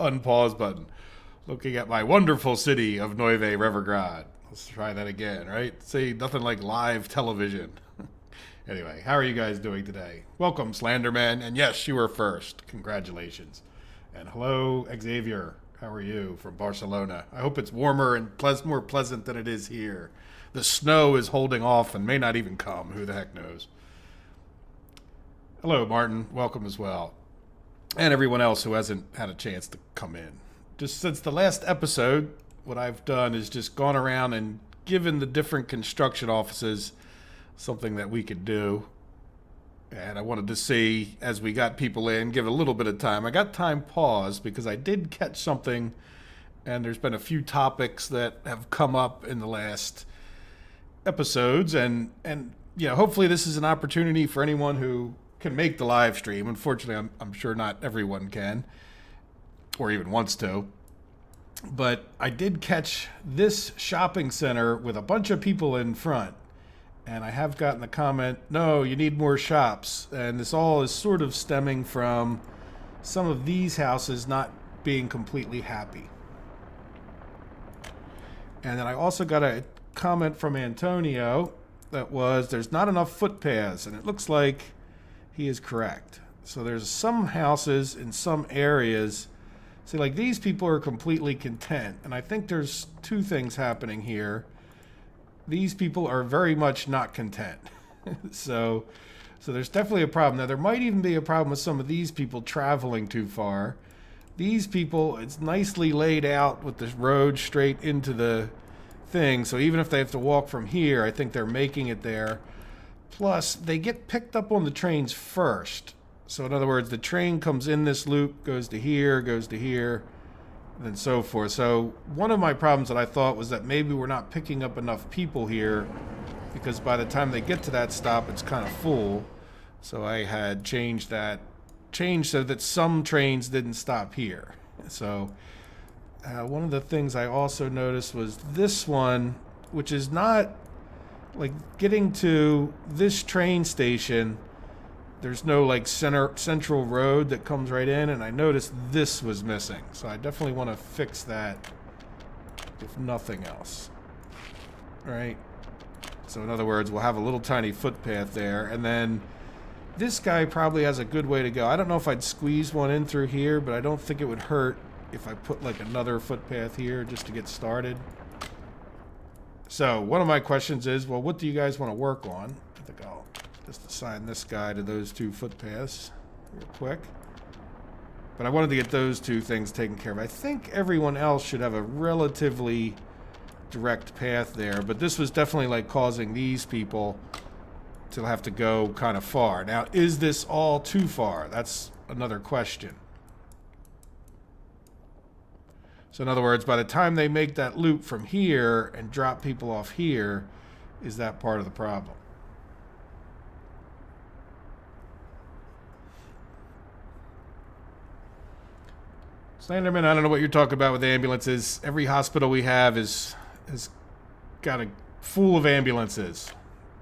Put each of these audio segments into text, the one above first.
unpause button. Looking at my wonderful city of Nueve Revergrad. Let's try that again, right? Say nothing like live television. Anyway, how are you guys doing today? Welcome, Slenderman. And yes, you were first. Congratulations. And hello, Xavier. How are you from Barcelona? I hope it's warmer and more pleasant than it is here. The snow is holding off and may not even come. Who the heck knows? Hello, Martin. Welcome as well. And everyone else who hasn't had a chance to come in. Just since the last episode, what I've done is just gone around and given the different construction offices something that we could do. And I wanted to see, as we got people in, give it a little bit of time. I got time paused because I did catch something, and there's been a few topics that have come up in the last episodes. And hopefully this is an opportunity for anyone who can make the live stream. Unfortunately, I'm sure not everyone can or even wants to. But I did catch this shopping center with a bunch of people in front. And I have gotten the comment, no, you need more shops. And this all is sort of stemming from some of these houses not being completely happy. And then I also got a comment from Antonio that was, there's not enough footpaths. And it looks like he is correct. So there's some houses in some areas. See, like these people are completely content. And I think there's two things happening here. These people are very much not content. so there's definitely a problem. Now, there might even be a problem with some of these people traveling too far. These people, it's nicely laid out with the road straight into the thing. So even if they have to walk from here, I think they're making it there. Plus, they get picked up on the trains first. So in other words, the train comes in this loop, goes to here, and so forth. So one of my problems that I thought was that maybe we're not picking up enough people here because by the time they get to that stop, it's kind of full. So I had changed so that some trains didn't stop here. So one of the things I also noticed was this one, which is not like getting to this train station. There's no like central road that comes right in, and I noticed this was missing. So I definitely want to fix that, if nothing else. All right. So in other words, we'll have a little tiny footpath there, and then this guy probably has a good way to go. I don't know if I'd squeeze one in through here, but I don't think it would hurt if I put like another footpath here just to get started. So one of my questions is, well, what do you guys want to work on? I think I'll just assign this guy to those two footpaths real quick. But I wanted to get those two things taken care of. I think everyone else should have a relatively direct path there, but this was definitely like causing these people to have to go kind of far. Now, is this all too far? That's another question. So in other words, by the time they make that loop from here and drop people off here, is that part of the problem? Slenderman, I don't know what you're talking about with ambulances. Every hospital we have is got a full of ambulances.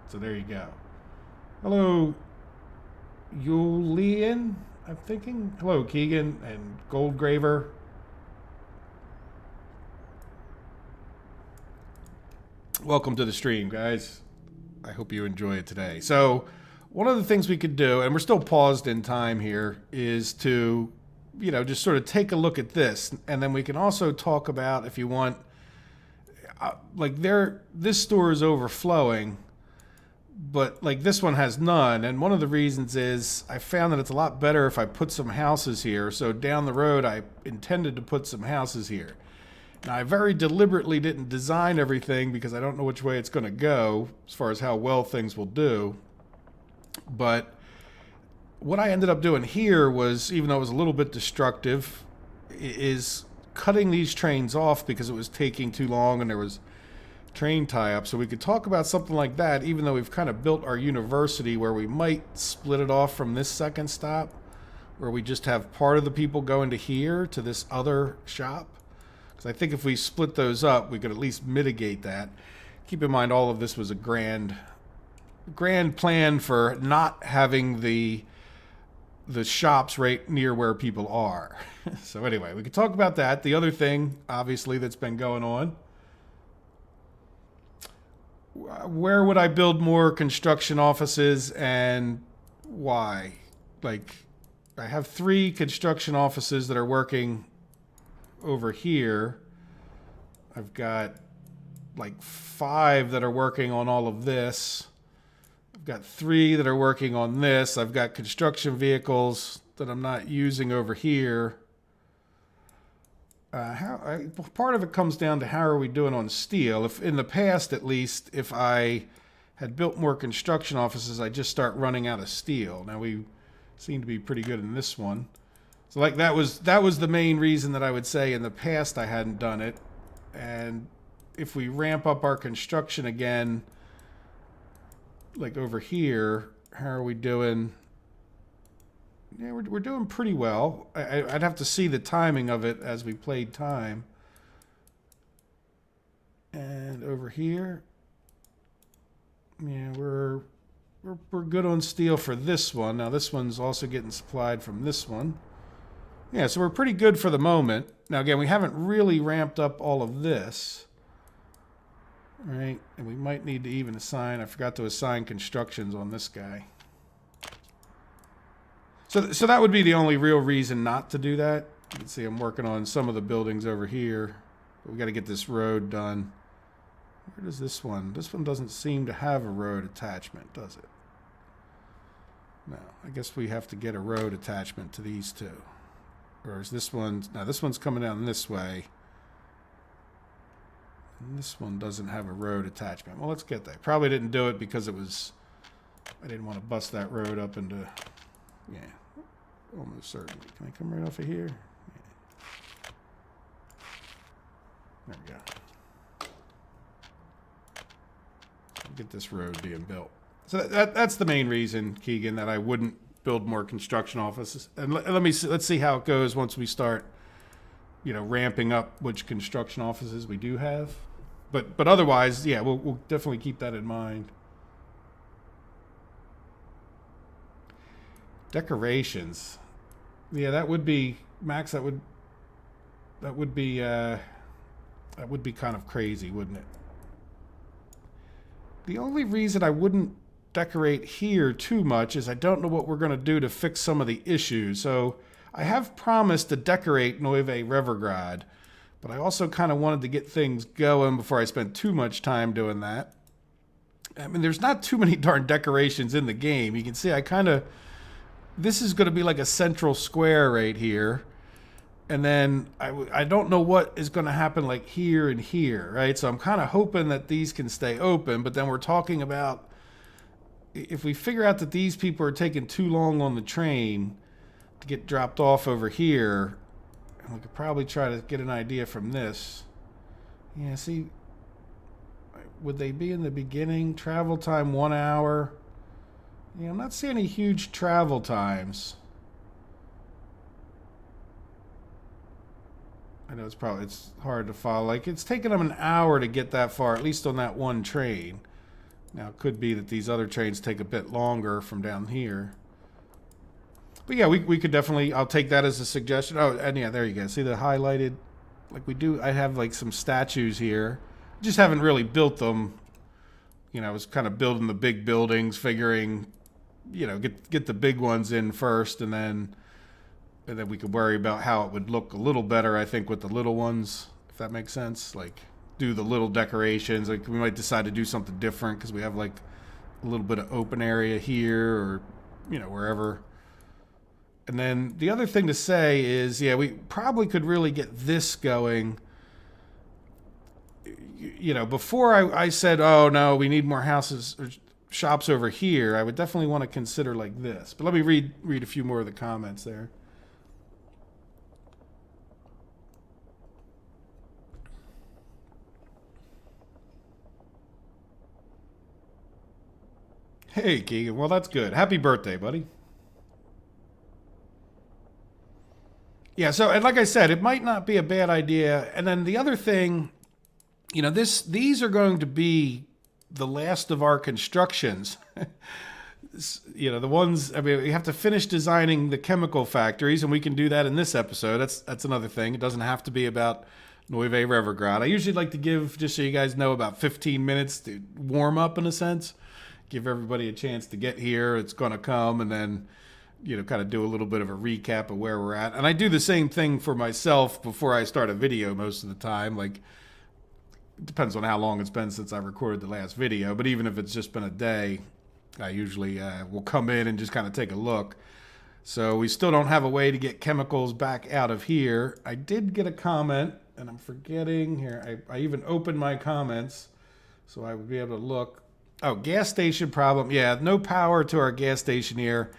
So there you go. Hello, Julian, I'm thinking. Hello, Keegan and Goldgraver. Welcome to the stream, guys. I hope you enjoy it today. So one of the things we could do, and we're still paused in time here, is to just sort of take a look at this, and then we can also talk about, if you want, this store is overflowing, but like this one has none. And one of the reasons is I found that it's a lot better if I put some houses here. So down the road, I intended to put some houses here. Now, I very deliberately didn't design everything because I don't know which way it's going to go as far as how well things will do. But what I ended up doing here was, even though it was a little bit destructive, is cutting these trains off because it was taking too long and there was train tie-up. So we could talk about something like that, even though we've kind of built our university where we might split it off from this second stop, where we just have part of the people going to here to this other shop. Because I think if we split those up, we could at least mitigate that. Keep in mind, all of this was a grand plan for not having the the shops right near where people are. So anyway, we could talk about that. The other thing, obviously, that's been going on. Where would I build more construction offices and why? Like, I have 3 construction offices that are working over here. I've got like 5 that are working on all of this. I've got 3 that are working on this. I've got construction vehicles that I'm not using over here. Part of it comes down to how are we doing on steel. If in the past, at least, if I had built more construction offices, I just start running out of steel. Now we seem to be pretty good in this one. So like that was the main reason that I would say in the past I hadn't done it. And if we ramp up our construction again, like over here, how are we doing? Yeah, we're doing pretty well. I'd have to see the timing of it as we played time. And over here, yeah, we're good on steel for this one. Now this one's also getting supplied from this one. Yeah, so we're pretty good for the moment. Now again, we haven't really ramped up all of this. Right, and we might need to even assign, I forgot to assign constructions on this guy. So that would be the only real reason not to do that. You can see I'm working on some of the buildings over here. But we got to get this road done. Where does this one? This one doesn't seem to have a road attachment, does it? No, I guess we have to get a road attachment to these 2. Or is this one? No, this one's coming down this way. And this one doesn't have a road attachment. Well, let's get that. Probably didn't do it because it was... I didn't want to bust that road up into... Yeah, almost certainly. Can I come right off of here? Yeah. There we go. Get this road being built. So that's the main reason, Keegan, that I wouldn't build more construction offices. And let's see how it goes once we start, ramping up which construction offices we do have. But otherwise, yeah, we'll definitely keep that in mind. Decorations. Yeah, that would be Max. That would be kind of crazy, wouldn't it? The only reason I wouldn't decorate here too much is I don't know what we're going to do to fix some of the issues. So I have promised to decorate Neuve Revergrad, but I also kind of wanted to get things going before I spent too much time doing that. I mean, there's not too many darn decorations in the game. You can see this is going to be like a central square right here. And then I don't know what is going to happen like here and here, right? So I'm kind of hoping that these can stay open. But then we're talking about if we figure out that these people are taking too long on the train to get dropped off over here, and we could probably try to get an idea from this. Yeah, see, would they be in the beginning? Travel time 1 hour. Yeah, I'm not seeing any huge travel times. I know it's hard to follow. Like, it's taken them an hour to get that far, at least on that one train. Now, it could be that these other trains take a bit longer from down here. But yeah, we could definitely, I'll take that as a suggestion. Oh, and yeah, there you go. See the highlighted, like we do, I have like some statues here. Just haven't really built them. I was kind of building the big buildings, figuring, get the big ones in first, and then we could worry about how it would look a little better, I think, with the little ones, if that makes sense. Like, do the little decorations. Like, we might decide to do something different because we have, like, a little bit of open area here or, wherever. And then the other thing to say is, yeah, we probably could really get this going. Before I said, oh, no, we need more houses or shops over here, I would definitely want to consider like this. But let me read a few more of the comments there. Hey, Keegan. Well, that's good. Happy birthday, buddy. Yeah, so, and like I said, it might not be a bad idea. And then the other thing, these are going to be the last of our constructions. You know, the ones, I mean, we have to finish designing the chemical factories, and we can do that in this episode. That's another thing. It doesn't have to be about Nueve Revergrad. I usually like to give, just so you guys know, about 15 minutes to warm up in a sense. Give everybody a chance to get here. It's going to come, and then, you know, kind of do a little bit of a recap of where we're at. And I do the same thing for myself before I start a video most of the time. Like, it depends on how long it's been since I recorded the last video, but even if it's just been a day, I usually will come in and just kind of take a look. So we still don't have a way to get chemicals back out of here. I did get a comment, and I'm forgetting here. I even opened my comments so I would be able to look. Oh, gas station problem. Yeah, no power to our gas station here.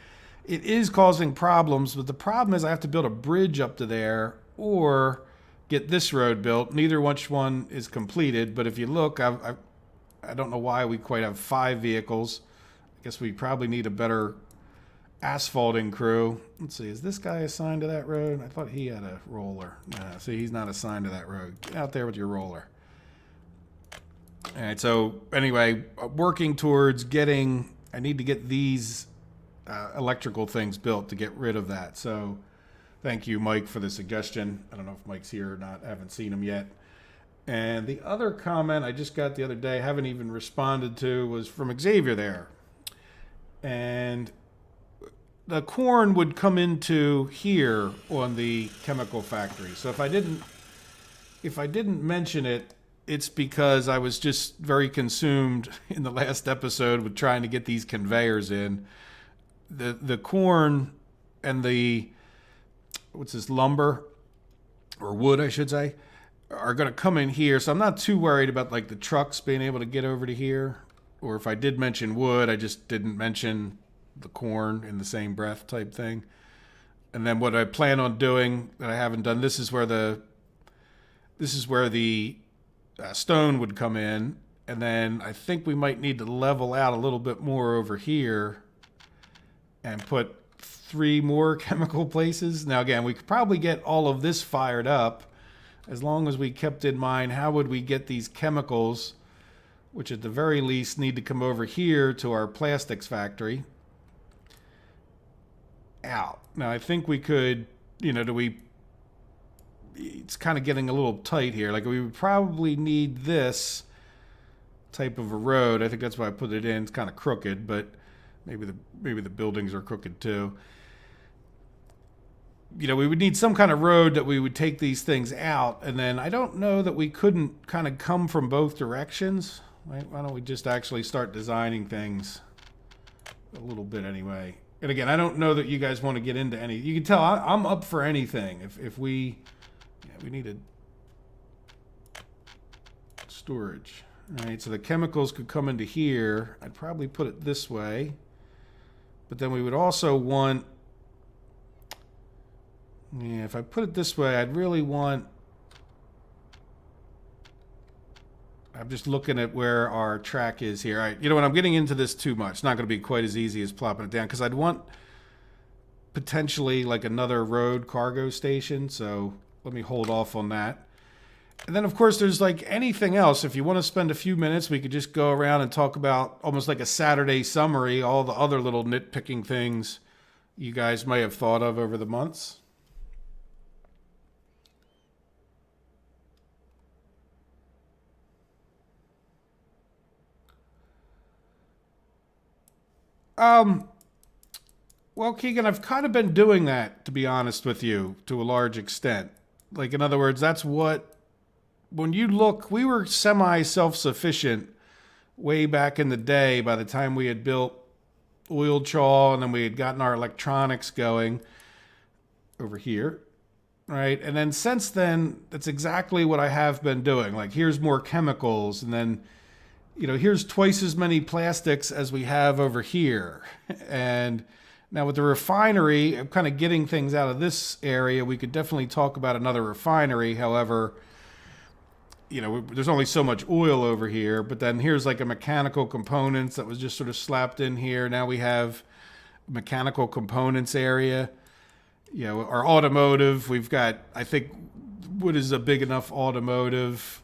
It is causing problems, but the problem is I have to build a bridge up to there or get this road built. Neither which one is completed, but if you look, I don't know why we quite have 5 vehicles. I guess we probably need a better asphalting crew. Let's see, is this guy assigned to that road? I thought he had a roller. Nah, see, he's not assigned to that road. Get out there with your roller. All right, so anyway, working towards getting, I need to get these electrical things built to get rid of that. So thank you, Mike, for the suggestion. I don't know if Mike's here or not. I haven't seen him yet. And the other comment I just got the other day, haven't even responded to, was from Xavier there. And the corn would come into here on the chemical factory. So if I didn't mention it, it's because I was just very consumed in the last episode with trying to get these conveyors in. The corn and the, what's this, lumber, or wood, I should say, are going to come in here. So I'm not too worried about like the trucks being able to get over to here. Or if I did mention wood, I just didn't mention the corn in the same breath type thing. And then what I plan on doing that I haven't done, this is where the stone would come in. And then I think we might need to level out a little bit more over here and put 3 more chemical places. Now, again, we could probably get all of this fired up as long as we kept in mind how would we get these chemicals, which at the very least need to come over here to our plastics factory, out. Now, I think we could, you know, it's kind of getting a little tight here. Like, we would probably need this type of a road. I think that's why I put it in. It's kind of crooked, but maybe the buildings are crooked too. You know, we would need some kind of road that we would take these things out, and then I don't know that we couldn't kind of come from both directions. Right? Why don't we just actually start designing things a little bit anyway? And again, I don't know that you guys want to get into any. You can tell I'm up for anything. If we needed storage. All right, so the chemicals could come into here. I'd probably put it this way, but then we would also want. Yeah, if I put it this way, I'd really want. I'm just looking at where our track is here. All right, you know what? I'm getting into this too much. It's not going to be quite as easy as plopping it down because I'd want potentially like another road cargo station. So let me hold off on that. And then, of course, there's like anything else. If you want to spend a few minutes, we could just go around and talk about almost like a Saturday summary, all the other little nitpicking things you guys may have thought of over the months. Well, Keegan, I've kind of been doing that, to be honest with you, to a large extent. Like, in other words, that's what, when you look, we were semi-self-sufficient way back in the day by the time we had built oil chaw and then we had gotten our electronics going over here, right? And then since then, that's exactly what I have been doing. Like, here's more chemicals, and then, you know, here's twice as many plastics as we have over here. And now with the refinery, I'm kind of getting things out of this area. We could definitely talk about another refinery. However, you know, there's only so much oil over here. But then here's like a mechanical components that was just sort of slapped in here. Now we have mechanical components area. You know, our automotive, we've got, I think, what is a big enough automotive?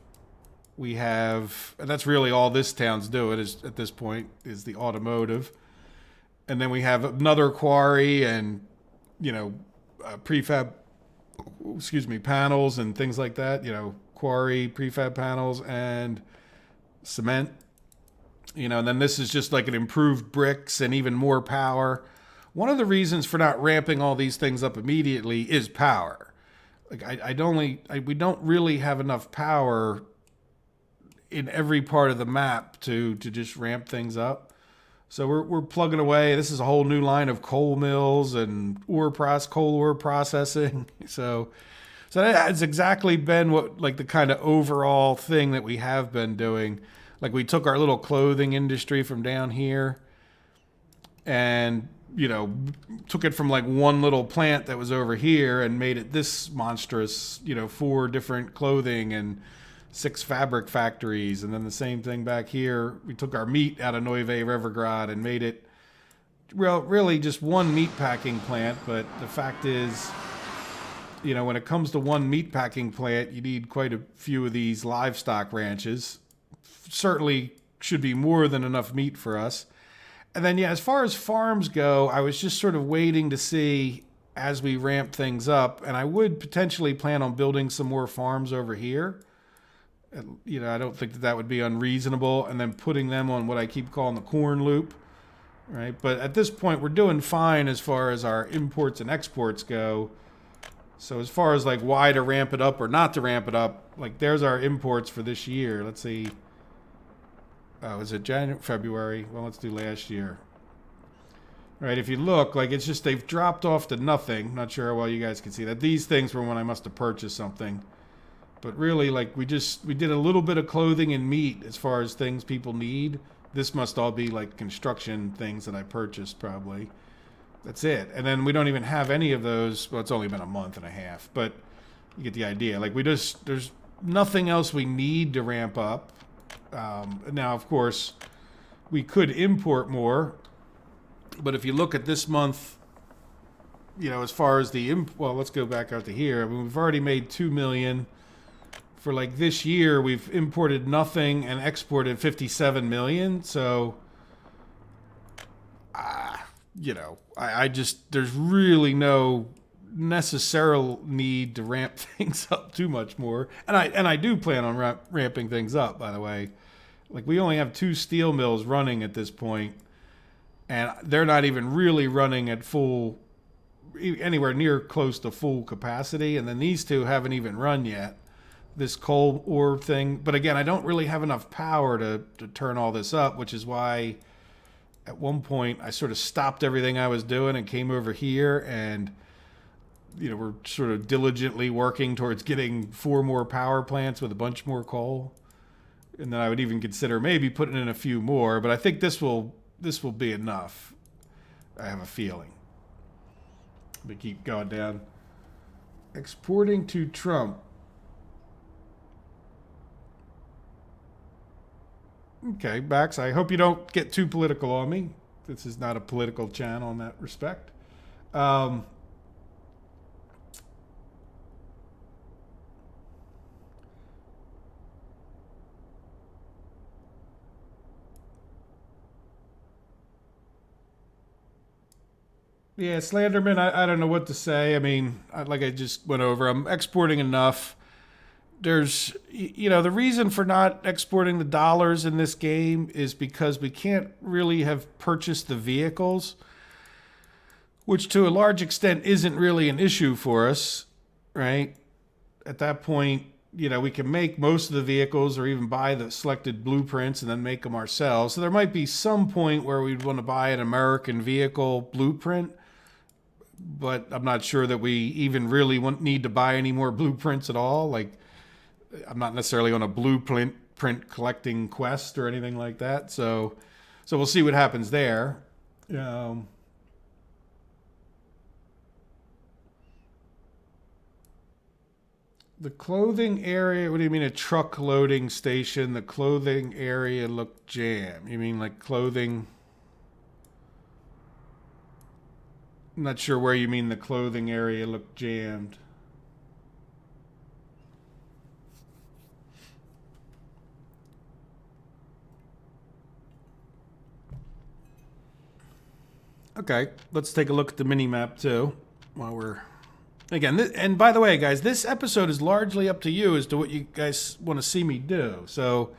We have, and that's really all this town's doing is at this point is the automotive. And then we have another quarry and, prefab, panels and things like that, quarry, prefab panels and cement, and then this is just like an improved bricks and even more power. One of the reasons for not ramping all these things up immediately is power. Like we don't really have enough power in every part of the map to just ramp things up. So we're plugging away. This is a whole new line of coal mills and coal ore processing. So that has exactly been what like the kind of overall thing that we have been doing. Like we took our little clothing industry from down here and took it from like one little plant that was over here and made it this monstrous, 4 different clothing and 6 fabric factories. And then the same thing back here. We took our meat out of Neuve Revergrad and made it really just one meat packing plant. But the fact is, when it comes to one meat packing plant, you need quite a few of these livestock ranches. Certainly should be more than enough meat for us. And then, as far as farms go, I was just sort of waiting to see as we ramp things up. And I would potentially plan on building some more farms over here. I don't think that would be unreasonable. And then putting them on what I keep calling the corn loop. Right. But at this point, we're doing fine as far as our imports and exports go. So as far as like why to ramp it up or not to ramp it up, like there's our imports for this year. Let's see. Was it January, February? Well, let's do last year. All right, if you look, like it's just they've dropped off to nothing. Not sure how well you guys can see that. These things were when I must have purchased something. But really, like we did a little bit of clothing and meat as far as things people need. This must all be like construction things that I purchased probably. That's it. And then we don't even have any of those. Well, it's only been a month and a half, but you get the idea. Like there's nothing else we need to ramp up. Now, of course, we could import more, but if you look at this month, as far as let's go back out to here. I mean, we've already made 2 million. For like this year, we've imported nothing and exported 57 million. So, I just, there's really no necessary need to ramp things up too much more. And I do plan on ramping things up, by the way. Like we only have 2 steel mills running at this point, and they're not even really running at full, anywhere near close to full capacity. And then these 2 haven't even run yet. This coal ore thing. But again, I don't really have enough power to turn all this up, which is why at one point I sort of stopped everything I was doing and came over here and we're sort of diligently working towards getting 4 more power plants with a bunch more coal. And then I would even consider maybe putting in a few more, but I think this will be enough. I have a feeling. But keep going down. Exporting to Trump. Okay, Bax, I hope you don't get too political on me. This is not a political channel in that respect. Yeah, Slenderman, I don't know what to say. I mean, like I just went over, I'm exporting enough. There's, the reason for not exporting the dollars in this game is because we can't really have purchased the vehicles, which to a large extent isn't really an issue for us, right? At that point, we can make most of the vehicles or even buy the selected blueprints and then make them ourselves. So there might be some point where we'd want to buy an American vehicle blueprint, but I'm not sure that we even really need to buy any more blueprints at all. Like, I'm not necessarily on a blueprint collecting quest or anything like that. So we'll see what happens there. The clothing area, what do you mean a truck loading station? The clothing area looked jammed. You mean like clothing? I'm not sure where you mean the clothing area looked jammed. Okay, let's take a look at the mini map too. While we're again, and by the way, guys, this episode is largely up to you as to what you guys want to see me do. So,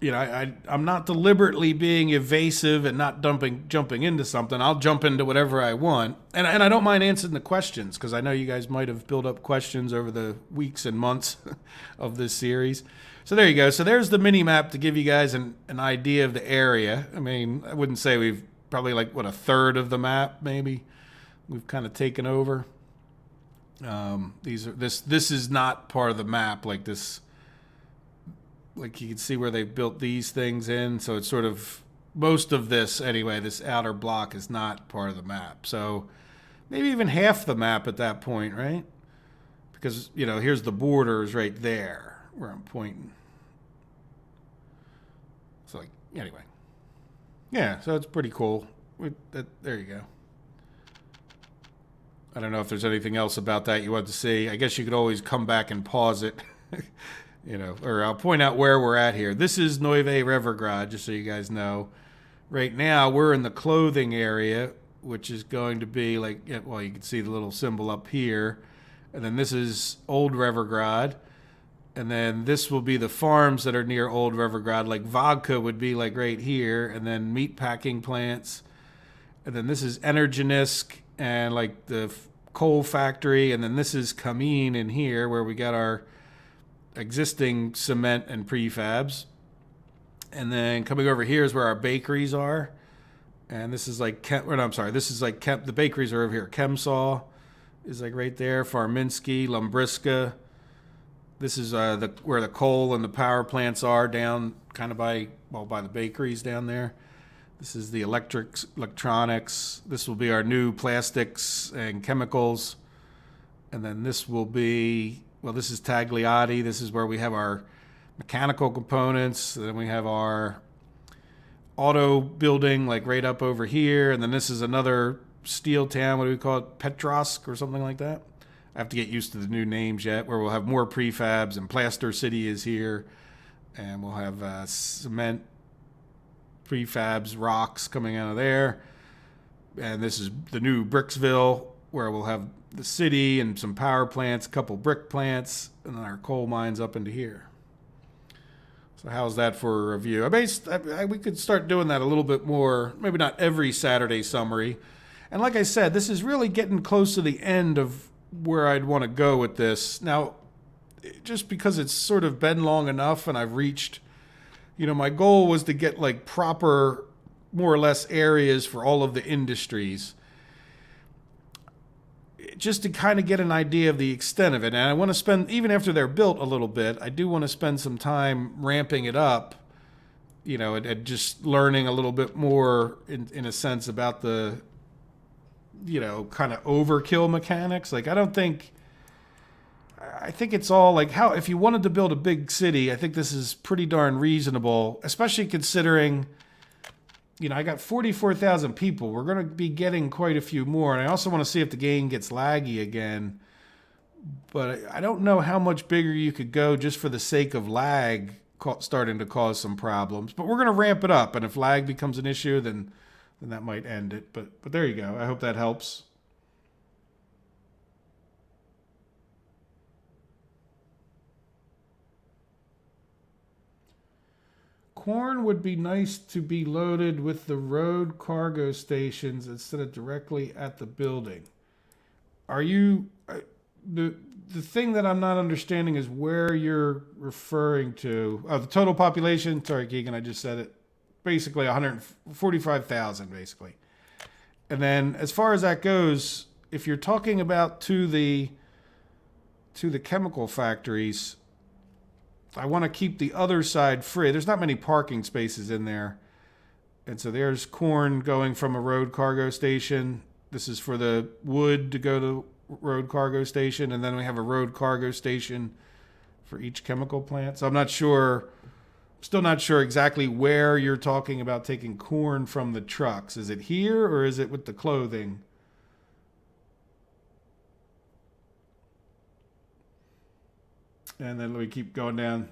you know, I'm not deliberately being evasive and not jumping into something. I'll jump into whatever I want, and I don't mind answering the questions because I know you guys might have built up questions over the weeks and months of this series. So there you go. So there's the mini map to give you guys an idea of the area. I mean, I wouldn't say we've probably like a third of the map maybe we've kind of taken over. This is not part of the map like this. Like you can see where they built these things in. So it's sort of most of this anyway. This outer block is not part of the map. So maybe even half the map at that point, right? Because, you know, here's the borders right there where I'm pointing. So like, anyway. Yeah, so it's pretty cool. There you go. I don't know if there's anything else about that you want to see. I guess you could always come back and pause it. You know, or I'll point out where we're at here. This is Neuve Revergrad, just so you guys know. Right now, we're in the clothing area, which is going to be like, well, you can see the little symbol up here. And then this is Old Revergrad. And then this will be the farms that are near Old Revergrad, like vodka would be like right here. And then meat packing plants. And then this is Energinisk and like the coal factory. And then this is Kameen in here where we got our existing cement and prefabs. And then coming over here is where our bakeries are. And this is like, the bakeries are over here. Chemsaw is like right there. Farminsky, Lumbriska. This is where the coal and the power plants are down kind of by the bakeries down there. This is the electronics. This will be our new plastics and chemicals. And then this will be, well, this is Tagliati. This is where we have our mechanical components. Then we have our auto building, like right up over here. And then this is another steel town. What do we call it? Petrovsk or something like that. I have to get used to the new names yet, where we'll have more prefabs, and Plaster City is here. And we'll have cement prefabs, rocks coming out of there. And this is the new Bricksville, where we'll have the city and some power plants, a couple brick plants, and then our coal mines up into here. So how's that for a review? We could start doing that a little bit more, maybe not every Saturday summary. And like I said, this is really getting close to the end of where I'd want to go with this. Now, just because it's sort of been long enough and I've reached, you know, my goal was to get like proper, more or less areas for all of the industries, just to kind of get an idea of the extent of it. And I want to spend, even after they're built a little bit, I do want to spend some time ramping it up, you know, and just learning a little bit more in a sense about the, you know, kind of overkill mechanics. Like, I think it's all like how, if you wanted to build a big city, I think this is pretty darn reasonable, especially considering, you know, I got 44,000 people. We're going to be getting quite a few more. And I also want to see if the game gets laggy again. But I don't know how much bigger you could go just for the sake of lag starting to cause some problems. But we're going to ramp it up. And if lag becomes an issue, then that might end it. But there you go. I hope that helps. Corn would be nice to be loaded with the road cargo stations instead of directly at the building. Are you the thing that I'm not understanding is where you're referring to? Oh, the total population. Sorry, Keegan, I just said it. Basically 145,000, basically. And then as far as that goes, if you're talking about to the chemical factories, I want to keep the other side free. There's not many parking spaces in there. And so there's corn going from a road cargo station. This is for the wood to go to road cargo station. And then we have a road cargo station for each chemical plant. So I'm still not sure exactly where you're talking about taking corn from the trucks. Is it here or is it with the clothing? And then we keep going down.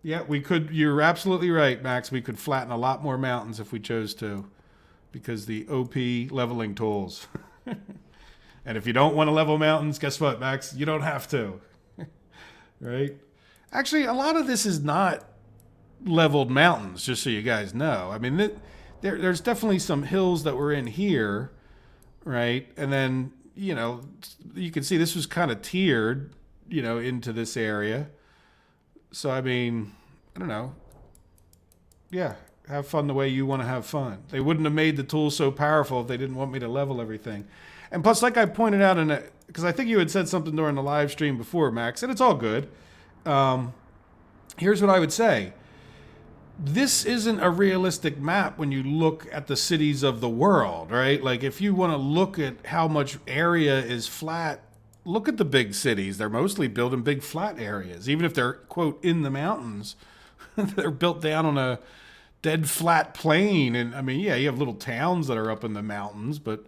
Yeah, we could. You're absolutely right, Max. We could flatten a lot more mountains if we chose to. because the OP leveling tools. And if you don't want to level mountains, guess what, Max? You don't have to. Right? Actually, a lot of this is not leveled mountains, just so you guys know. I mean, there's definitely some hills that were in here, right? And then, you know, you can see this was kind of tiered, you know, into this area. So, I mean, I don't know. Yeah, have fun the way you want to have fun. They wouldn't have made the tool so powerful if they didn't want me to level everything. And plus, like I pointed out because I think you had said something during the live stream before, Max, and it's all good. Here's what I would say. This isn't a realistic map when you look at the cities of the world, right? Like, if you want to look at how much area is flat, look at the big cities. They're mostly built in big flat areas. Even if they're, quote, in the mountains, they're built down on a dead flat plain. And, I mean, yeah, you have little towns that are up in the mountains, but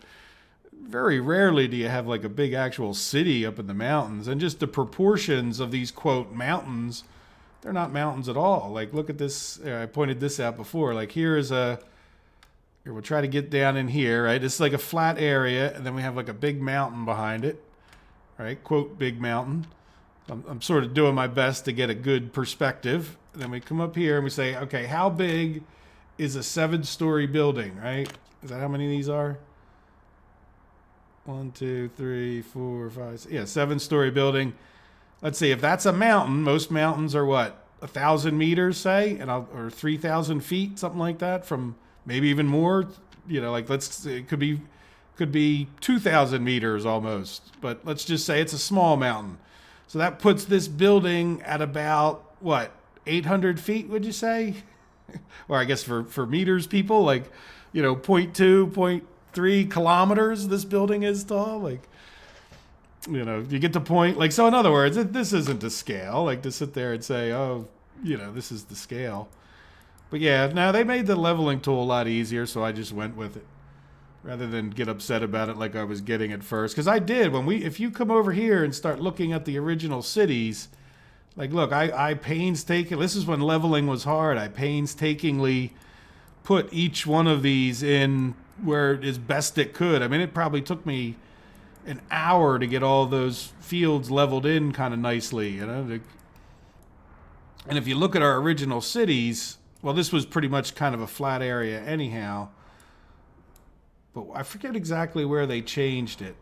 very rarely do you have like a big actual city up in the mountains. And just the proportions of these, quote, mountains, they're not mountains at all. Like, look at this. I pointed this out before. Like, here we'll try to get down in here, right? It's like a flat area, and then we have like a big mountain behind it, right? Quote, big mountain. I'm sort of doing my best to get a good perspective. And then we come up here and we say, okay, how big is a 7-story building, right? Is that how many of these are? 1, 2, 3, 4, 5, 6. Yeah, 7-story building. Let's see, if that's a mountain, most mountains are what? 1,000 meters, say, or 3,000 feet, something like that, from maybe even more. You know, like it could be 2,000 meters almost, but let's just say it's a small mountain. So that puts this building at about what, 800 feet? Would you say? Or I guess for meters, people, like, you know, 0.2, 0.3 kilometers. This building is tall, like. You know, you get the point. Like, so in other words, this isn't to scale. Like, to sit there and say, oh, you know, this is the scale. But yeah, now they made the leveling tool a lot easier, so I just went with it. Rather than get upset about it like I was getting at first. Because I did. If you come over here and start looking at the original cities, like, look, I painstakingly, this is when leveling was hard. I painstakingly put each one of these in where as best it could. I mean, it probably took me an hour to get all those fields leveled in kind of nicely, you know. And if you look at our original cities, well, this was pretty much kind of a flat area anyhow. But I forget exactly where they changed it.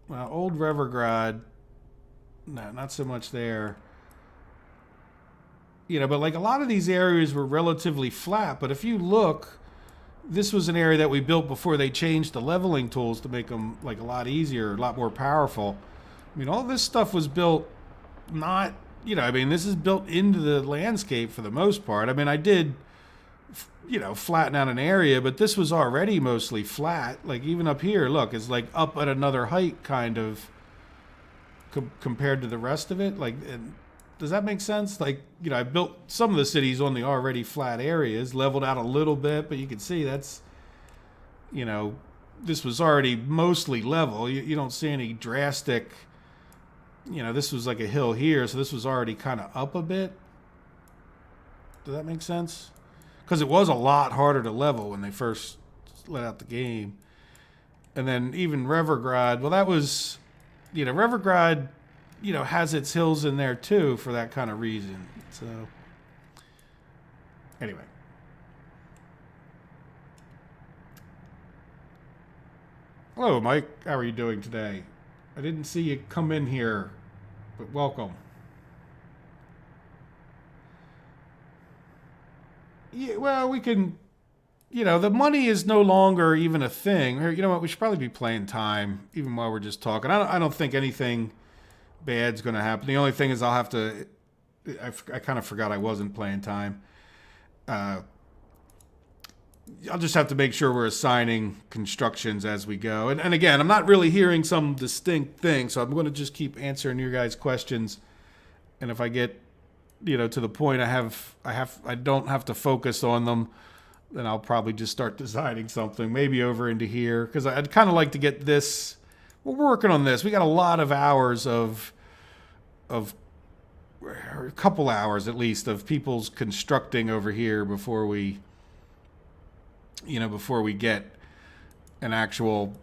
Well, old Revergrad, no, not so much there. You know, but like a lot of these areas were relatively flat. But if you look, this was an area that we built before they changed the leveling tools to make them like a lot easier, a lot more powerful. I mean, all this stuff was built not, you know, I mean, this is built into the landscape for the most part. I mean, I did, you know, flatten out an area, but this was already mostly flat. Like, even up here, look, it's like up at another height kind of compared to the rest of it. Like, does that make sense? Like, you know, I built some of the cities on the already flat areas, leveled out a little bit, but you can see that's, you know, this was already mostly level. You don't see any drastic, you know, this was like a hill here, so this was already kind of up a bit. Does that make sense? Because it was a lot harder to level when they first let out the game. And then even Revergrad, well, that was, you know, Revergrad, you know, has its hills in there too for that kind of reason. So, anyway. Hello, Mike. How are you doing today? I didn't see you come in here, but welcome. Yeah, well, we can, you know, the money is no longer even a thing. You know what? We should probably be playing time, even while we're just talking. I don't think anything bad's going to happen. The only thing is I'll have to, I kind of forgot I wasn't playing time. I'll just have to make sure we're assigning constructions as we go. And again, I'm not really hearing some distinct thing, so I'm going to just keep answering your guys' questions. And if I get, you know, to the point I don't have to focus on them, then I'll probably just start designing something, maybe over into here, because I'd kind of like to get this. We're working on this. We got a lot of hours of a couple hours at least of people's constructing over here before we before we get an actual,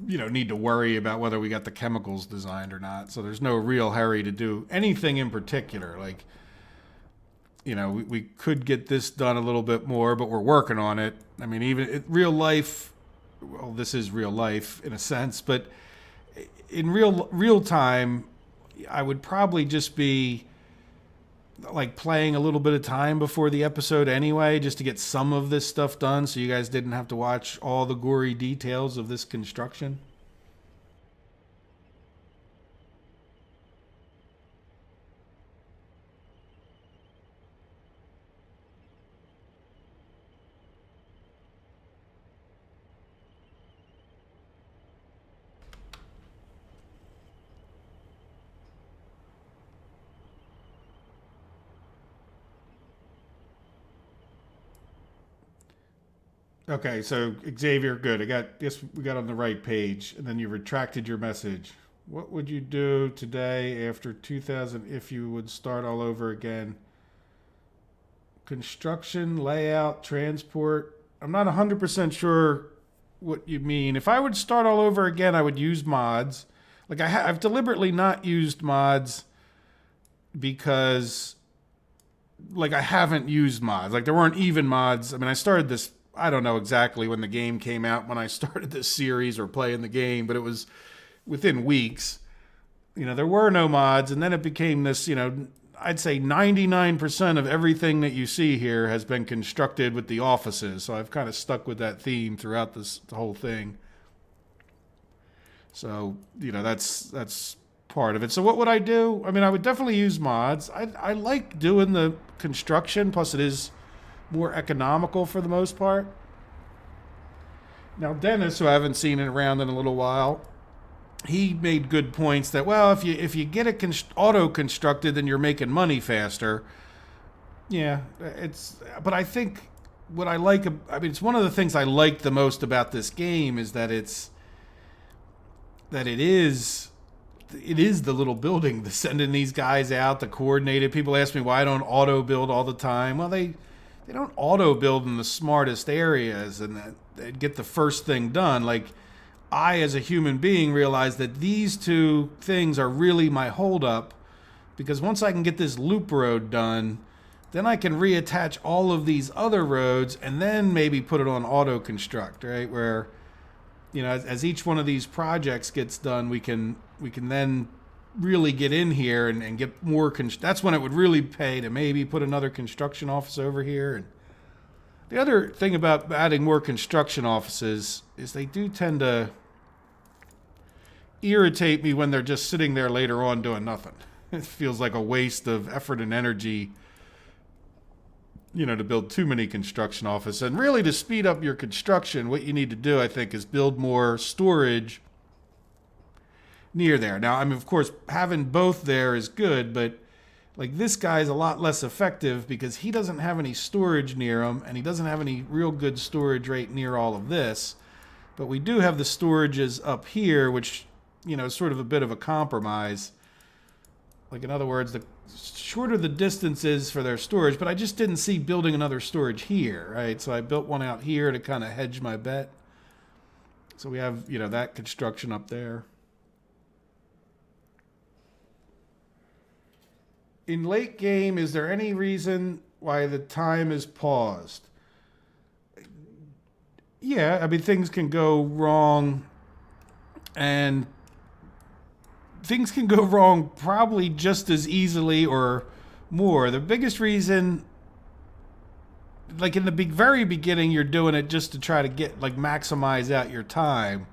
need to worry about whether we got the chemicals designed or not. So there's no real hurry to do anything in particular. Like, we could get this done a little bit more, but we're working on it. I mean, even real life, well, this is real life in a sense, but in real time, I would probably just be like playing a little bit of time before the episode anyway, just to get some of this stuff done so you guys didn't have to watch all the gory details of this construction. Okay, so Xavier, good. Guess we got on the right page, and then you retracted your message. What would you do today after 2000 if you would start all over again? Construction, layout, transport. I'm not 100% sure what you mean. If I would start all over again, I would use mods. Like I've deliberately not used mods because like I haven't used mods. Like there weren't even mods. I mean, I started this, I don't know exactly when the game came out when I started this series or playing the game, but it was within weeks. There were no mods, and then it became this, I'd say 99% of everything that you see here has been constructed with the offices. So I've kind of stuck with that theme throughout the whole thing. So, that's part of it. So what would I do? I mean, I would definitely use mods. I like doing the construction, plus it is more economical for the most part. Now, Dennis, who I haven't seen around in a little while, he made good points that, well, if you get it auto constructed, then you're making money faster. Yeah, but I think what I like, I mean, it's one of the things I like the most about this game is that it is the little building, the sending these guys out, the coordinated. People ask me why I don't auto build all the time. Well, they don't auto build in the smartest areas and that they get the first thing done. Like I, as a human being, realize that these two things are really my holdup, because once I can get this loop road done, then I can reattach all of these other roads and then maybe put it on auto construct, right? Where, as each one of these projects gets done, we can then really get in here and get more. That's when it would really pay to maybe put another construction office over here. And the other thing about adding more construction offices is they do tend to irritate me when they're just sitting there later on doing nothing. It feels like a waste of effort and energy, to build too many construction offices. And really, to speed up your construction, what you need to do, I think, is build more storage near there. Now, I mean, of course, having both there is good, but like this guy's a lot less effective because he doesn't have any storage near him, and he doesn't have any real good storage right near all of this. But we do have the storages up here, which, is sort of a bit of a compromise. Like, in other words, the shorter the distance is for their storage, but I just didn't see building another storage here, right? So I built one out here to kind of hedge my bet. So we have, that construction up there. In late game, is there any reason why the time is paused? Yeah, I mean, things can go wrong, and things can go wrong probably just as easily or more. The biggest reason, like in the very beginning, you're doing it just to try to get, like, maximize out your time.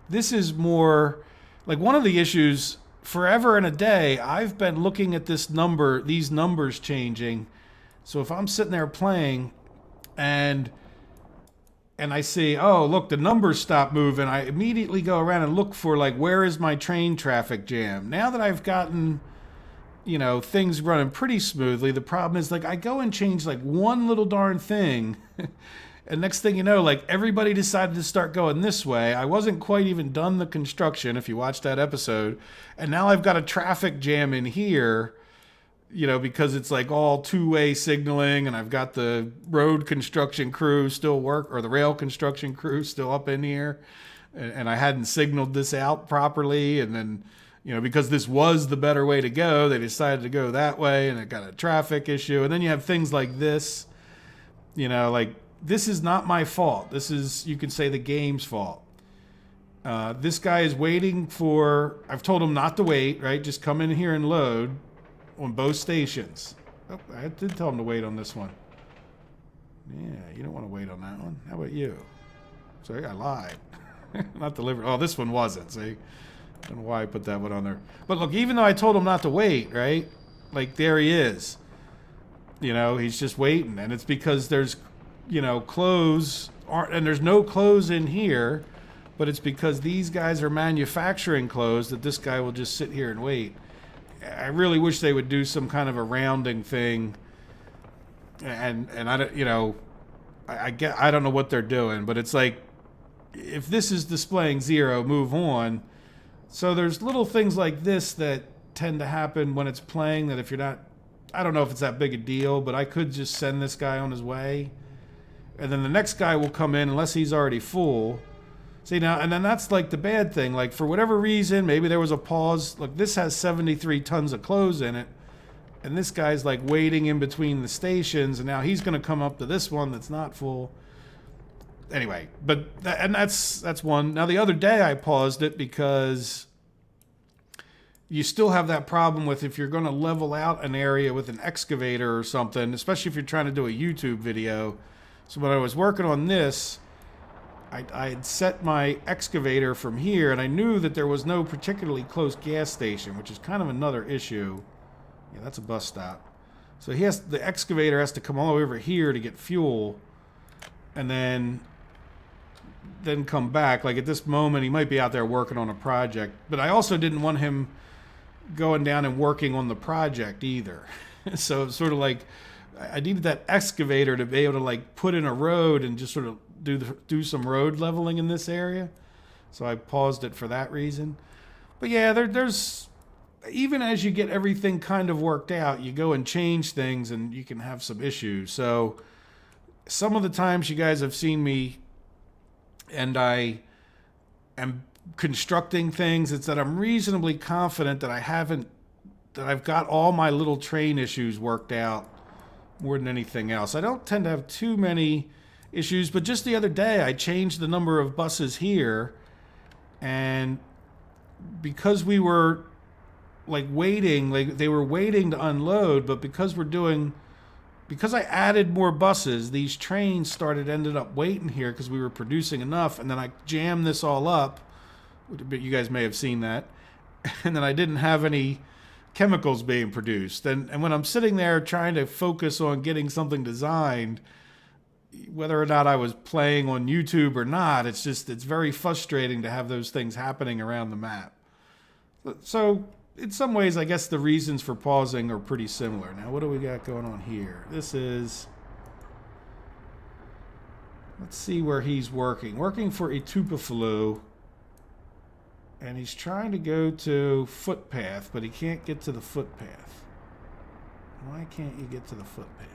This is more, like, one of the issues. Forever and a day, I've been looking at these numbers changing. So if I'm sitting there playing and I see, oh, look, the numbers stop moving, I immediately go around and look for, like, where is my train traffic jam? Now that I've gotten, things running pretty smoothly, the problem is, like, I go and change, like, one little darn thing. And next thing you know, like, everybody decided to start going this way. I wasn't quite even done the construction, if you watched that episode. And now I've got a traffic jam in here. you know, because it's like all two-way signaling, and I've got the road construction crew still or the rail construction crew still up in here, and I hadn't signaled this out properly, and then, you know, because this was the better way to go, they decided to go that way, and it got a traffic issue. And then you have things like this, you know, like, this is not my fault. This is, you can say, the game's fault. This guy is waiting for, I've told him not to wait, right? Just come in here and load on both stations. Oh, I did tell him to wait on this one. Yeah, you don't want to wait on that one. How about you? Sorry, I lied. Not delivered. Oh, this one wasn't. See? I don't know why I put that one on there. But look, even though I told him not to wait, right? Like, there he is. You know, he's just waiting. And it's because there's, you know, clothes aren't, and there's no clothes in here, but it's because these guys are manufacturing clothes that this guy will just sit here and wait. I really wish they would do some kind of a rounding thing. And I don't, you know, I don't know what they're doing, but it's like, if this is displaying 0, move on. So there's little things like this that tend to happen when it's playing, that if you're not, I don't know if it's that big a deal, but I could just send this guy on his way. And then the next guy will come in unless he's already full. See, now, and then that's like the bad thing. Like, for whatever reason, maybe there was a pause. Look, this has 73 tons of clothes in it. And this guy's like waiting in between the stations. And now he's going to come up to this one that's not full. Anyway, but that's one. Now, the other day I paused it because you still have that problem with, if you're going to level out an area with an excavator or something, especially if you're trying to do a YouTube video. So when I was working on this, I had set my excavator from here, and I knew that there was no particularly close gas station, which is kind of another issue. Yeah, that's a bus stop. So the excavator has to come all the way over here to get fuel, and then come back. Like, at this moment, he might be out there working on a project, but I also didn't want him going down and working on the project either. So it's sort of like, I needed that excavator to be able to, like, put in a road and just sort of do some road leveling in this area. So I paused it for that reason. But yeah, there's, even as you get everything kind of worked out, you go and change things and you can have some issues. So some of the times you guys have seen me and I am constructing things, it's that I'm reasonably confident that I've got all my little train issues worked out more than anything else. I don't tend to have too many issues, but just the other day I changed the number of buses here, and because we were like waiting, like they were waiting to unload, but because I added more buses, these trains ended up waiting here because we were producing enough, and then I jammed this all up. You guys may have seen that. And then I didn't have any chemicals being produced. And when I'm sitting there trying to focus on getting something designed, whether or not I was playing on YouTube or not, it's very frustrating to have those things happening around the map. So in some ways, I guess the reasons for pausing are pretty similar. Now, what do we got going on here? This is, let's see where he's working. Working for E200. And he's trying to go to footpath, but he can't get to the footpath. Why can't you get to the footpath?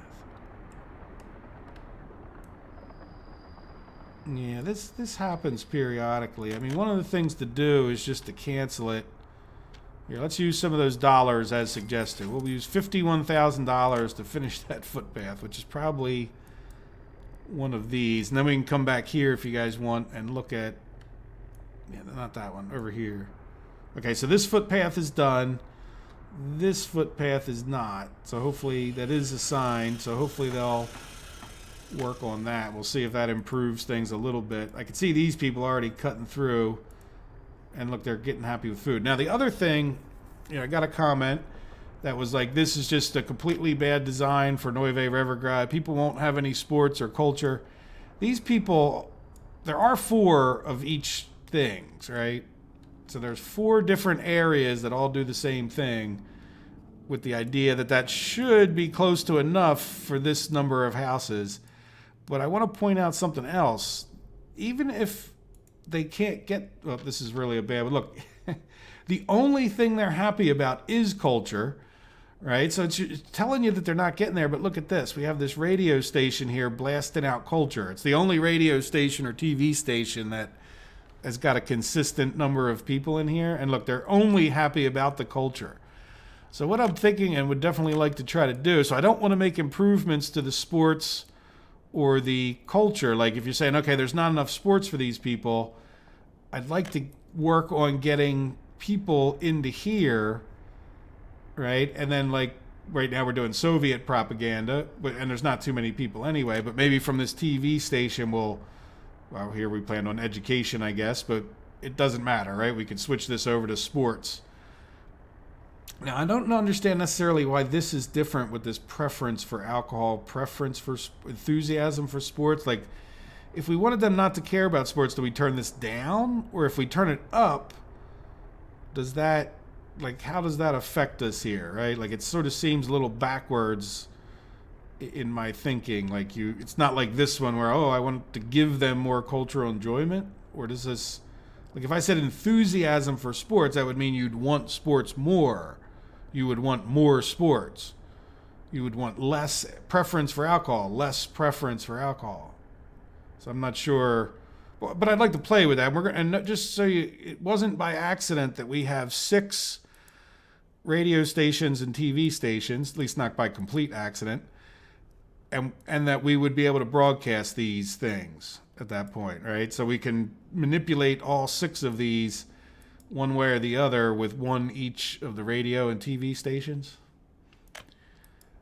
Yeah, this happens periodically. I mean, one of the things to do is just to cancel it. Here, let's use some of those dollars as suggested. We'll use $51,000 to finish that footpath, which is probably one of these. And then we can come back here if you guys want and look at, yeah, not that one, over here. Okay, so this footpath is done. This footpath is not. So hopefully that is assigned. So hopefully they'll work on that. We'll see if that improves things a little bit. I can see these people already cutting through. And look, they're getting happy with food. Now, the other thing, I got a comment that was like, this is just a completely bad design for Neuve Revergrad. People won't have any sports or culture. These people, there are 4 of each things, right? So there's 4 different areas that all do the same thing, with the idea that should be close to enough for this number of houses. But I want to point out something else. Even if they can't get, well, this is really a bad one. Look, the only thing they're happy about is culture, right? So it's telling you that they're not getting there, but look at this. We have this radio station here blasting out culture. It's the only radio station or TV station that has got a consistent number of people in here. And look, they're only happy about the culture. So what I'm thinking and would definitely like to try to do, so I don't want to make improvements to the sports or the culture. Like if you're saying, okay, there's not enough sports for these people, I'd like to work on getting people into here, right? And then like right now we're doing Soviet propaganda, and there's not too many people anyway, but maybe from this TV station well, here we planned on education, I guess, but it doesn't matter, right? We could switch this over to sports. Now, I don't understand necessarily why this is different with this preference for alcohol, preference for enthusiasm for sports. Like, if we wanted them not to care about sports, do we turn this down? Or if we turn it up, does that, like, how does that affect us here, right? Like, it sort of seems a little backwards in my thinking. Like, it's not like this one where, oh, I want to give them more cultural enjoyment. Or does this, like, if I said enthusiasm for sports, that would mean you'd want sports more. You would want more sports. You would want less preference for alcohol, less preference for alcohol. So I'm not sure, but I'd like to play with that. And just so it wasn't by accident that we have 6 radio stations and TV stations, at least not by complete accident, and that we would be able to broadcast these things at that point, right? So we can manipulate all 6 of these one way or the other with one each of the radio and TV stations.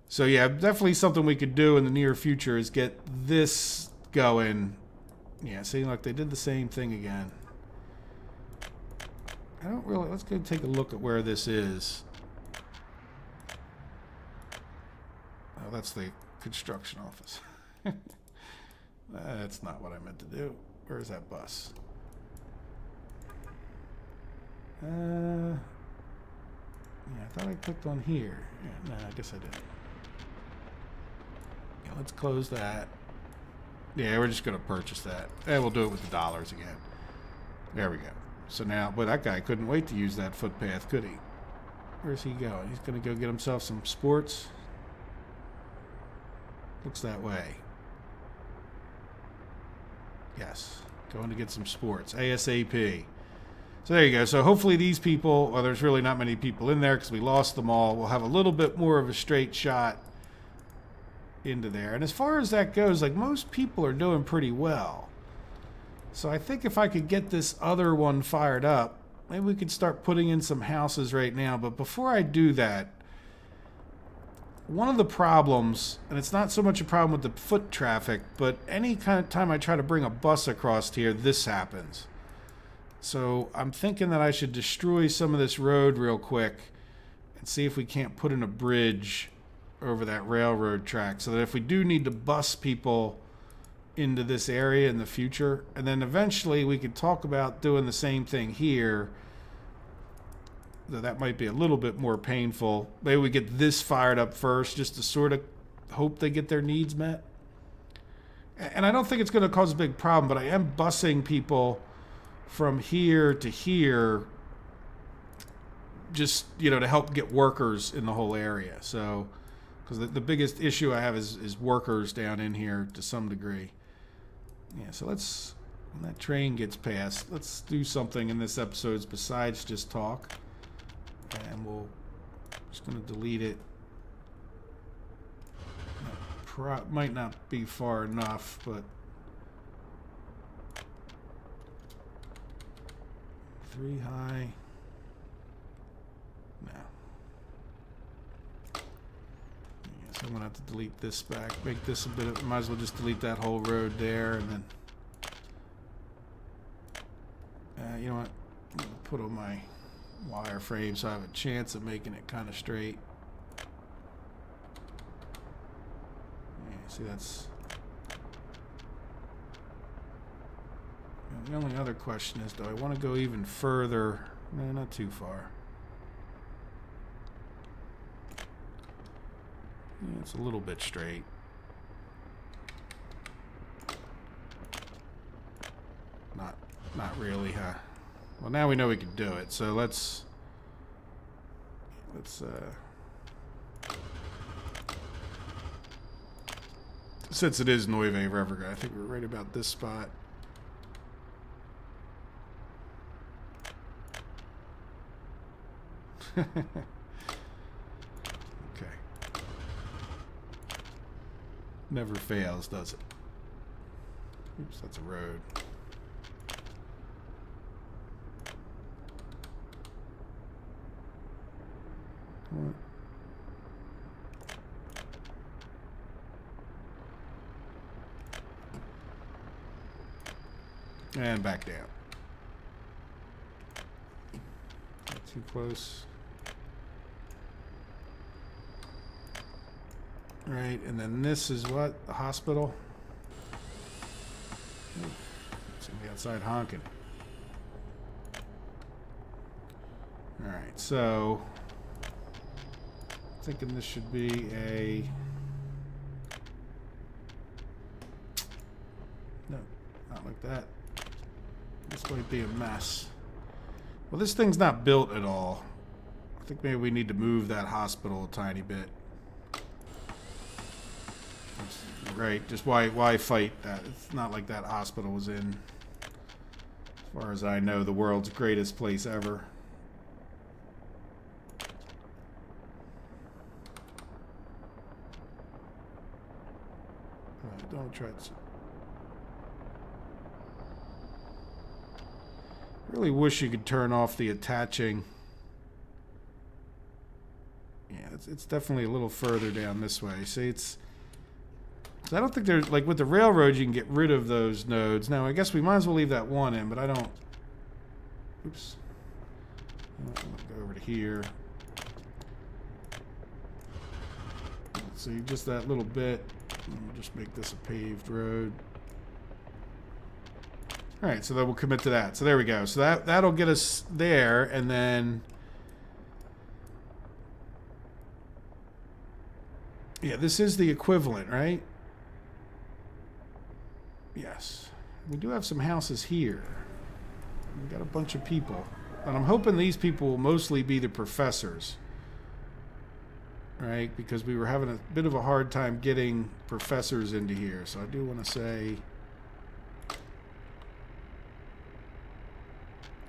So yeah, definitely something we could do in the near future is get this going. Yeah, see, look, they did the same thing again. Let's go take a look at where this is. Oh, that's the construction office. That's not what I meant to do. Where's that bus? Yeah, I thought I clicked on here. Yeah, no, I guess I didn't. Yeah, let's close that. Yeah, we're just going to purchase that. And we'll do it with the dollars again. There we go. So now, but that guy couldn't wait to use that footpath, could he? Where's he going? He's going to go get himself some sports. Looks that way. Yes, going to get some sports. ASAP. So there you go. So hopefully these people, well, there's really not many people in there because we lost them all. We'll have a little bit more of a straight shot into there. And as far as that goes, like most people are doing pretty well. So I think if I could get this other one fired up, maybe we could start putting in some houses right now. But before I do that, one of the problems, and it's not so much a problem with the foot traffic, but any kind of time I try to bring a bus across here, this happens. So I'm thinking that I should destroy some of this road real quick and see if we can't put in a bridge over that railroad track so that if we do need to bus people into this area in the future, and then eventually we could talk about doing the same thing here, though that might be a little bit more painful. Maybe we get this fired up first just to sort of hope they get their needs met. And I don't think it's going to cause a big problem, but I am busing people from here to here just, to help get workers in the whole area. So, because the biggest issue I have is workers down in here to some degree. Yeah, so when that train gets past, let's do something in this episode besides just talk. And just going to delete it. Might not be far enough, but 3 high. No. Yeah, so I'm gonna have to delete this back. Make this a bit of. Might as well just delete that whole road there, and then. You know what? I'm gonna put on my wire frame so I have a chance of making it kind of straight. Yeah, see that's. The only other question is, do I want to go even further? No, not too far. Yeah, it's a little bit straight. Not really, huh? Well, now we know we can do it, so let's Since it is Neuve Reverga, I think we're right about this spot. Okay. Never fails, does it? Oops, that's a road. What? And back down. Not too close. Right, and then this is what? The hospital? Somebody outside honking. Alright, so thinking this should be a... No, not like that. This might be a mess. Well, this thing's not built at all. I think maybe we need to move that hospital a tiny bit. Right, just why fight that? It's not like that hospital was in, as far as I know, the world's greatest place ever. Don't try to... Really wish you could turn off the attaching. Yeah, it's definitely a little further down this way. See, it's... I don't think there's, like with the railroad, you can get rid of those nodes. Now, I guess we might as well leave that one in, but I don't... Oops. I'm going to go over to here. Let's see, just that little bit. We'll just make this a paved road. Alright, so then we'll commit to that. So there we go. So that'll get us there, and then... Yeah, this is the equivalent, right? Yes. We do have some houses here. We got a bunch of people. And I'm hoping these people will mostly be the professors. Right? Because we were having a bit of a hard time getting professors into here. So I do want to say...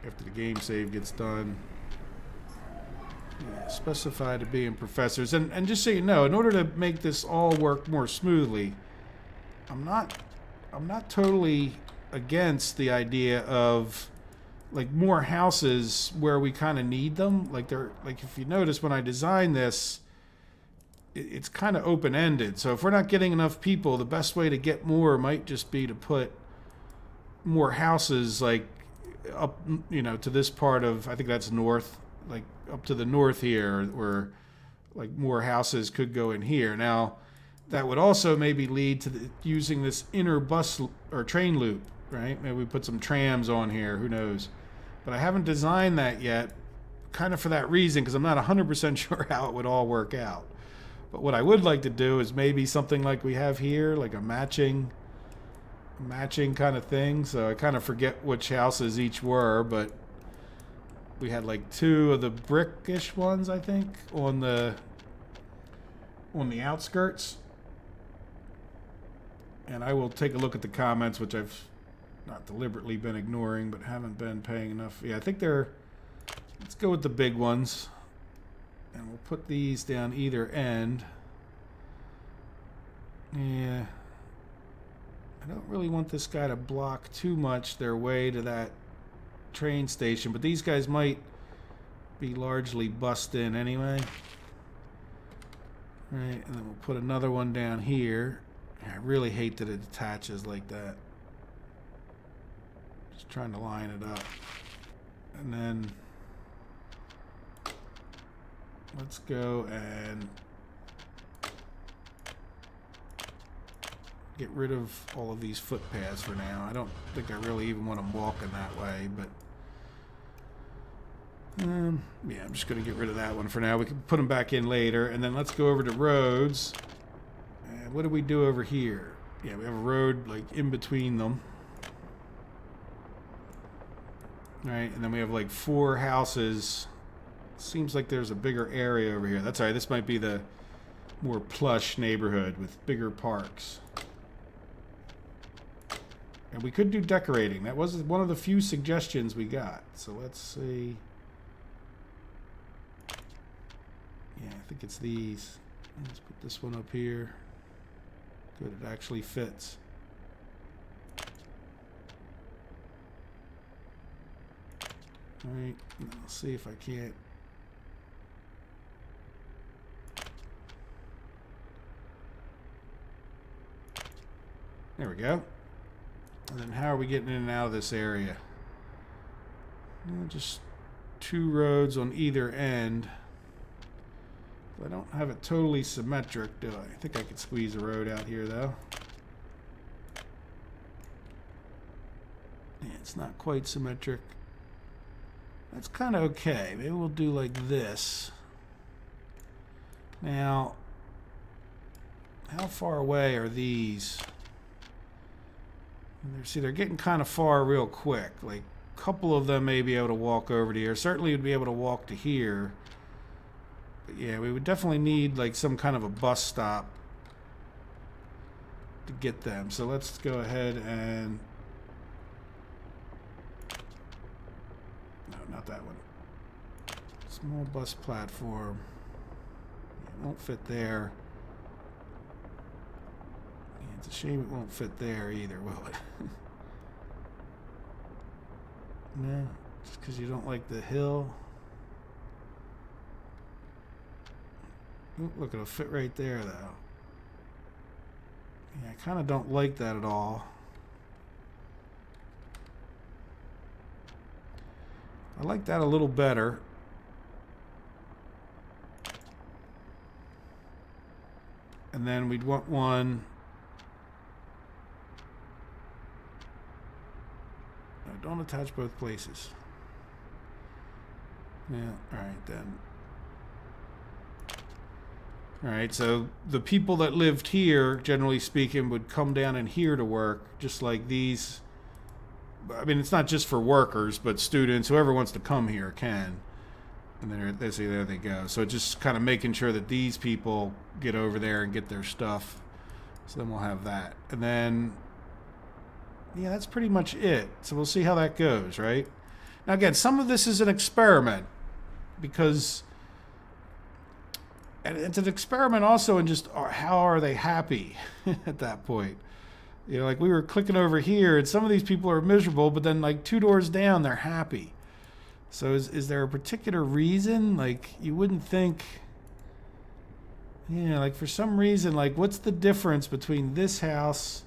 After the game save gets done... Yeah, specify to being professors. And just so you know, in order to make this all work more smoothly, I'm not totally against the idea of like more houses where we kind of need them. Like if you notice when I designed this, it's kind of open-ended. So if we're not getting enough people, the best way to get more might just be to put more houses like up, you know, to this part of, I think that's north, like up to the north here, where like more houses could go in here. Now, that would also maybe lead to using this inner bus or train loop, right? Maybe we put some trams on here, who knows? But I haven't designed that yet, kind of for that reason, because I'm not 100% sure how it would all work out. But what I would like to do is maybe something like we have here, like a matching kind of thing. So I kind of forget which houses each were, but we had like two of the brickish ones, I think, on the outskirts. And I will take a look at the comments, which I've not deliberately been ignoring, but haven't been paying enough. Yeah, I think they're... Let's go with the big ones. And we'll put these down either end. Yeah. I don't really want this guy to block too much their way to that train station, but these guys might be largely bussed in anyway. Right, and then we'll put another one down here. I really hate that it attaches like that. Just trying to line it up. And then let's go and get rid of all of these footpaths for now. I don't think I really even want them walking that way, but yeah, I'm just going to get rid of that one for now. We can put them back in later, and then let's go over to roads. And what do we do over here? Yeah, we have a road like in between them. All right, and then we have like 4 houses. Seems like there's a bigger area over here. That's all right. This might be the more plush neighborhood with bigger parks. And we could do decorating. That was one of the few suggestions we got. So let's see. Yeah, I think it's these. Let's put this one up here. Good, it actually fits. Alright, I'll see if I can't. There we go. And then how are we getting in and out of this area? Just 2 roads on either end. I don't have it totally symmetric, do I? I think I could squeeze a road out here, though. Yeah, it's not quite symmetric. That's kind of okay. Maybe we'll do like this. Now, how far away are these? See, they're getting kind of far real quick. Like, a couple of them may be able to walk over to here. Certainly would be able to walk to here. But yeah, we would definitely need like some kind of a bus stop to get them. So let's go ahead and... No, not that one. Small bus platform. It won't fit there. It's a shame it won't fit there either, will it? No, just because you don't like the hill. Ooh, look, it'll fit right there, though. Yeah, I kind of don't like that at all. I like that a little better. And then we'd want one... Don't attach both places. Yeah, alright then. Alright, so the people that lived here, generally speaking, would come down in here to work, just like these. I mean, it's not just for workers, but students, whoever wants to come here can. And then they say, there they go. So just kind of making sure that these people get over there and get their stuff. So then we'll have that. And then... yeah, that's pretty much it. So we'll see how that goes, right? Now, again, some of this is an experiment because... and it's an experiment also in just how are they happy at that point. You know, like we were clicking over here and some of these people are miserable, but then like 2 doors down, they're happy. So is there a particular reason? Like you wouldn't think... yeah, like for some reason, like what's the difference between this house...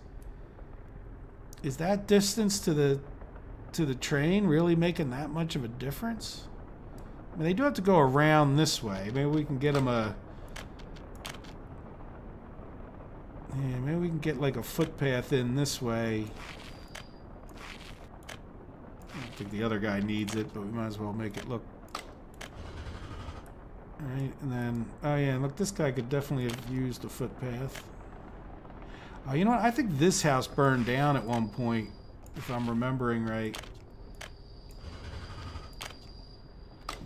is that distance to the train really making that much of a difference? I mean, they do have to go around this way. Maybe we can get them a... yeah, maybe we can get like a footpath in this way. I don't think the other guy needs it, but we might as well make it look... alright, and then... oh yeah, look, this guy could definitely have used a footpath. Oh, you know what? I think this house burned down at one point, if I'm remembering right.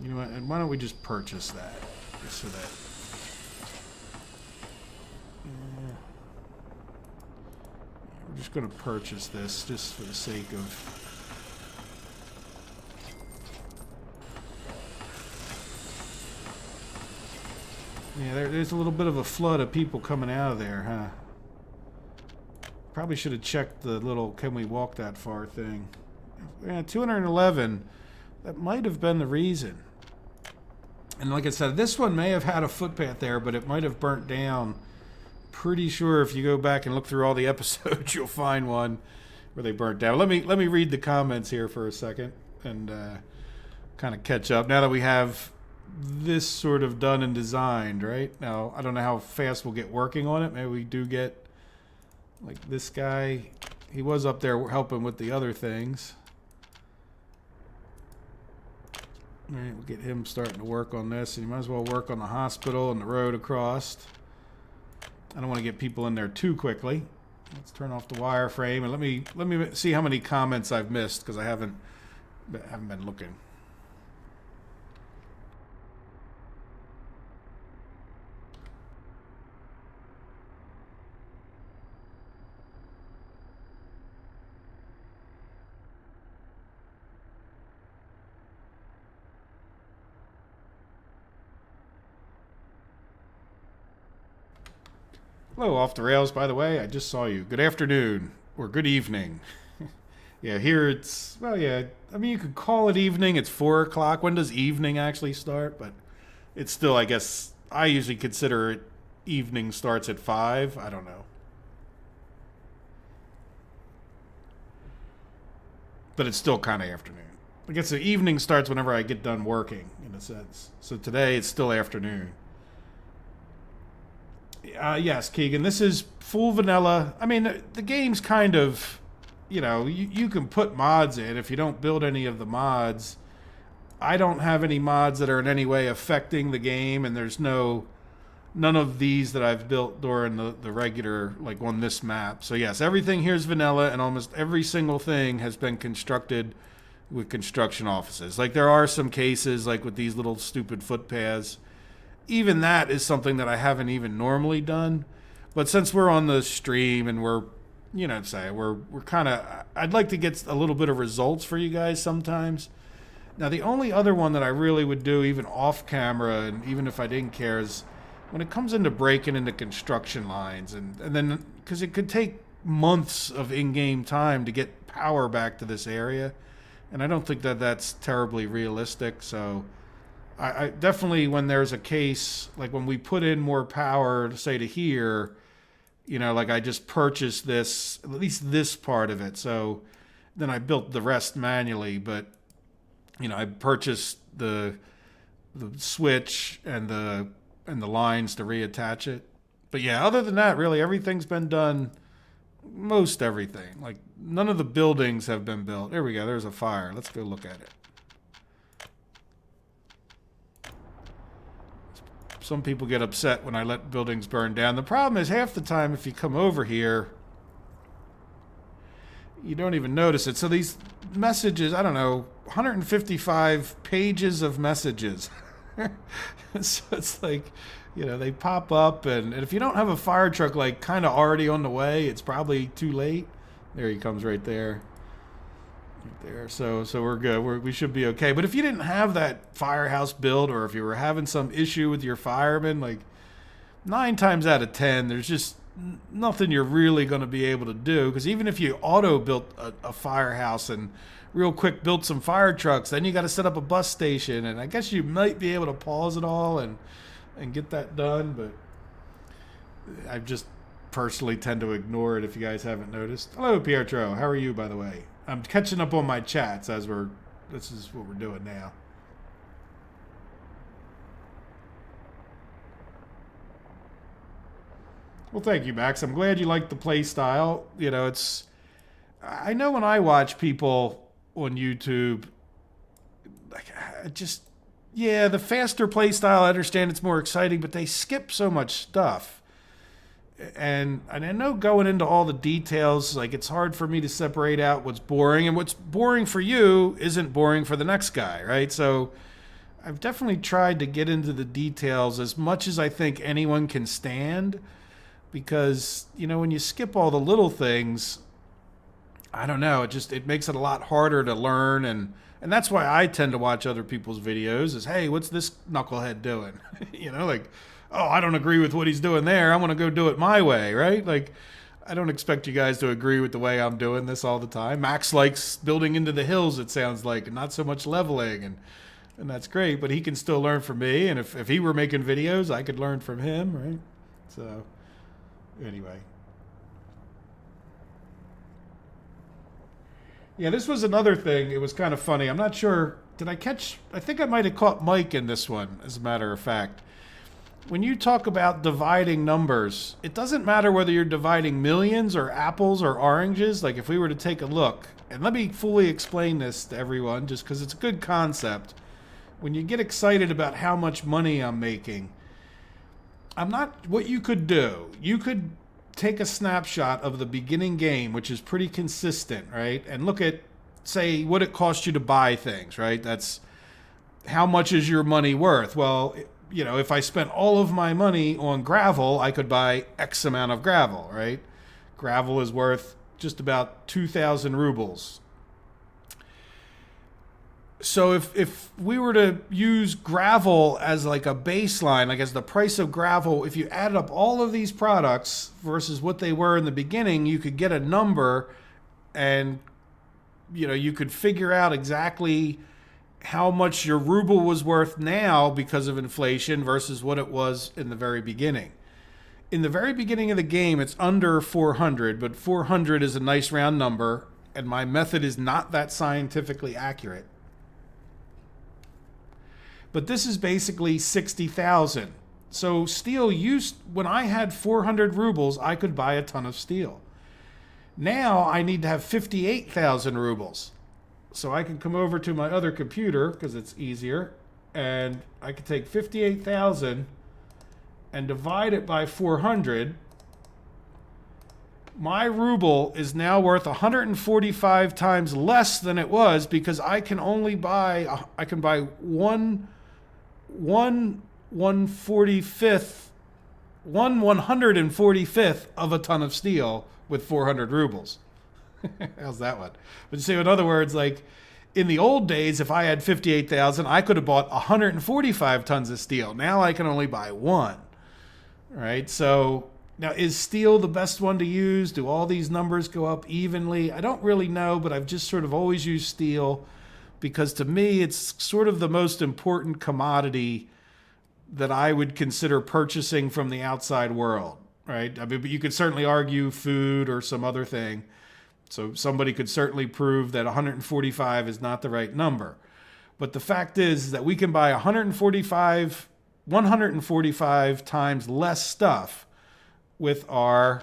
You know what? And why don't we just purchase that? Just so that... yeah. We're just going to purchase this, just for the sake of... yeah, there's a little bit of a flood of people coming out of there, huh? Probably should have checked the little "can we walk that far" thing. Yeah, 211. That might have been the reason. And like I said, this one may have had a footpath there, but it might have burnt down. Pretty sure if you go back and look through all the episodes, you'll find one where they burnt down. Let me read the comments here for a second and kind of catch up. Now that we have this sort of done and designed, right? Now, I don't know how fast we'll get working on it. Maybe we do get... like this guy, he was up there helping with the other things. All right, we'll get him starting to work on this. And you might as well work on the hospital and the road across. I don't want to get people in there too quickly. Let's turn off the wireframe and let me see how many comments I've missed because I haven't been looking. Hello, Off the Rails, by the way. I just saw you. Good afternoon or good evening. Yeah, here it's, well, yeah, I mean, you could call it evening. It's 4 o'clock. When does evening actually start? But it's still, I guess, I usually consider it evening starts at 5. I don't know. But it's still kind of afternoon. I guess the evening starts whenever I get done working, in a sense. So today it's still afternoon. Yes, Keegan, this is full vanilla. I mean, the game's kind of, you know, you can put mods in if you don't build any of the mods. I don't have any mods that are in any way affecting the game, and there's none of these that I've built during the regular, like on this map. So yes, everything here is vanilla, and almost every single thing has been constructed with construction offices. Like there are some cases, like with these little stupid footpaths. Even that is something that I haven't even normally done. But since we're on the stream and we're, you know, we're kind of, I'd like to get a little bit of results for you guys sometimes. Now, the only other one that I really would do, even off camera, and even if I didn't care, is when it comes into breaking into construction lines. And then, because it could take months of in-game time to get power back to this area. And I don't think that that's terribly realistic, so I definitely, when there's a case, like when we put in more power, say to here, you know, like I just purchased this, at least this part of it. So then I built the rest manually, but, you know, I purchased the switch and the lines to reattach it. But yeah, other than that, really everything's been done, most everything. Like none of the buildings have been built. There we go, there's a fire. Let's go look at it. Some people get upset when I let buildings burn down. The problem is half the time if you come over here, you don't even notice it. So these messages, I don't know, 155 pages of messages. So it's like, you know, they pop up, and if you don't have a fire truck like kind of already on the way, it's probably too late. There he comes right there. Right there. So we're good. We should be okay. But if you didn't have that firehouse build, or if you were having some issue with your firemen, like 9 times out of 10, there's just nothing you're really going to be able to do. Because even if you auto built a firehouse and real quick built some fire trucks, then you got to set up a bus station, and I guess you might be able to pause it all and get that done. But I just personally tend to ignore it if you guys haven't noticed. Hello, Pietro. How are you, by the way? I'm catching up on my chats as this is what we're doing now. Well, thank you, Max. I'm glad you like the play style. You know, I know when I watch people on YouTube, like, yeah, the faster play style, I understand it's more exciting, but they skip so much stuff. And I know going into all the details, like it's hard for me to separate out what's boring, and what's boring for you isn't boring for the next guy, right? So I've definitely tried to get into the details as much as I think anyone can stand, because, you know, when you skip all the little things, I don't know, it makes it a lot harder to learn, and that's why I tend to watch other people's videos is, hey, what's this knucklehead doing? You know, like, oh, I don't agree with what he's doing there. I want to go do it my way, right? Like, I don't expect you guys to agree with the way I'm doing this all the time. Max likes building into the hills, it sounds like, and not so much leveling, and that's great, but he can still learn from me, and if he were making videos, I could learn from him, right? So, anyway. Yeah, this was another thing. It was kind of funny. I'm not sure. I think I might have caught Mike in this one, as a matter of fact. When you talk about dividing numbers, it doesn't matter whether you're dividing millions or apples or oranges. Like if we were to take a look, and let me fully explain this to everyone just because it's a good concept. When you get excited about how much money I'm making, what you could do, you could take a snapshot of the beginning game, which is pretty consistent, right? And look at, say, what it costs you to buy things, right? That's how much is your money worth? Well, you know, if I spent all of my money on gravel, I could buy X amount of gravel, right? Gravel is worth just about 2,000 rubles. So if we were to use gravel as like a baseline, like as the price of gravel, if you added up all of these products versus what they were in the beginning, you could get a number, and you could figure out exactly how much your ruble was worth now because of inflation versus what it was in the very beginning. In the very beginning of the game, it's under 400, but 400 is a nice round number, and my method is not that scientifically accurate. But this is basically 60,000. So steel used, when I had 400 rubles, I could buy a ton of steel. Now I need to have 58,000 rubles. So I can come over to my other computer because it's easier, and I can take 58,000 and divide it by 400. My ruble is now worth 145 times less than it was because I can buy 1/145th of a ton of steel with 400 rubles. How's that one? But you see, in other words, like in the old days, if I had 58,000, I could have bought 145 tons of steel. Now I can only buy one. Right? So now, is steel the best one to use? Do all these numbers go up evenly? I don't really know, but I've just sort of always used steel because to me, it's sort of the most important commodity that I would consider purchasing from the outside world, right? I mean, but you could certainly argue food or some other thing. So somebody could certainly prove that 145 is not the right number. But the fact is that we can buy 145 times less stuff with our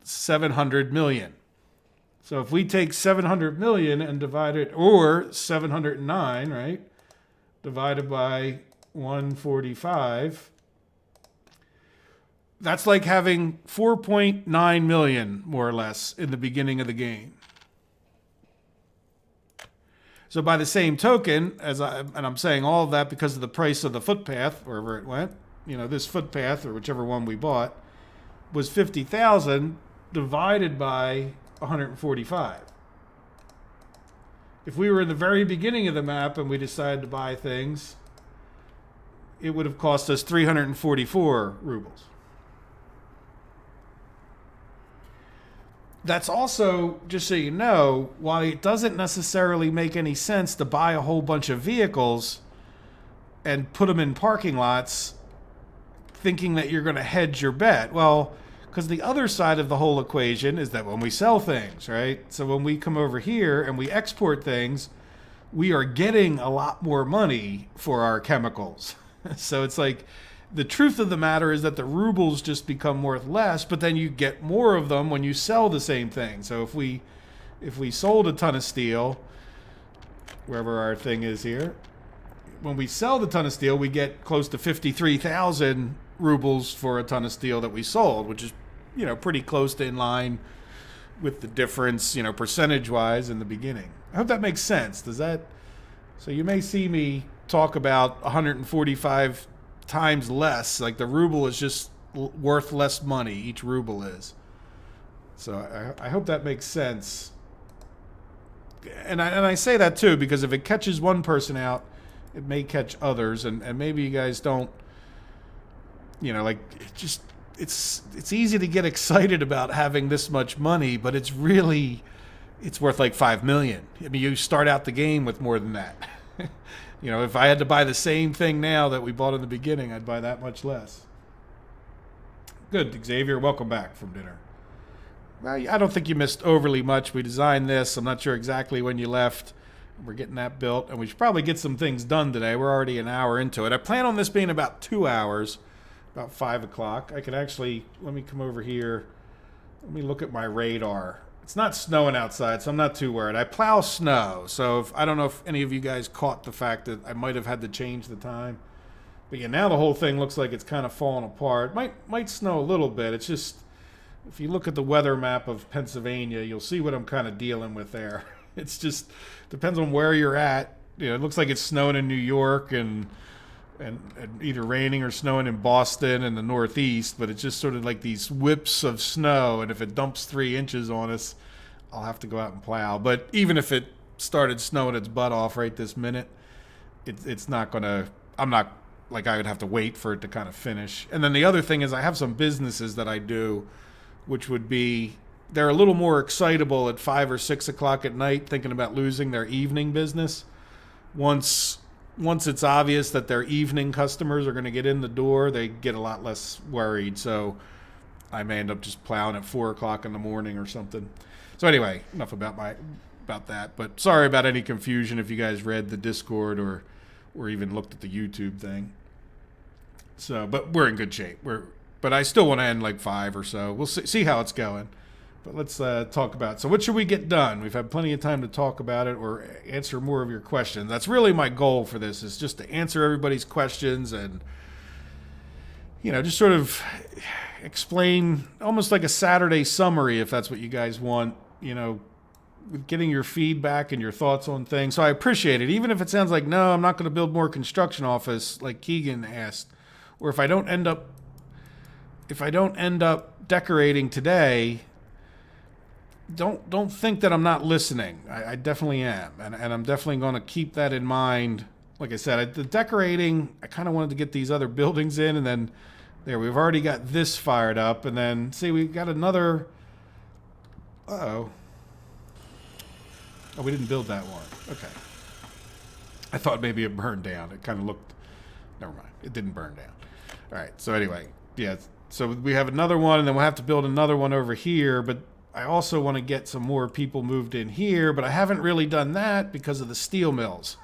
700 million. So if we take 700 million and divide it, or 709, right, divided by 145, that's like having 4.9 million, more or less, in the beginning of the game. So by the same token, and I'm saying all of that because of the price of the footpath, wherever it went, this footpath, or whichever one we bought, was 50,000 divided by 145. If we were in the very beginning of the map and we decided to buy things, it would have cost us 344 rubles. That's also, just so you know, while it doesn't necessarily make any sense to buy a whole bunch of vehicles and put them in parking lots thinking that you're going to hedge your bet. Well, because the other side of the whole equation is that when we sell things, right? So when we come over here and we export things, we are getting a lot more money for our chemicals. So it's like, the truth of the matter is that the rubles just become worth less, but then you get more of them when you sell the same thing. So if we sold a ton of steel, wherever our thing is here, when we sell the ton of steel, we get close to 53,000 rubles for a ton of steel that we sold, which is, pretty close to in line with the difference, percentage-wise in the beginning. I hope that makes sense. Does that? So you may see me talk about 145 times less, like the ruble is just worth less money, each ruble is. So I hope that makes sense. And I say that too because if it catches one person out, it may catch others, and maybe you guys don't, it's easy to get excited about having this much money, but it's worth like 5 million. I mean, you start out the game with more than that. If I had to buy the same thing now that we bought in the beginning, I'd buy that much less. Good, Xavier. Welcome back from dinner. Well, I don't think you missed overly much. We designed this. I'm not sure exactly when you left. We're getting that built, and we should probably get some things done today. We're already an hour into it. I plan on this being about 2 hours, about 5 o'clock. I could actually, let me come over here. Let me look at my radar. It's not snowing outside, so I'm not too worried. I plow snow, so I don't know if any of you guys caught the fact that I might have had to change the time. But yeah, now the whole thing looks like it's kind of falling apart. Might snow a little bit. It's just, if you look at the weather map of Pennsylvania, you'll see what I'm kind of dealing with there. It's just, depends on where you're at. It looks like it's snowing in New York and either raining or snowing in Boston and the Northeast, but it's just sort of like these whips of snow, and if it dumps 3 inches on us, I'll have to go out and plow. But even if it started snowing its butt off right this minute, it's not gonna. I'm not like I would have to wait for it to kind of finish. And then the other thing is I have some businesses that I do, which would be they're a little more excitable at 5 or 6 o'clock at night, thinking about losing their evening business. Once it's obvious that their evening customers are going to get in the door, they get a lot less worried. So I may end up just plowing at 4 o'clock in the morning or something. So anyway, enough about that. But sorry about any confusion if you guys read the Discord or even looked at the YouTube thing. So, but we're in good shape. But I still want to end like 5 or so. We'll see how it's going. But let's talk about. So what should we get done? We've had plenty of time to talk about it or answer more of your questions. That's really my goal for this, is just to answer everybody's questions and, just sort of explain almost like a Saturday summary, if that's what you guys want, with getting your feedback and your thoughts on things. So I appreciate it. Even if it sounds like, no, I'm not going to build more construction office like Keegan asked, or if I don't end up decorating today, don't think that I'm not listening. I definitely am, and I'm definitely going to keep that in mind. Like I said, the decorating, I kind of wanted to get these other buildings in, and then there we've already got this fired up, and then see we've got another. Oh, we didn't build that one. Okay, I thought maybe it burned down. It kind of looked. Never mind, it didn't burn down. All right, so anyway, yeah. So we have another one, and then we'll have to build another one over here, but I also want to get some more people moved in here, but I haven't really done that because of the steel mills.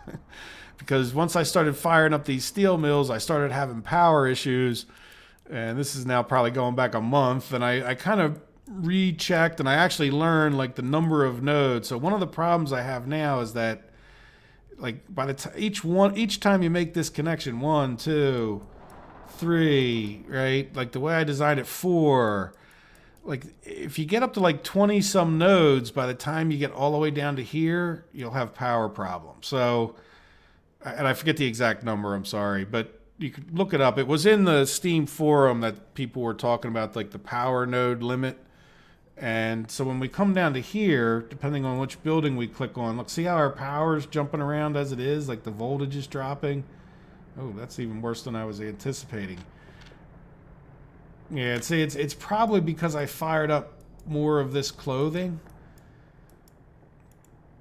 Because once I started firing up these steel mills, I started having power issues, and this is now probably going back a month, and I kind of rechecked, and I actually learned like the number of nodes. So one of the problems I have now is that like by the time each time you make this connection, 1, 2, 3, right? Like the way I designed it, 4. Like if you get up to like 20 some nodes, by the time you get all the way down to here, you'll have power problems. So, and I forget the exact number, I'm sorry, but you could look it up. It was in the Steam forum that people were talking about, like the power node limit. And so when we come down to here, depending on which building we click on, look, see how our power's jumping around as it is, like the voltage is dropping. Oh, that's even worse than I was anticipating. Yeah, see, it's probably because I fired up more of this clothing.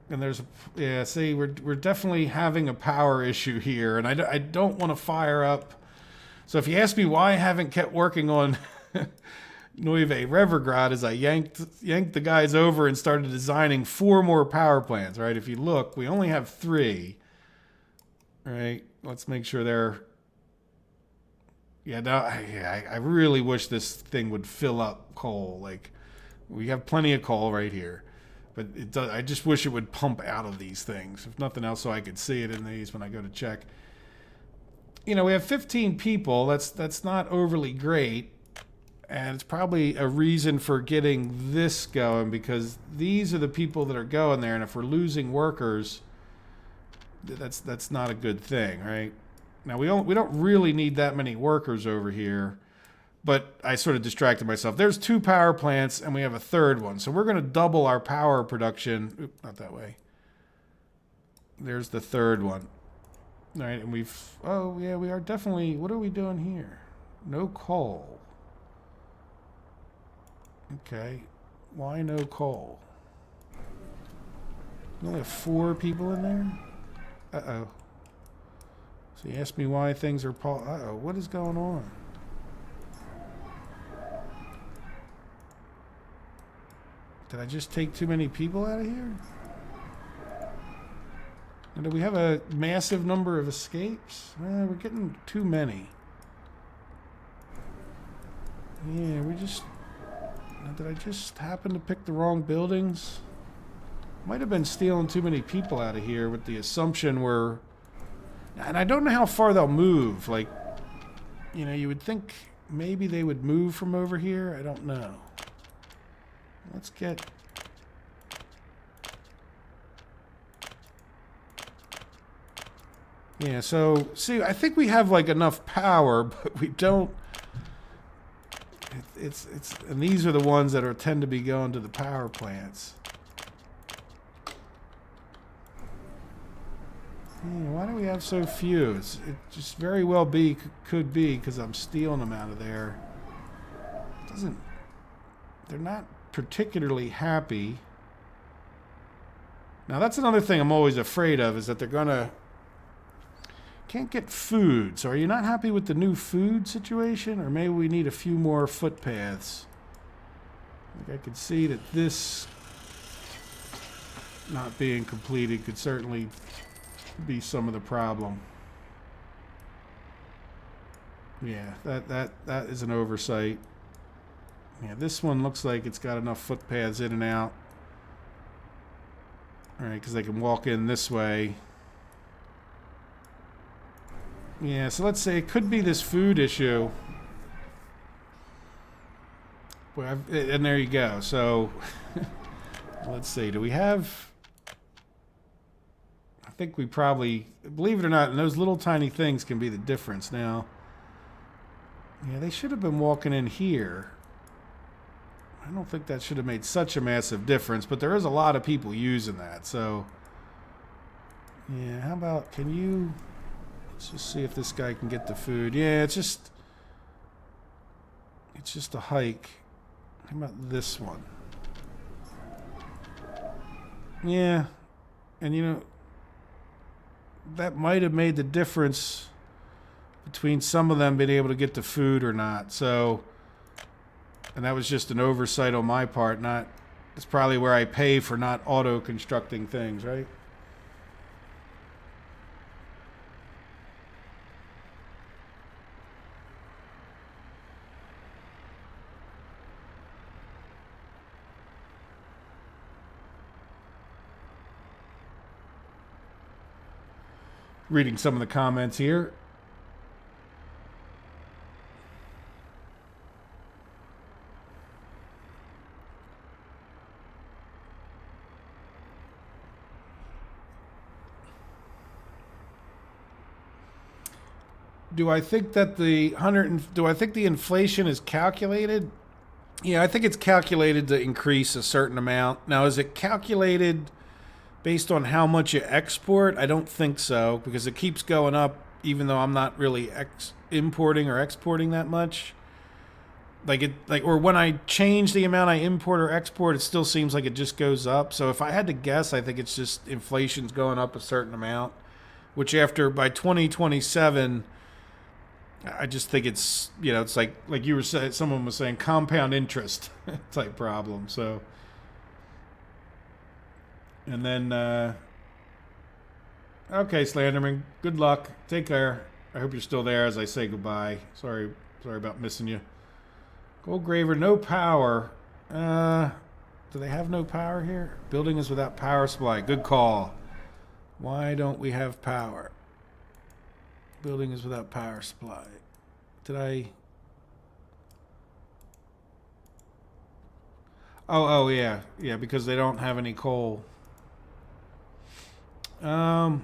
And there's, see, we're definitely having a power issue here, and I don't want to fire up. So if you ask me why I haven't kept working on Neuve Revergrad, is I yanked the guys over and started designing 4 more power plants, right? If you look, we only have 3, right? Let's make sure they're... Yeah, no, I really wish this thing would fill up coal. Like, we have plenty of coal right here, but it does. I just wish it would pump out of these things, if nothing else, so I could see it in these when I go to check. We have 15 people. That's not overly great, and it's probably a reason for getting this going, because these are the people that are going there, and if we're losing workers, that's not a good thing, right? Now, we don't really need that many workers over here, but I sort of distracted myself. There's 2 power plants, and we have a third one. So we're going to double our power production. Oop, not that way. There's the third one. All right, and oh, yeah, we are definitely... What are we doing here? No coal. Okay. Why no coal? We only have 4 people in there? Uh-oh. So you asked me why things are... Uh-oh, what is going on? Did I just take too many people out of here? And do we have a massive number of escapes? We're getting too many. Yeah, did I just happen to pick the wrong buildings? Might have been stealing too many people out of here with the assumption we're... And I don't know how far they'll move. Like, you would think maybe they would move from over here. I don't know. Let's get... Yeah, so, see, I think we have, like, enough power, but we don't... And these are the ones that tend to be going to the power plants. Why do we have so few? It just very well could be because I'm stealing them out of there. They're not particularly happy. Now that's another thing I'm always afraid of, is that they're can't get food. So are you not happy with the new food situation? Or maybe we need a few more footpaths. I could see that this not being completed could certainly be some of the problem. Yeah, that is an oversight. Yeah, this one looks like it's got enough footpaths in and out. Alright, because they can walk in this way. Yeah, so let's say it could be this food issue. Well, and there you go. So, let's see. Do we have... I think we probably... Believe it or not, and those little tiny things can be the difference now. Yeah, they should have been walking in here. I don't think that should have made such a massive difference, but there is a lot of people using that, so... Yeah, how about... Can you... Let's just see if this guy can get the food. Yeah, it's just a hike. How about this one? Yeah. And you know, that might have made the difference between some of them being able to get the food or not. So, and that was just an oversight on my part. It's probably where I pay for not auto-constructing things, right? Reading some of the comments here. Do I think that do I think the inflation is calculated? Yeah, I think it's calculated to increase a certain amount. Now, is it calculated based on how much you export? I don't think so, because it keeps going up even though I'm not really importing or exporting that much. Or when I change the amount I import or export, it still seems like it just goes up. So if I had to guess, I think it's just inflation's going up a certain amount, which by 2027, I just think it's, it's like you were saying, someone was saying, compound interest type problem. So, and then, okay, Slenderman, good luck. Take care. I hope you're still there as I say goodbye. Sorry about missing you. Goldgraver, no power. Do they have no power here? Building is without power supply. Good call. Why don't we have power? Building is without power supply. Oh yeah. Yeah, because they don't have any coal. You know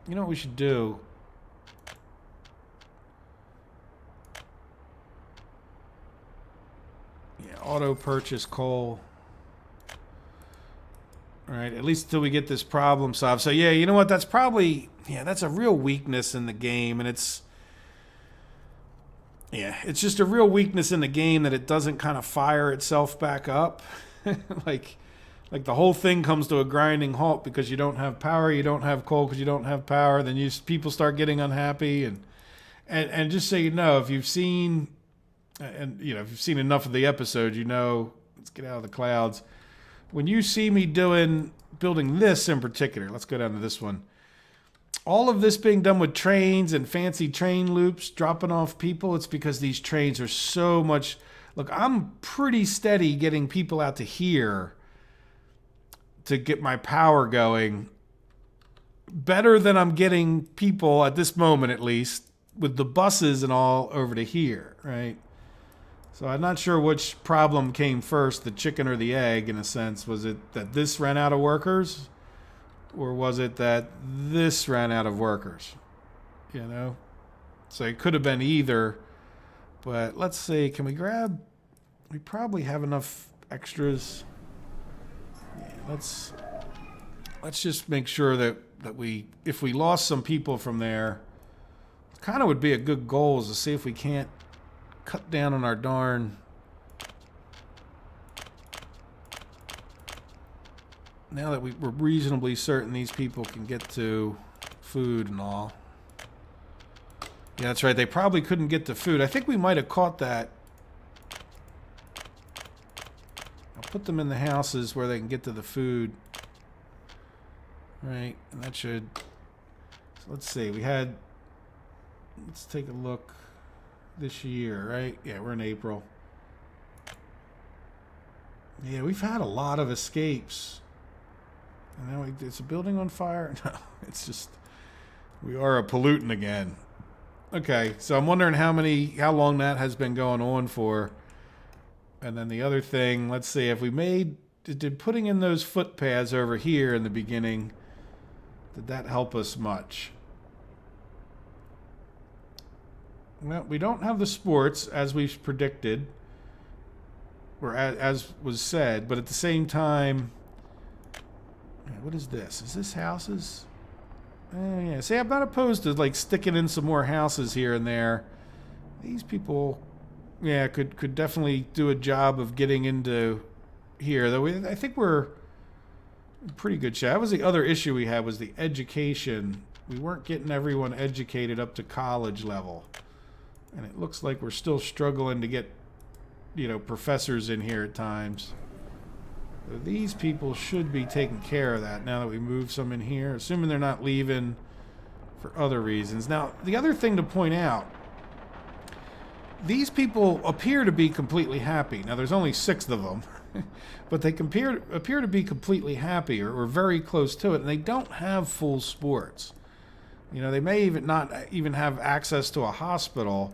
what we should do? Yeah, auto purchase coal. All right, at least until we get this problem solved. So yeah, you know what? That's probably, that's a real weakness in the game, and it's just a real weakness in the game that it doesn't kind of fire itself back up. like the whole thing comes to a grinding halt because you don't have power, you don't have coal because you don't have power. Then people start getting unhappy, and just so you know, if you've seen, if you've seen enough of the episode, let's get out of the clouds. When you see me building this in particular, let's go down to this one. All of this being done with trains and fancy train loops, dropping off people, it's because these trains are so much... Look, I'm pretty steady getting people out to here to get my power going. Better than I'm getting people, at this moment at least, with the buses and all over to here, right? So I'm not sure which problem came first, the chicken or the egg, in a sense. Was it that this ran out of workers? Or was it that this ran out of workers? So it could have been either. But let's see, can we grab... We probably have enough extras. Yeah, let's just make sure that that if we lost some people from there, kind of would be a good goal is to see if we can't cut down on our darn. Now that we're reasonably certain these people can get to food and all. Yeah, that's right. They probably couldn't get to food. I think we might have caught that. I'll put them in the houses where they can get to the food. Right, and that should... So let's see. We had... Let's take a look this year, right? Yeah, we're in April. Yeah, we've had a lot of escapes. And now it's a building on fire? No, it's just... We are a pollutant again. Okay, so I'm wondering how long that has been going on for. And then the other thing, let's see, if we did putting in those footpaths over here in the beginning, did that help us much? Well, we don't have the sports as we've predicted, or as was said, but at the same time, what is this? Is this houses? Yeah. See, I'm not opposed to like sticking in some more houses here and there. These people, yeah, could definitely do a job of getting into here. Though I think we're in pretty good shape. That was the other issue we had, was the education. We weren't getting everyone educated up to college level, and it looks like we're still struggling to get, professors in here at times. So these people should be taking care of that now that we move some in here, assuming they're not leaving for other reasons. Now, the other thing to point out, these people appear to be completely happy. Now, there's only 6 of them, but they appear to be completely happy or very close to it, and they don't have full sports. They may not even have access to a hospital.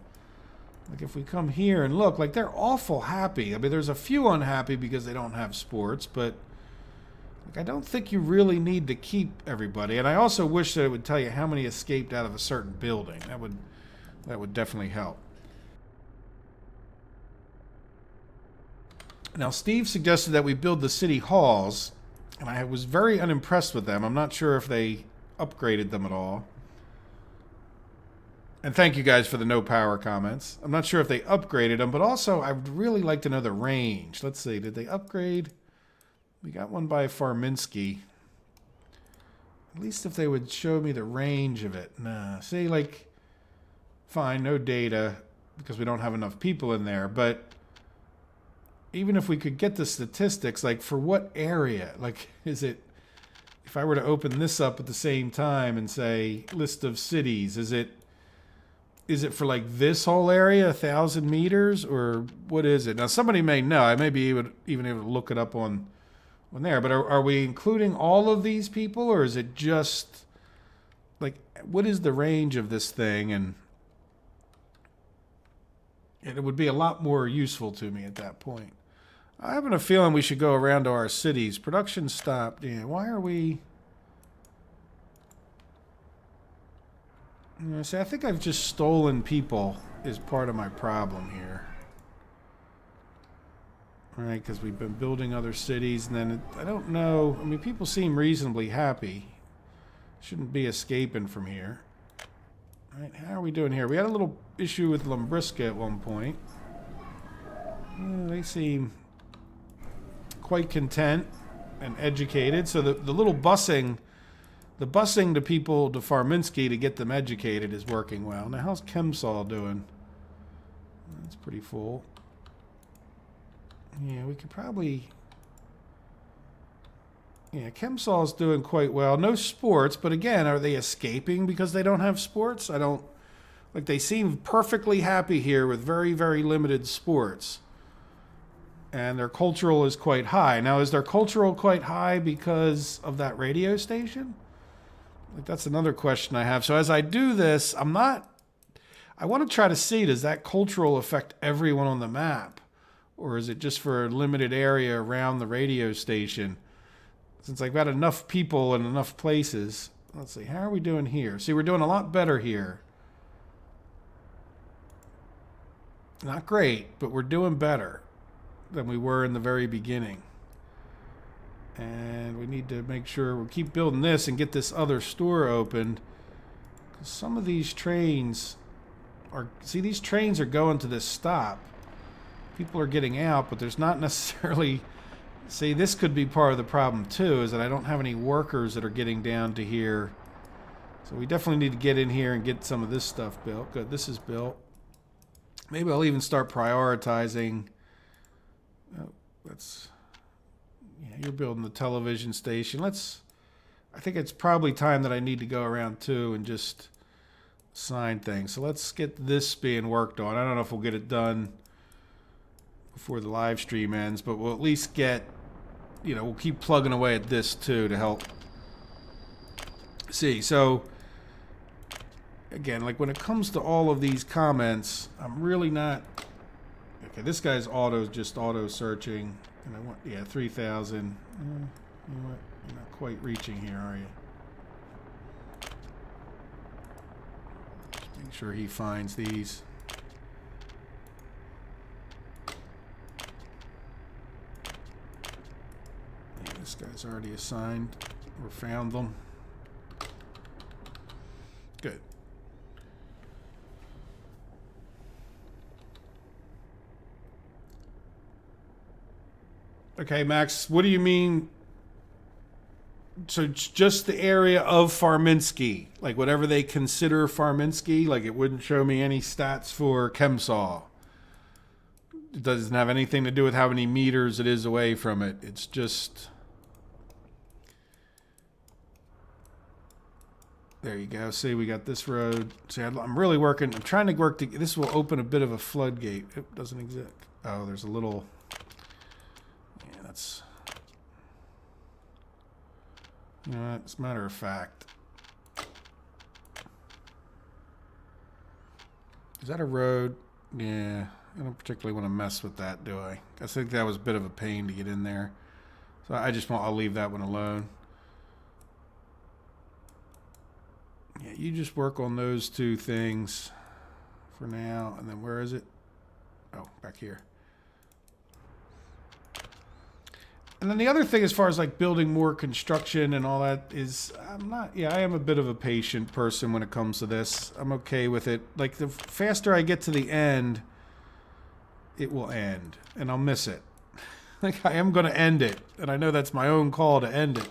Like if we come here and look, like they're awful happy. I mean, there's a few unhappy because they don't have sports, but like I don't think you really need to keep everybody. And I also wish that it would tell you how many escaped out of a certain building. That would definitely help. Now, Steve suggested that we build the city halls, and I was very unimpressed with them. I'm not sure if they upgraded them at all. And thank you guys for the no power comments. I'm not sure if they upgraded them, but also I'd really like to know the range. Let's see, did they upgrade? We got one by Farminsky. At least if they would show me the range of it. Nah, see, like, fine, no data because we don't have enough people in there, but even if we could get the statistics, like for what area? Like, is it, if I were to open this up at the same time and say list of cities, is it for like this whole area, 1,000 meters, or what is it? Now, somebody may know. I may be even able to look it up on there. But are we including all of these people, or is it just like what is the range of this thing? And it would be a lot more useful to me at that point. I have a feeling we should go around to our cities. Production stopped. Yeah, why are we? See, I think I've just stolen people is part of my problem here. Right, because we've been building other cities, and then I don't know. I mean, people seem reasonably happy. Shouldn't be escaping from here. Right, how are we doing here? We had a little issue with Lumbrisca at one point. They seem quite content and educated. So the little busing... The busing to people to Farminsky to get them educated is working well. Now, how's Chemsol doing? That's pretty full. Yeah, we could probably... Yeah, Chemsol's doing quite well. No sports, but again, are they escaping because they don't have sports? I don't... Like, they seem perfectly happy here with very, very limited sports. And their cultural is quite high. Now, is their cultural quite high because of that radio station? Like, that's another question I have. So as I do this, I want to try to see, does that cultural affect everyone on the map? Or is it just for a limited area around the radio station? Since I've got enough people in enough places. Let's see, how are we doing here? See, we're doing a lot better here. Not great, but we're doing better than we were in the very beginning. And we need to make sure we keep building this and get this other store opened. Because some of these trains are... See, these trains are going to this stop. People are getting out, but there's not necessarily... See, this could be part of the problem, too, is that I don't have any workers that are getting down to here. So we definitely need to get in here and get some of this stuff built. Good, this is built. Maybe I'll even start prioritizing... Oh, that's... Yeah, you're building the television station. I think it's probably time that I need to go around too and just sign things. So let's get this being worked on. I don't know if we'll get it done before the live stream ends, but we'll at least get, you know, we'll keep plugging away at this too to help. See, so again, like when it comes to all of these comments, I'm really not... Okay, this guy's just auto searching. And I want, yeah, 3,000. You know what? You're not quite reaching here, are you? Just make sure he finds these. Yeah, this guy's already assigned or found them. Good. Okay, Max, what do you mean? So it's just the area of Farminsky, like whatever they consider Farminsky, like it wouldn't show me any stats for Chemsaw. It doesn't have anything to do with how many meters it is away from it. It's just... There you go. See, we got this road. See, I'm really working. I'm trying to work. This will open a bit of a floodgate. It doesn't exist. Oh, there's a little... You know what? As a matter of fact, is that a road? Yeah, I don't particularly want to mess with that, do I? I think that was a bit of a pain to get in there, so I'll leave that one alone. Yeah, you just work on those two things for now, and then where is it? Oh, back here. And then the other thing, as far as like building more construction and all that, is I am a bit of a patient person when it comes to this. I'm okay with it. Like the faster I get to the end, it will end, and I'll miss it. Like I am going to end it, and I know that's my own call to end it.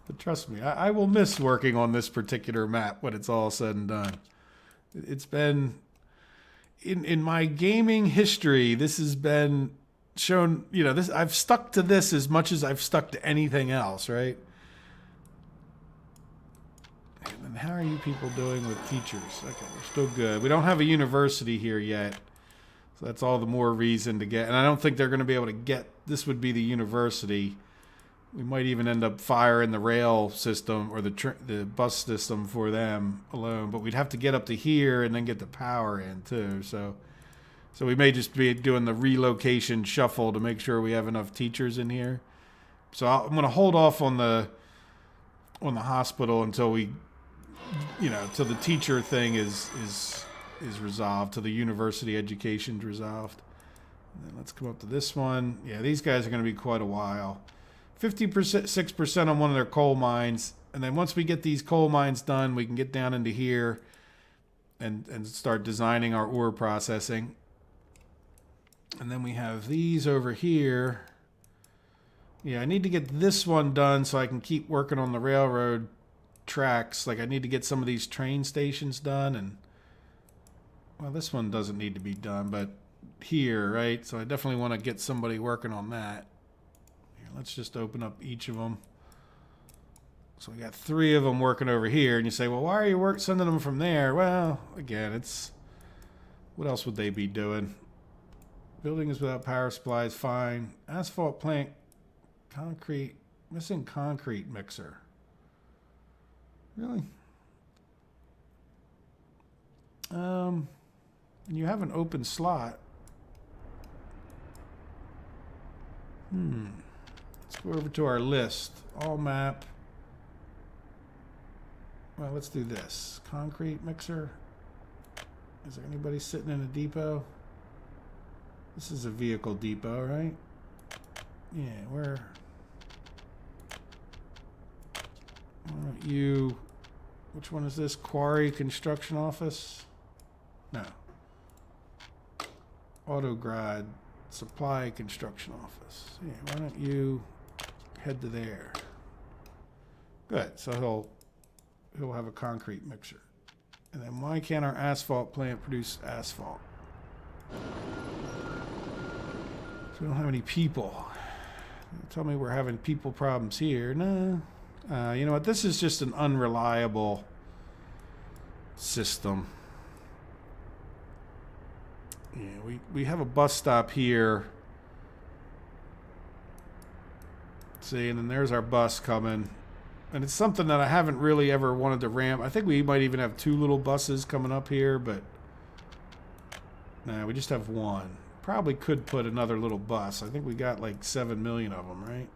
But trust me, I will miss working on this particular map when it's all said and done. It's been, in my gaming history, this has been shown, you know, this, I've stuck to this as much as I've stuck to anything else, right? And then how are you people doing with teachers? Okay, we're still good. We don't have a university here yet, so that's all the more reason to get, and I don't think they're going to be able to get, this would be the university. We might even end up firing the rail system or the bus system for them alone, but we'd have to get up to here and then get the power in too, so we may just be doing the relocation shuffle to make sure we have enough teachers in here. So I'm going to hold off on the hospital until we, you know, till the teacher thing is resolved, till the university education's resolved. And then let's come up to this one. Yeah, these guys are going to be quite a while. 6% on one of their coal mines, and then once we get these coal mines done, we can get down into here and start designing our ore processing. And then we have these over here. Yeah, I need to get this one done so I can keep working on the railroad tracks. Like I need to get some of these train stations done, and well, this one doesn't need to be done, but here, right? So I definitely want to get somebody working on that. Here, let's just open up each of them. So we got 3 of them working over here, and you say, well, why are you sending them from there? Well, again, it's, what else would they be doing? Buildings without power supply is fine. Asphalt plant, concrete, missing concrete mixer. Really? You have an open slot. Let's go over to our list. All map. Well, let's do this. Concrete mixer. Is there anybody sitting in a depot? This is a vehicle depot, right? Yeah, where? You, which one is this? Quarry Construction Office? No. Autograd Supply Construction Office. Yeah, why don't you head to there? Good. So he'll have a concrete mixer. And then why can't our asphalt plant produce asphalt? So we don't have any people. Tell me we're having people problems here. No. You know what? This is just an unreliable system. Yeah, we have a bus stop here. See, and then there's our bus coming. And it's something that I haven't really ever wanted to ramp. I think we might even have 2 little buses coming up here, but nah, we just have one. Probably could put another little bus. I think we got like 7 million of them, right?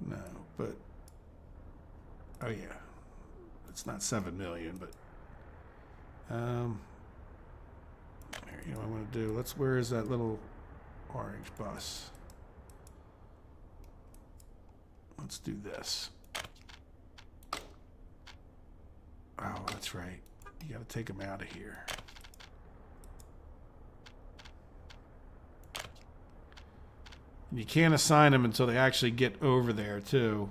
No, but oh yeah, it's not 7 million, but you know what I'm gonna do? Where is that little orange bus? Let's do this. Oh, that's right. You got to take them out of here. You can't assign them until they actually get over there, too.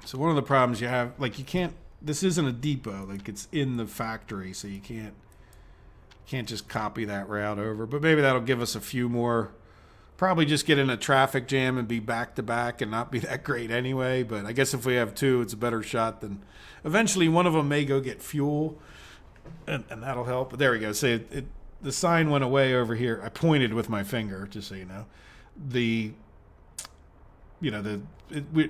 So one of the problems you have, like, you can't, this isn't a depot, like it's in the factory, so you can't just copy that route over. But maybe that'll give us a few more. Probably just get in a traffic jam and be back to back and not be that great anyway. But I guess if we have 2, it's a better shot than. Eventually, one of them may go get fuel, and that'll help. But there we go. See, the sign went away over here. I pointed with my finger, just so you know.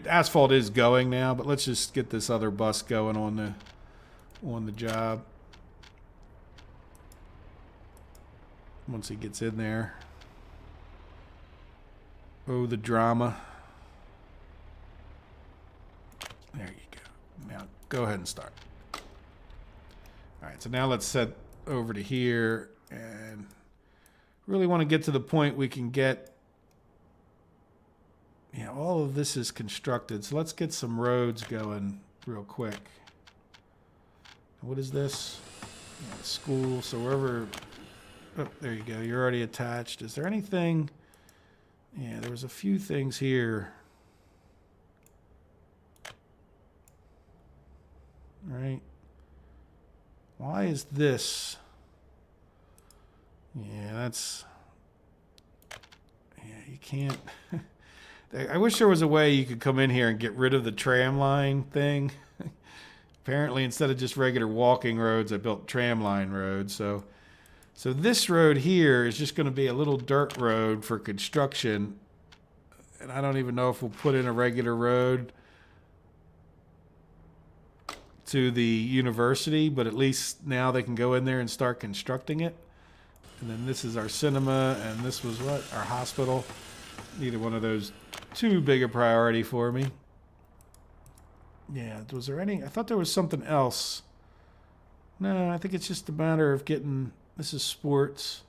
Asphalt is going now, but let's just get this other bus going on the job. Once he gets in there. Oh, the drama. There you go. Now, go ahead and start. All right, so now let's head over to here and really want to get to the point we can get, all of this is constructed. So let's get some roads going real quick. What is this? Yeah, school. So wherever, oh, there you go. You're already attached. Is there anything? Yeah, there was a few things here. All right. Why is this? Yeah, you can't. I wish there was a way you could come in here and get rid of the tram line thing. Apparently, instead of just regular walking roads, I built tram line roads. So this road here is just going to be a little dirt road for construction. And I don't even know if we'll put in a regular road to the university, but at least now they can go in there and start constructing it. And then this is our cinema, and this was what? Our hospital. Neither one of those too big a priority for me. Yeah, was there any? I thought there was something else. No, I think it's just a matter of getting. This is sports.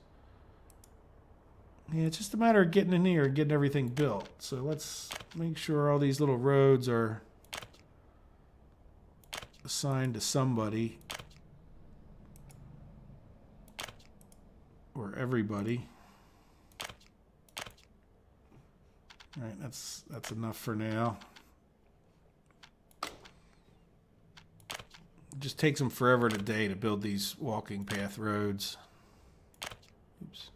Yeah, it's just a matter of getting in here and getting everything built. So let's make sure all these little roads are assigned to somebody. Or everybody. All right, that's enough for now. It just takes them forever today to build these walking path roads. Oops.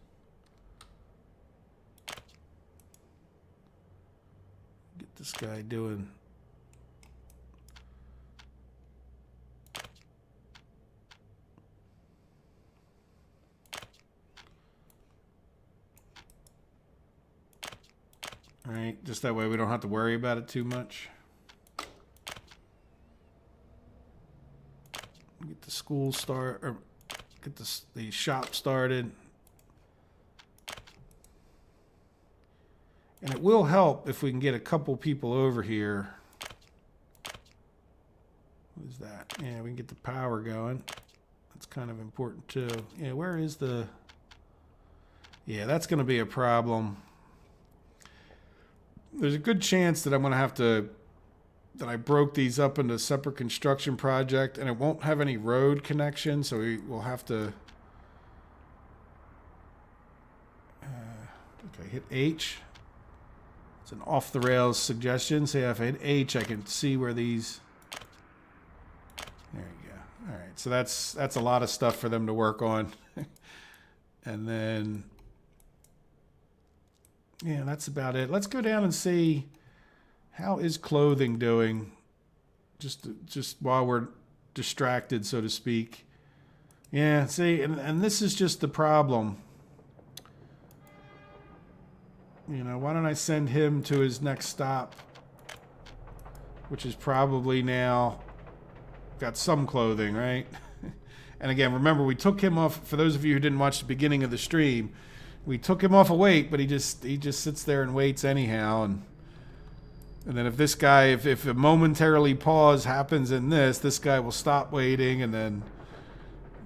Get this guy doing. All right, just that way we don't have to worry about it too much. Get the school start, or get the shop started. And it will help if we can get a couple people over here. What is that? Yeah, we can get the power going. That's kind of important too. Yeah, where is the... Yeah, that's going to be a problem. There's a good chance that I'm going to have to that I broke these up into a separate construction project, and it won't have any road connection, so we will have to... okay, hit H. It's an off-the-rails suggestion. So if I hit H, I can see where these... there you go. All right, so that's a lot of stuff for them to work on. And then... yeah, that's about it. Let's go down and see how is clothing doing, just while we're distracted, so to speak. Yeah, see, and this is just the problem. You know, why don't I send him to his next stop, which is probably now got some clothing, right? And again, remember, we took him off, for those of you who didn't watch the beginning of the stream, we took him off a weight, but he just sits there and waits anyhow. And then if this guy, if a momentarily pause happens in this guy will stop waiting, and then,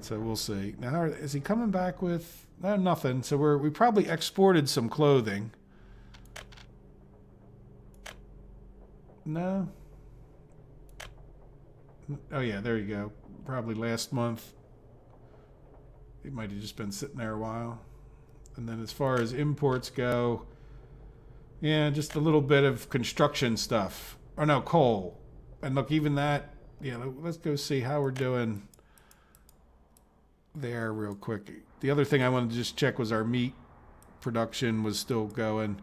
so we'll see. Now, is he coming back with, no, nothing. So we probably exported some clothing. No. Oh yeah, there you go. Probably last month. It might have just been sitting there a while. And then as far as imports go, yeah, just a little bit of construction stuff. Or no, coal. And look, even that, yeah, let's go see how we're doing there real quick. The other thing I wanted to just check was our meat production was still going.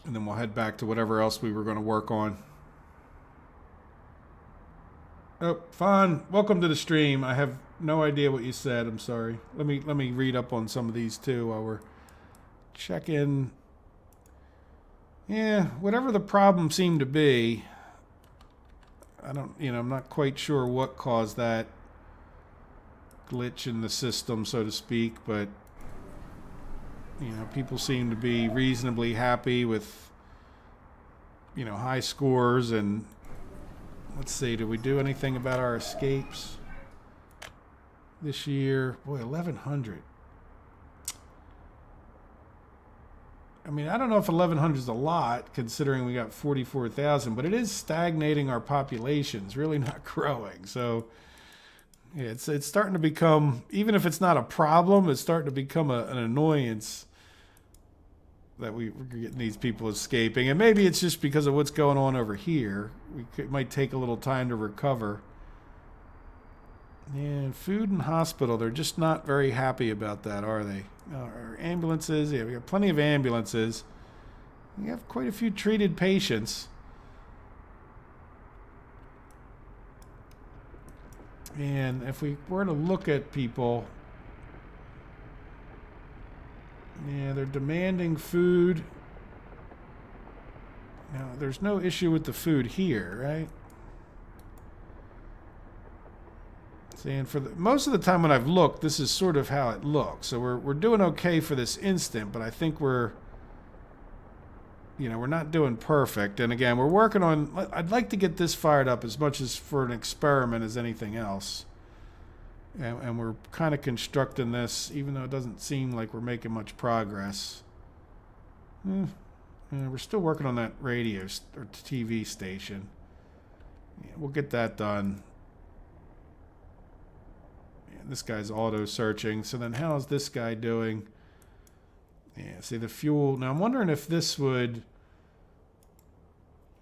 And then we'll head back to whatever else we were going to work on. Oh, Fawn, welcome to the stream. I have no idea what you said. I'm sorry. Let me read up on some of these too while we're checking. Yeah, whatever the problem seemed to be, I'm not quite sure what caused that glitch in the system, so to speak, but people seem to be reasonably happy with, high scores. And let's see, did we do anything about our escapes this year? Boy, 1,100. I mean, I don't know if 1,100 is a lot, considering we got 44,000, but it is stagnating our population. It's really not growing. So yeah, it's starting to become, even if it's not a problem, it's starting to become an annoyance that we're getting these people escaping. And maybe it's just because of what's going on over here. It might take a little time to recover. Yeah, food and hospital, they're just not very happy about that, are they? Our ambulances, yeah, we got plenty of ambulances. We have quite a few treated patients. And if we were to look at people, yeah, they're demanding food. Now, there's no issue with the food here, right? See, and for most of the time when I've looked, this is sort of how it looks. So we're doing okay for this instant, but I think we're not doing perfect. And again, we're working on, I'd like to get this fired up as much as for an experiment as anything else. And we're kind of constructing this, even though it doesn't seem like we're making much progress. Yeah, we're still working on that radio or TV station. Yeah, we'll get that done. Yeah, this guy's auto searching. So then how's this guy doing? Yeah, see the fuel. Now I'm wondering if this would...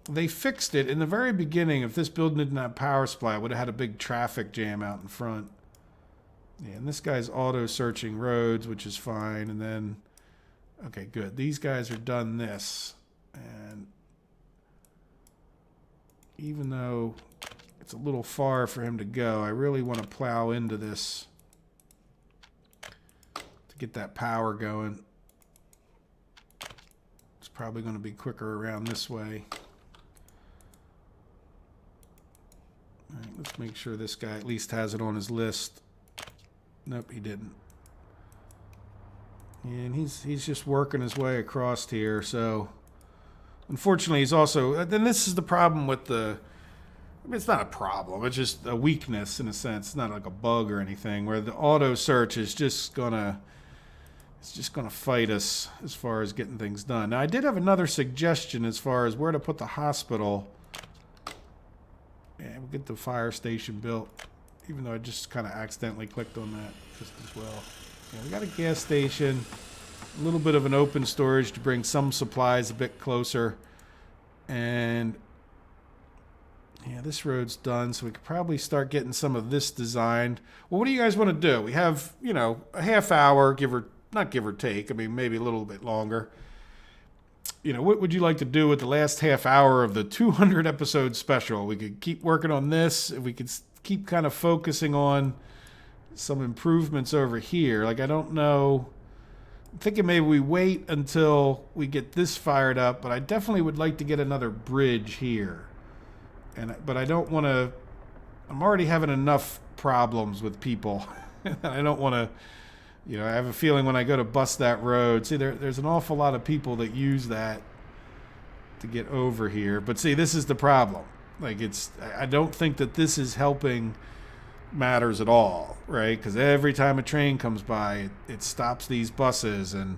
They fixed it in the very beginning. If this building didn't have power supply, it would have had a big traffic jam out in front. Yeah, and this guy's auto searching roads, which is fine. And then, okay, good. These guys are done this. And even though it's a little far for him to go, I really want to plow into this to get that power going. It's probably going to be quicker around this way. All right, let's make sure this guy at least has it on his list. Nope, he didn't. And he's just working his way across here. So, unfortunately, he's also... Then this is the problem with the... I mean, it's not a problem. It's just a weakness, in a sense. It's not like a bug or anything, where the auto search is just going to It's just going to fight us as far as getting things done. Now, I did have another suggestion as far as where to put the hospital. Yeah, we'll get the fire station built, even though I just kind of accidentally clicked on that just as well. Yeah, we got a gas station, a little bit of an open storage to bring some supplies a bit closer. And yeah, this road's done, so we could probably start getting some of this designed. Well, what do you guys want to do? We have, you know, a half hour, not give or take. I mean, maybe a little bit longer. You know, what would you like to do with the last half hour of the 200 episode special? We could keep working on this. If we could keep kind of focusing on some improvements over here. Like, I don't know. I'm thinking maybe we wait until we get this fired up, but I definitely would like to get another bridge here. But I don't want to. I'm already having enough problems with people. I don't want to. You know, I have a feeling when I go to bust that road, see, there's an awful lot of people that use that to get over here. But see, this is the problem. Like, I don't think that this is helping matters at all, right? Because every time a train comes by, it stops these buses, and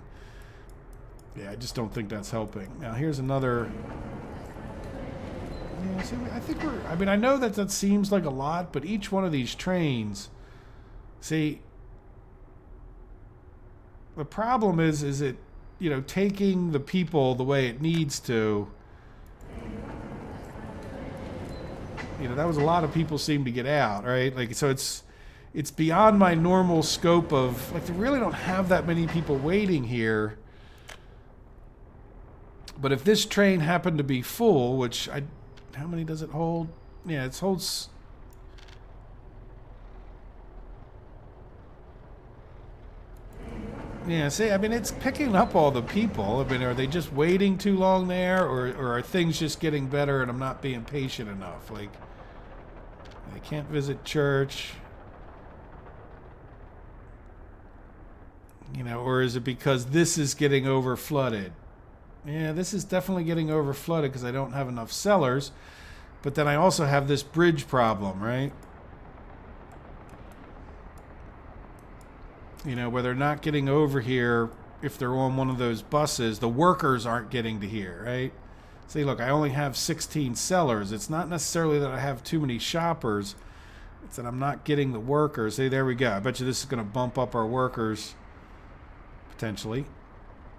yeah, I just don't think that's helping. Now, here's another. Yeah, see, I think I mean, I know that seems like a lot, but each one of these trains, see. The problem is it, you know, taking the people the way it needs to. You know, that was a lot of people seem to get out, right? Like, so it's beyond my normal scope of, like, they really don't have that many people waiting here. But if this train happened to be full, which how many does it hold? Yeah, it holds. Yeah, see, I mean, it's picking up all the people. I mean, are they just waiting too long there, or are things just getting better and I'm not being patient enough? Like, they can't visit church. You know, or is it because this is getting over flooded? Yeah, this is definitely getting over flooded because I don't have enough sellers. But then I also have this bridge problem, right? You know, where they're not getting over here if they're on one of those buses. The workers aren't getting to here, right? See, look, I only have 16 sellers. It's not necessarily that I have too many shoppers. It's that I'm not getting the workers. See, there we go. I bet you this is going to bump up our workers, potentially.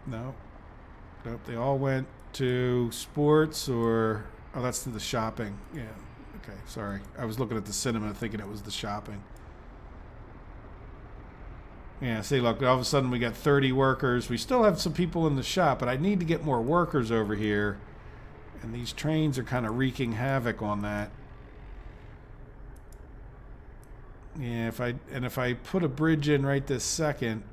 No. Nope, they all went to sports or... Oh, that's to the shopping. Yeah, okay, sorry. I was looking at the cinema thinking it was the shopping. Yeah, see, look, all of a sudden we got 30 workers. We still have some people in the shop, but I need to get more workers over here. And these trains are kind of wreaking havoc on that. Yeah, if I put a bridge in right this second,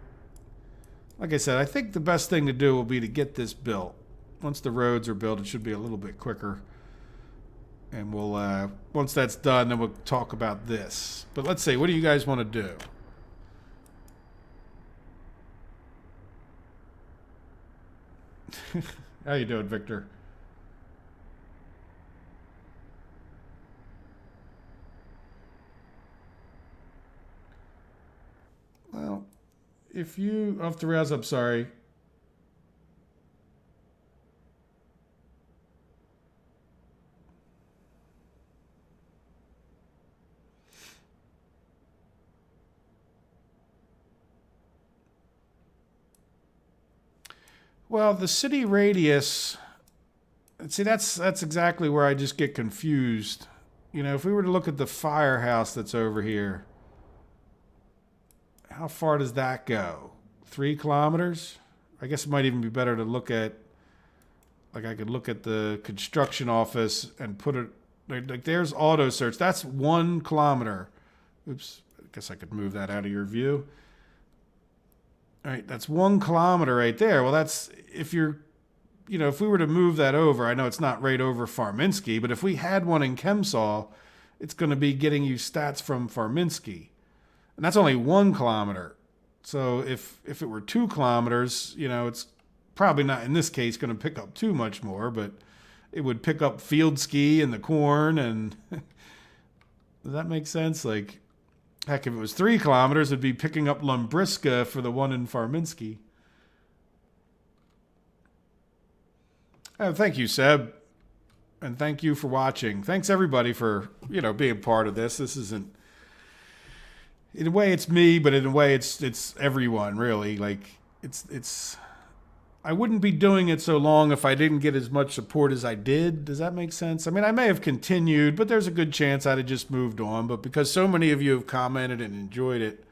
like I said, I think the best thing to do will be to get this built. Once the roads are built, it should be a little bit quicker. And we'll, once that's done, then we'll talk about this. But let's see, what do you guys want to do? How you doing, Victor? Well, if you off the rails, I'm sorry. Well, the city radius, see, that's exactly where I just get confused. You know, if we were to look at the firehouse that's over here, how far does that go? 3 kilometers? I guess it might even be better to look at, like, I could look at the construction office and put it, like there's auto search. That's 1 kilometer. Oops, I guess I could move that out of your view. All right, that's 1 kilometer right there. Well, that's, if you're, you know, if we were to move that over, I know it's not right over Farminsky, but if we had one in Kemsall, it's going to be getting you stats from Farminsky. And that's only 1 kilometer. So if it were 2 kilometers, you know, it's probably not, in this case, going to pick up too much more, but it would pick up field ski and the corn. And does that make sense? Like, heck, if it was 3 kilometers, it'd be picking up Lumbriska for the one in Farminsky. Thank you, Seb. And thank you for watching. Thanks everybody for, being part of this. This isn't, in a way it's me, but in a way it's everyone really. Like it's I wouldn't be doing it so long if I didn't get as much support as I did. Does that make sense? I mean, I may have continued, but there's a good chance I'd have just moved on. But because so many of you have commented and enjoyed it,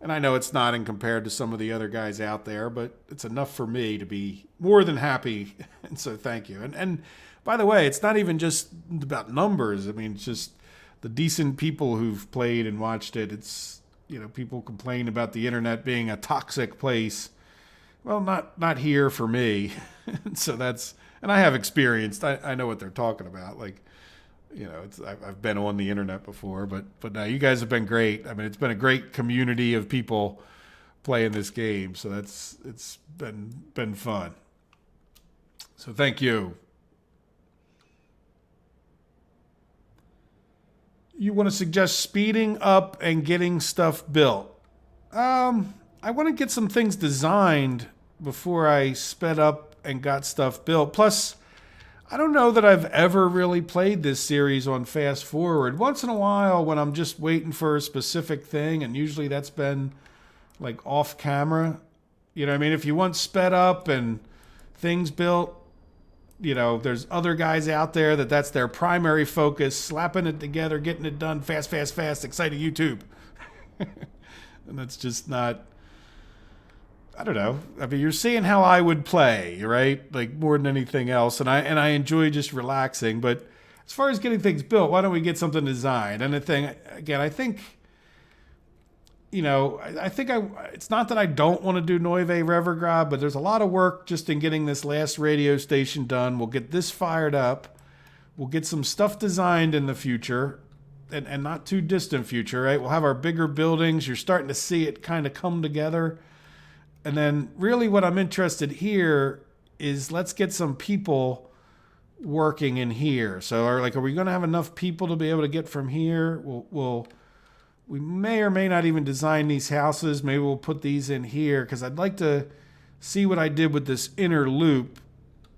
and I know it's not in compared to some of the other guys out there, but it's enough for me to be more than happy. And so thank you. And by the way, it's not even just about numbers. I mean, it's just the decent people who've played and watched it. It's, people complain about the internet being a toxic place. Well, not here for me. So and I have experienced. I know what they're talking about. Like, I've been on the internet before, but no, you guys have been great. I mean, it's been a great community of people playing this game. So it's been fun. So thank you. You want to suggest speeding up and getting stuff built? I want to get some things designed before I sped up and got stuff built. Plus, I don't know that I've ever really played this series on fast forward. Once in a while when I'm just waiting for a specific thing, and usually that's been like off camera. You know what I mean? If you want sped up and things built, there's other guys out there that's their primary focus, slapping it together, getting it done fast, exciting YouTube. And that's just not, I don't know. I mean, you're seeing how I would play, right? Like more than anything else. And I enjoy just relaxing. But as far as getting things built, why don't we get something designed? And I think it's not that I don't want to do Neuve Revergrad, but there's a lot of work just in getting this last radio station done. We'll get this fired up. We'll get some stuff designed in the future, and not too distant future, right? We'll have our bigger buildings. You're starting to see it kind of come together. And then really what I'm interested here is let's get some people working in here. So are we going to have enough people to be able to get from here? We may or may not even design these houses. Maybe we'll put these in here because I'd like to see what I did with this inner loop,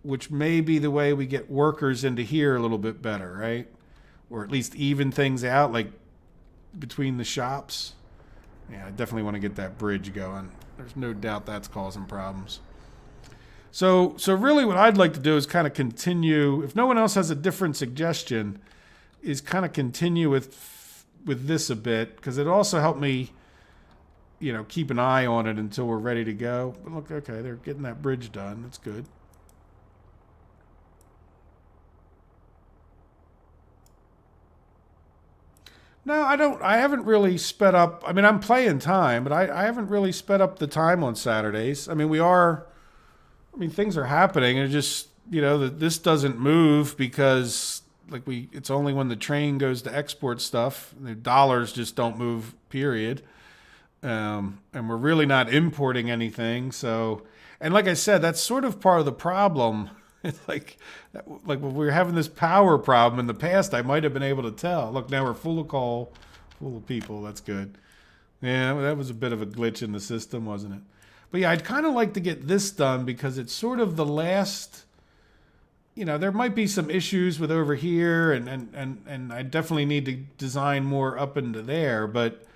which may be the way we get workers into here a little bit better, right? Or at least even things out, like between the shops. Yeah, I definitely want to get that bridge going. There's no doubt that's causing problems. So really what I'd like to do is kind of continue, if no one else has a different suggestion, is kind of continue with this a bit, because it also helped me, keep an eye on it until we're ready to go. But look, okay, they're getting that bridge done. That's good. No, I haven't really sped up. I mean, I'm playing time, but I haven't really sped up the time on Saturdays. I mean, things are happening. And just, that this doesn't move because it's only when the train goes to export stuff. The dollars just don't move, period. And we're really not importing anything. So, and like I said, that's sort of part of the problem. It's like when we were having this power problem in the past, I might have been able to tell. Look, now we're full of coal, full of people. That's good. Yeah, that was a bit of a glitch in the system, wasn't it? But yeah, I'd kind of like to get this done because it's sort of the last, there might be some issues with over here and I definitely need to design more up into there. But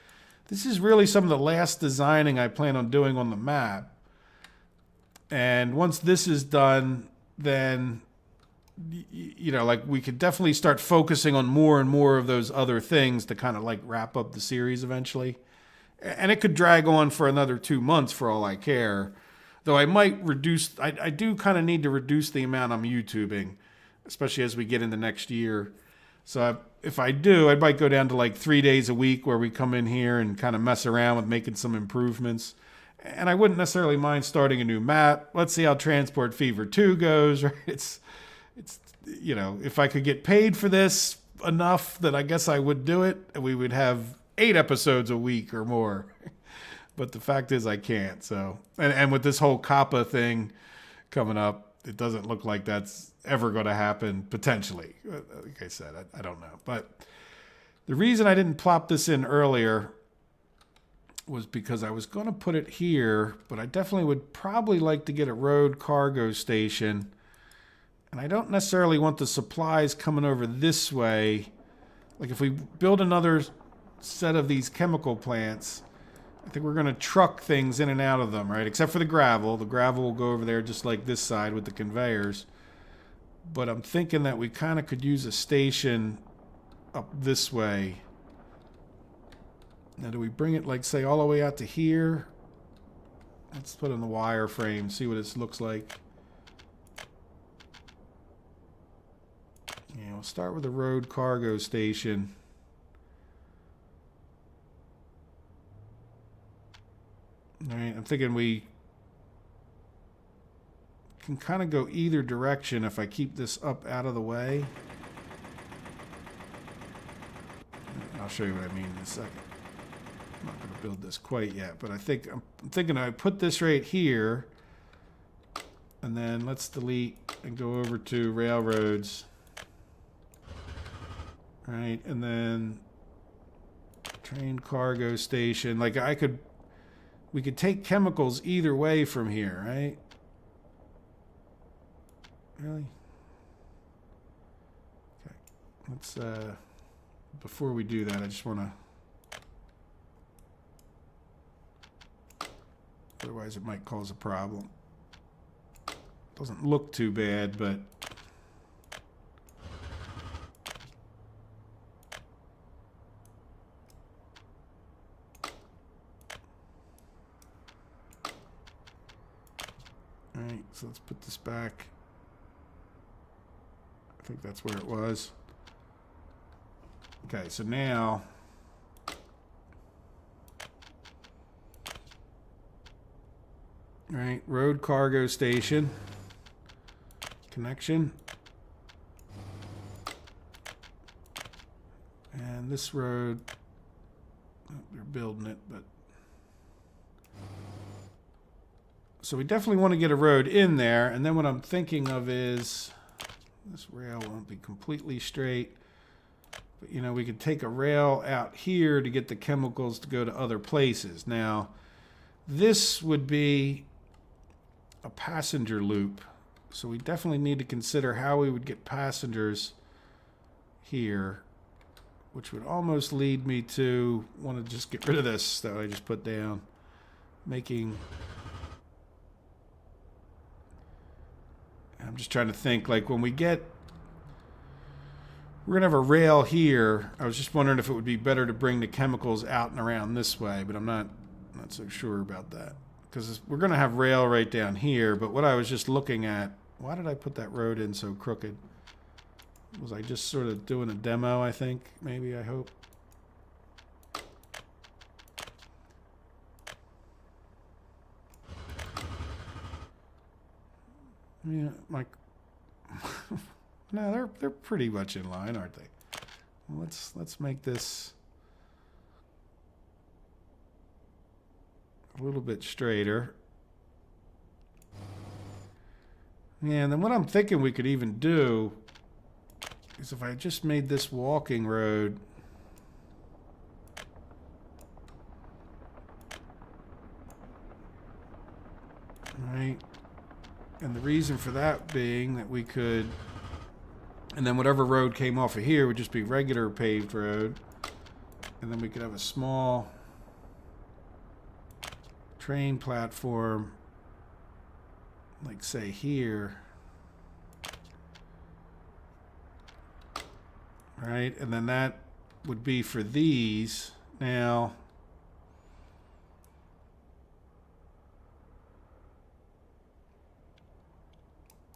this is really some of the last designing I plan on doing on the map. And once this is done, then, we could definitely start focusing on more and more of those other things to kind of wrap up the series eventually. And it could drag on for another 2 months for all I care. Though I might reduce, I do kind of need to reduce the amount I'm YouTubing, especially as we get into next year. So if I do, I might go down to 3 days a week where we come in here and kind of mess around with making some improvements. And I wouldn't necessarily mind starting a new map. Let's see how Transport Fever 2 goes. Right? It's if I could get paid for this enough, that I guess I would do it. And we would have 8 episodes a week or more. But the fact is I can't. So, and with this whole COPPA thing coming up, it doesn't look like that's ever going to happen, potentially. Like I said, I don't know. But the reason I didn't plop this in earlier was because I was going to put it here, but I definitely would probably like to get a road cargo station And I don't necessarily want the supplies coming over this way. Like if we build another set of these chemical plants, I think we're going to truck things in and out of them, right? Except for the gravel. The gravel will go over there just like this side with the conveyors. But I'm thinking that we kind of could use a station up this way. Now, do we bring it, like, say, all the way out to here? Let's put in the wireframe, see what this looks like. Yeah, we'll start with the road cargo station. All right, I'm thinking we can kind of go either direction if I keep this up out of the way. I'll show you what I mean in a second. I'm not going to build this quite yet, but I'm thinking I put this right here, and then let's delete and go over to railroads. All right, and then train cargo station. Like we could take chemicals either way from here, right? Really? Okay. Let's before we do that, I just want to, otherwise it might cause a problem. Doesn't look too bad, but all right, so let's put this back. I think that's where it was. Okay, so now all right, road cargo station connection, and this road, they're building it, but so we definitely want to get a road in there. And then what I'm thinking of is this rail won't be completely straight, but you know, we could take a rail out here to get the chemicals to go to other places. Now, this would be a passenger loop, so we definitely need to consider how we would get passengers here, which would almost lead me to want to just get rid of this that I just put down, making, I'm just trying to think, like when we get, we're gonna have a rail here. I was just wondering if it would be better to bring the chemicals out and around this way, but I'm not so sure about that, because we're gonna have rail right down here. But what I was just looking at, why did I put that road in so crooked? Was I just sort of doing a demo, I think? Maybe, I hope. Yeah, my no, they're pretty much in line, aren't they? Well, let's make this a little bit straighter. Yeah, and then what I'm thinking we could even do is if I just made this walking road, right? And the reason for that being that we could, and then whatever road came off of here would just be regular paved road, and then we could have a small train platform, like say here, right? And then that would be for these. Now,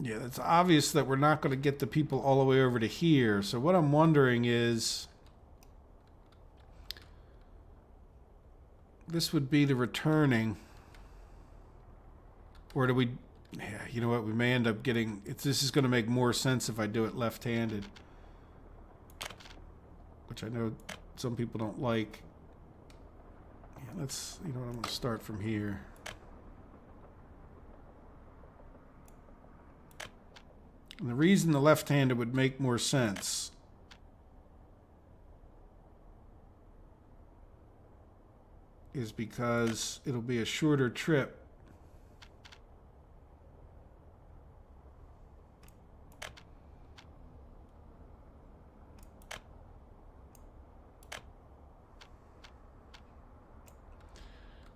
yeah, it's obvious that we're not going to get the people all the way over to here. So what I'm wondering is, this would be the returning, or do we, yeah, you know what, we may end up getting, this is going to make more sense if I do it left-handed, which I know some people don't like. Yeah, let's, you know what, I'm going to start from here. And the reason the left-handed would make more sense is because it'll be a shorter trip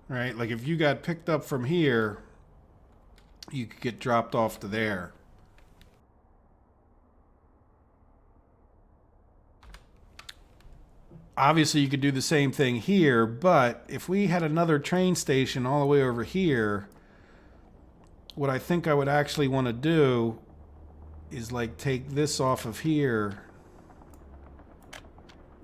right? Like if you got picked up from here, you could get dropped off to there. Obviously, you could do the same thing here, but if we had another train station all the way over here, what I think I would actually want to do is like take this off of here.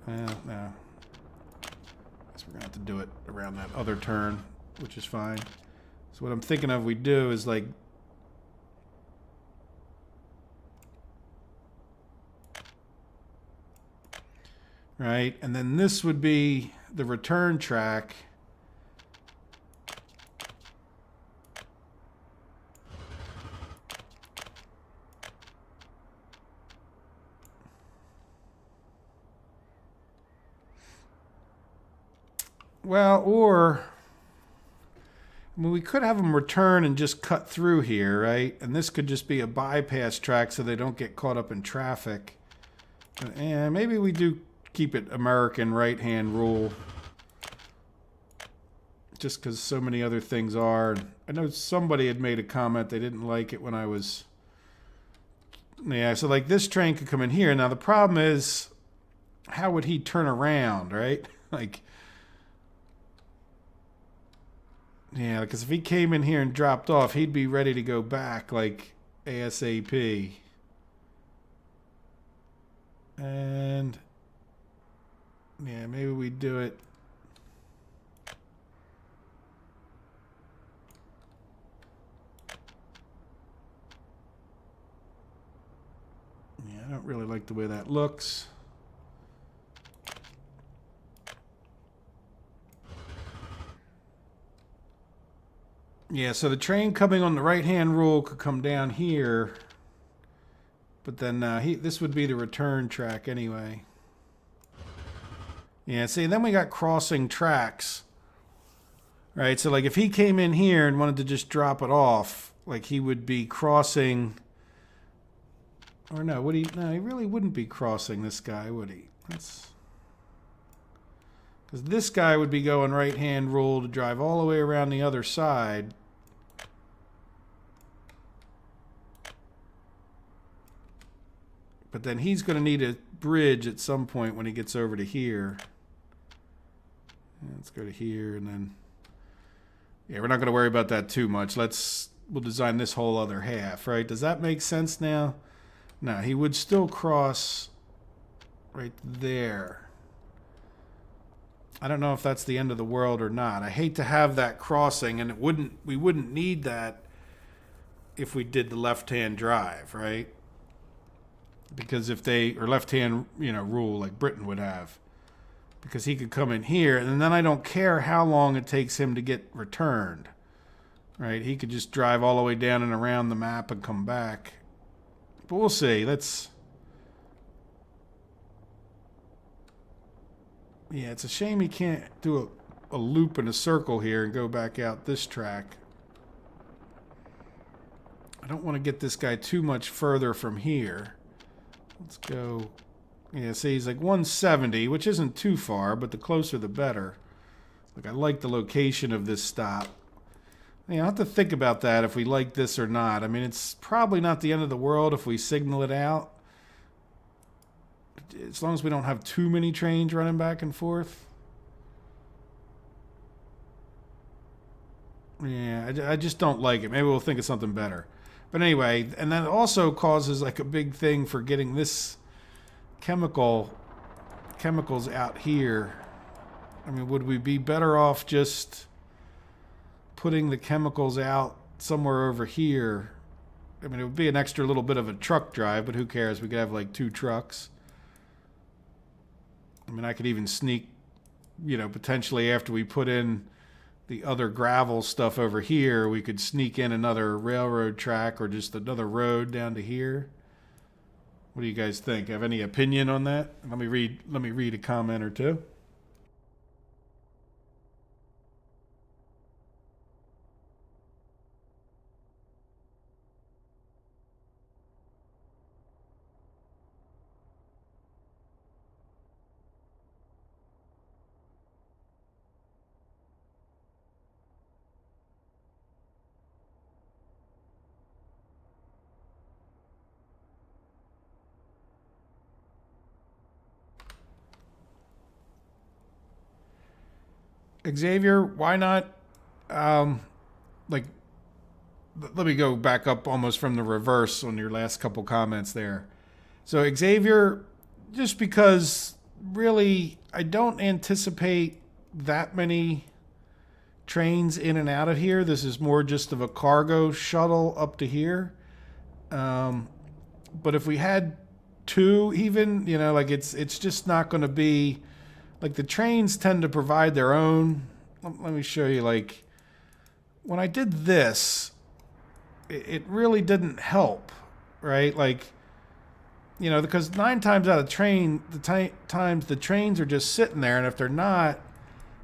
No. Guess we're gonna have to do it around that other turn, which is fine. So what I'm thinking of we do is like right, and then this would be the return track. Well, or I mean, we could have them return and just cut through here, right? And this could just be a bypass track so they don't get caught up in traffic. And maybe we do keep it American right-hand rule. Just because so many other things are. I know somebody had made a comment they didn't like it when I was... Yeah, so like this train could come in here. Now the problem is, how would he turn around, right? Like... Yeah, because if he came in here and dropped off, he'd be ready to go back, like, ASAP. And, yeah, maybe we do it. Yeah, I don't really like the way that looks. Yeah, so the train coming on the right-hand rule could come down here, but then this would be the return track anyway. Yeah, see, then we got crossing tracks, right? So, like, if he came in here and wanted to just drop it off, like, he would be crossing, or no, would he? No, he really wouldn't be crossing this guy, would he? That's because this guy would be going right-hand rule to drive all the way around the other side. But then he's going to need a bridge at some point when he gets over to here. Let's go to here and then... Yeah, we're not going to worry about that too much. We'll design this whole other half, right? Does that make sense now? No, he would still cross right there. I don't know if that's the end of the world or not. I hate to have that crossing, and we wouldn't need that if we did the left-hand drive, right? Because if or left-hand, rule like Britain would have. Because he could come in here, and then I don't care how long it takes him to get returned. Right? He could just drive all the way down and around the map and come back. But we'll see. Yeah, it's a shame he can't do a loop in a circle here and go back out this track. I don't want to get this guy too much further from here. Let's go. Yeah, see, he's like 170, which isn't too far, but the closer the better. Like, I like the location of this stop. Yeah, I'll have to think about that if we like this or not. I mean, it's probably not the end of the world if we signal it out. As long as we don't have too many trains running back and forth. Yeah, I just don't like it. Maybe we'll think of something better. But anyway, and that also causes like a big thing for getting this chemicals out here. I mean, would we be better off just putting the chemicals out somewhere over here? I mean, it would be an extra little bit of a truck drive, but who cares? We could have like 2 trucks. I mean, I could even sneak, potentially after we put in the other gravel stuff over here, we could sneak in another railroad track or just another road down to here. What do you guys think? Have any opinion on that? Let me read a comment or two. Xavier, why not, like, let me go back up almost from the reverse on your last couple comments there. So Xavier, just because really I don't anticipate that many trains in and out of here. This is more just of a cargo shuttle up to here. But if we had two even, you know, like it's just not going to be, like the trains tend to provide their own. Let me show you, like when I did this, it really didn't help, right? Like, you know, because 9 times out of times the trains are just sitting there, and if they're not,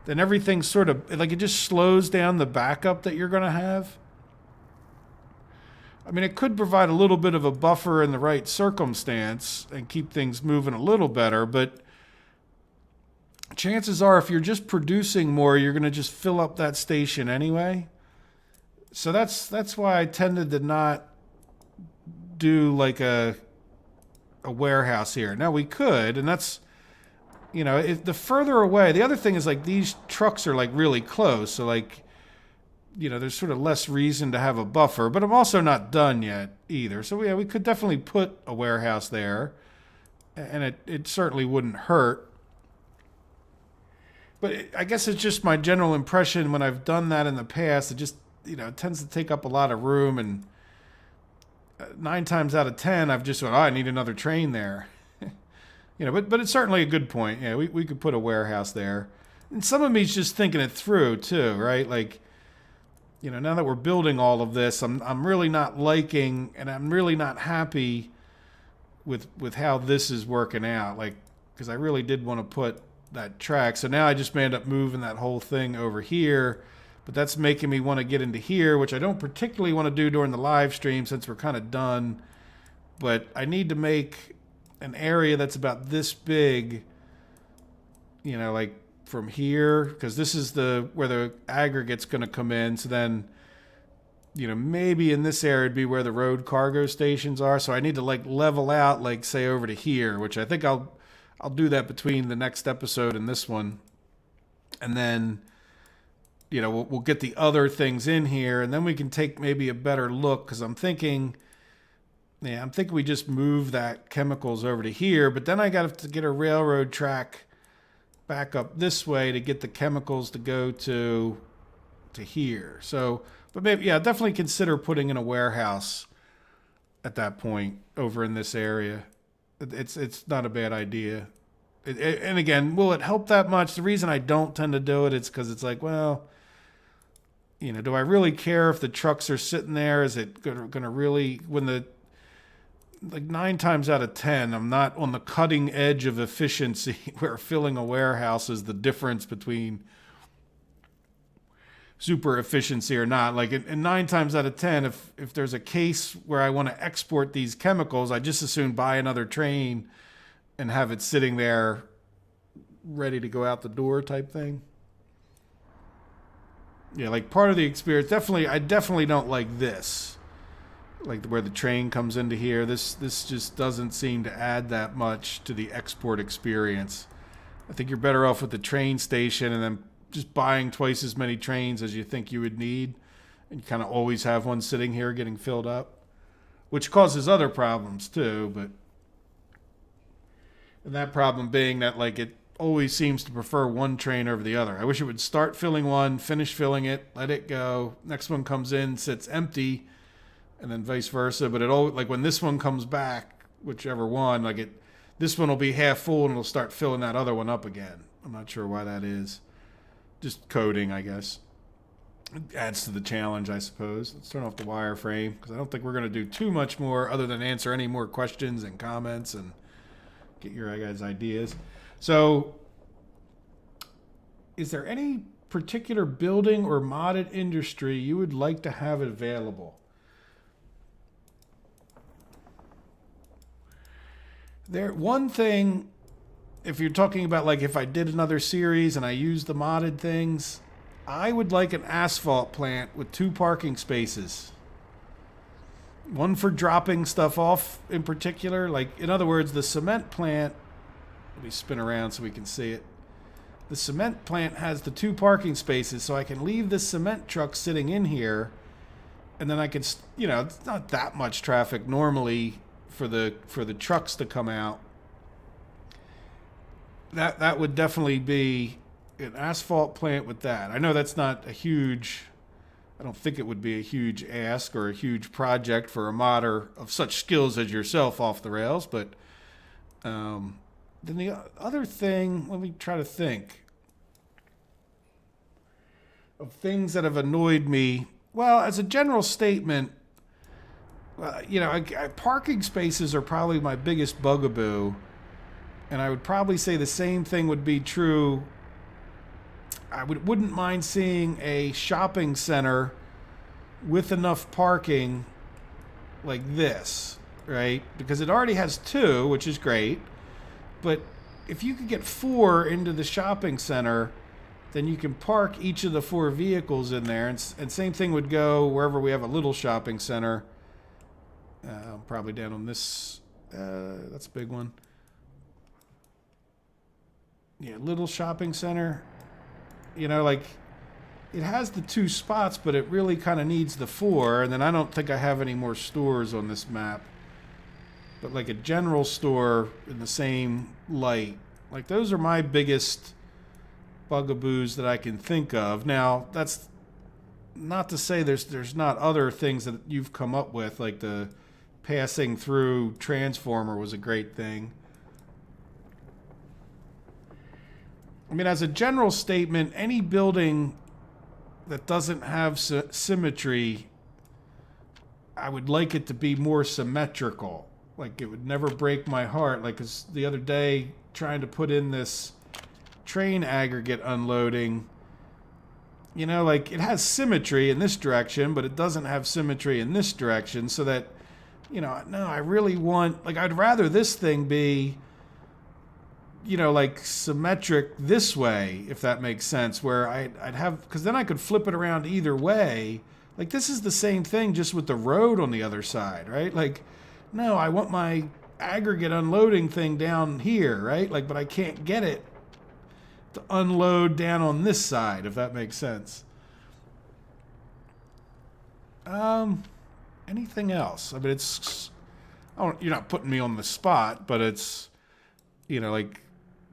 then everything's sort of like it just slows down the backup that you're going to have. I mean, it could provide a little bit of a buffer in the right circumstance and keep things moving a little better, but chances are if you're just producing more, you're going to just fill up that station anyway. So that's why I tended to not do like a warehouse here. Now we could, and that's, you know, if the further away, the other thing is like these trucks are like really close. So like, you know, there's sort of less reason to have a buffer, but I'm also not done yet either. So yeah, we could definitely put a warehouse there, and it certainly wouldn't hurt. But I guess it's just my general impression when I've done that in the past, it just, you know, it tends to take up a lot of room, and 9 times out of 10, I've just thought, oh, I need another train there. You know, but it's certainly a good point. Yeah, we could put a warehouse there. And some of me's just thinking it through too, right? Like, you know, now that we're building all of this, I'm really not liking, and I'm really not happy with how this is working out. Like, because I really did want to put that track. So now I just may end up moving that whole thing over here. But that's making me want to get into here, which I don't particularly want to do during the live stream since we're kind of done. But I need to make an area that's about this big, you know, like from here, because this is where the aggregate's going to come in. So then, you know, maybe in this area would be where the road cargo stations are. So I need to like level out, like say over to here, which I think I'll do that between the next episode and this one. And then, you know, we'll get the other things in here, and then we can take maybe a better look, because I'm thinking we just move that chemicals over to here, but then I got to get a railroad track back up this way to get the chemicals to go to here. So, but maybe, yeah, definitely consider putting in a warehouse at that point over in this area. It's not a bad idea. And again, will it help that much? The reason I don't tend to do it is because it's like, well, you know, do I really care if the trucks are sitting there? Is it going to really, like 9 times out of 10, I'm not on the cutting edge of efficiency where filling a warehouse is the difference between super efficiency or not. Like, and 9 times out of 10, if there's a case where I want to export these chemicals, I just as soon buy another train and have it sitting there ready to go out the door type thing. Yeah, like part of the experience, I definitely don't like this. Like where the train comes into here. This just doesn't seem to add that much to the export experience. I think you're better off with the train station and then just buying twice as many trains as you think you would need. And you kind of always have one sitting here getting filled up, which causes other problems too. And that problem being that like it always seems to prefer one train over the other. I wish it would start filling one, finish filling it, let it go. Next one comes in, sits empty, and then vice versa. But it all, like when this one comes back, whichever one, like this one will be half full and it'll start filling that other one up again. I'm not sure why that is. Just coding, I guess. It adds to the challenge, I suppose. Let's turn off the wireframe because I don't think we're going to do too much more other than answer any more questions and comments and get your guys' ideas. So, is there any particular building or modded industry you would like to have available? One thing, if you're talking about like if I did another series and I used the modded things, I would like an asphalt plant with 2 parking spaces. One for dropping stuff off in particular. Like, in other words, the cement plant, let me spin around so we can see it. the cement plant has the 2 parking spaces, so I can leave this cement truck sitting in here, and then I can, you know, it's not that much traffic normally for the trucks to come out. That would definitely be an asphalt plant with that. I know that's not a huge, I don't think it would be a huge ask or a huge project for a modder of such skills as yourself off the rails, but then the other thing, let me try to think of things that have annoyed me. Well, as a general statement, you know, parking spaces are probably my biggest bugaboo, and I would probably say the same thing would be true. I wouldn't mind seeing a shopping center with enough parking like this, right? Because it already has 2, which is great. But if you could get 4 into the shopping center, then you can park each of the 4 vehicles in there. And same thing would go wherever we have a little shopping center. Probably down on this. That's a big one. Yeah, little shopping center. You know, like, it has the 2 spots, but it really kind of needs the 4. And then I don't think I have any more stores on this map. But like a general store in the same light. Like, those are my biggest bugaboos that I can think of. Now, that's not to say there's not other things that you've come up with, like the passing through transformer was a great thing. I mean, as a general statement, any building that doesn't have symmetry, I would like it to be more symmetrical. Like, it would never break my heart. Like, 'cause the other day, trying to put in this train aggregate unloading, you know, like, it has symmetry in this direction, but it doesn't have symmetry in this direction, so that, you know, no, I really want, like, I'd rather this thing be, you know, like, symmetric this way, if that makes sense, where I'd have, because then I could flip it around either way. Like, this is the same thing, just with the road on the other side, right? Like, no, I want my aggregate unloading thing down here, right? Like, but I can't get it to unload down on this side, if that makes sense. Anything else? I mean, it's, you're not putting me on the spot, but it's, you know, like,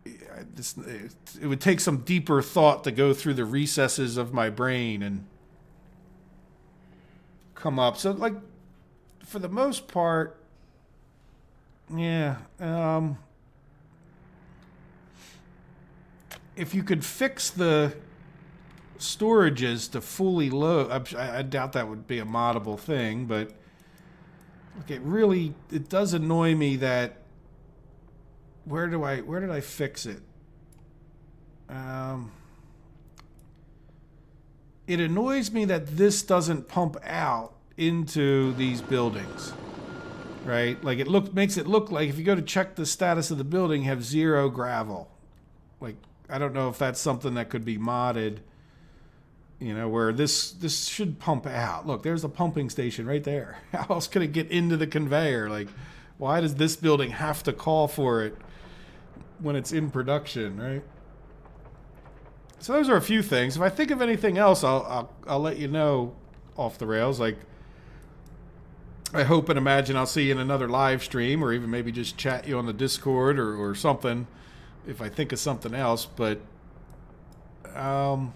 it would take some deeper thought to go through the recesses of my brain and come up. So, like, for the most part, yeah. If you could fix the storages to fully load, I doubt that would be a moddable thing, but okay, it does annoy me that where did I fix it? It annoys me that this doesn't pump out into these buildings. Right? Like, it makes it look like if you go to check the status of the building, you have 0 gravel. Like, I don't know if that's something that could be modded, you know, where this should pump out. Look, there's a pumping station right there. How else could it get into the conveyor? Like, why does this building have to call for it when it's in production, right? So those are a few things. If I think of anything else, I'll let you know off the rails. Like, I hope and imagine I'll see you in another live stream, or even maybe just chat you on the Discord or something if I think of something else. But and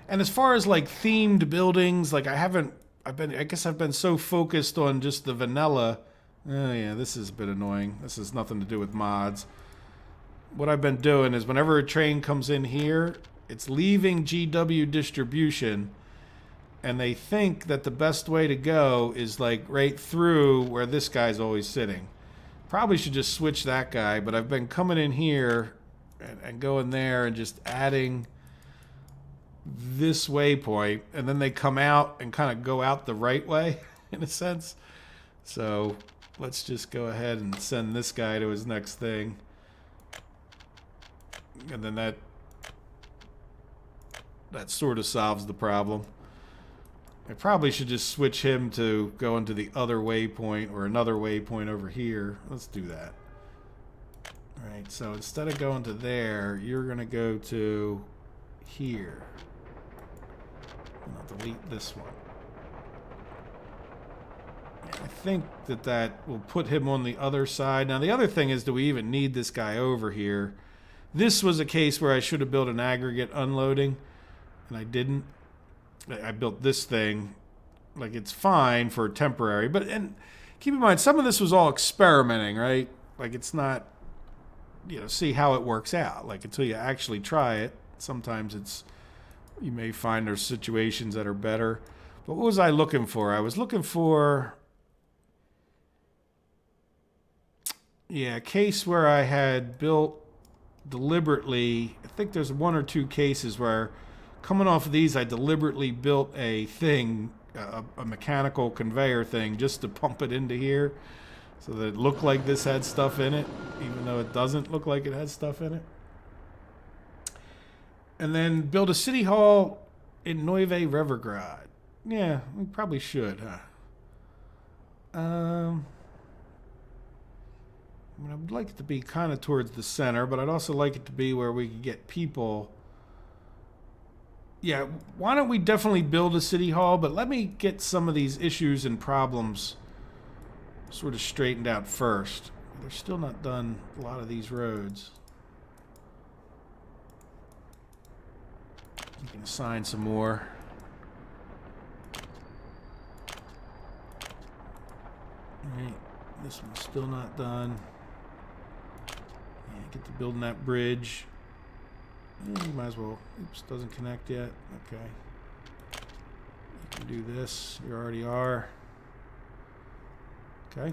as far as like themed buildings, like I guess I've been so focused on just the vanilla. Oh yeah, this is a bit annoying. This has nothing to do with mods. What I've been doing is whenever a train comes in here, it's leaving GW distribution, and they think that the best way to go is like right through where this guy's always sitting. Probably should just switch that guy, but I've been coming in here and going there and just adding this waypoint, and then they come out and kind of go out the right way in a sense. So let's just go ahead and send this guy to his next thing. And then that sort of solves the problem. I probably should just switch him to go into the other waypoint or another waypoint over here. Let's do that. All right, so instead of going to there, you're going to go to here. And I'll delete this one. I think that will put him on the other side. Now, the other thing is, do we even need this guy over here? This was a case where I should have built an aggregate unloading, and I didn't. I built this thing. Like, it's fine for temporary. But and keep in mind, some of this was all experimenting, right? Like, it's not, see how it works out. Like, until you actually try it, sometimes you may find there's situations that are better. But what was I looking for? I was looking for... a case where I had built deliberately. I think there's one or two cases where, coming off of these, I deliberately built a thing, a mechanical conveyor thing, just to pump it into here, so that it looked like this had stuff in it, even though it doesn't look like it has stuff in it. And then build a city hall in Neuve Revergrad. Yeah, we probably should, huh? I would like it to be kind of towards the center, but I'd also like it to be where we could get people. Yeah, why don't we definitely build a city hall, but let me get some of these issues and problems sort of straightened out first. They're still not done a lot of these roads. You can assign some more. All right, this one's still not done. Get to building that bridge. You might as well. Oops, doesn't connect yet. Okay. You can do this. You already are. Okay.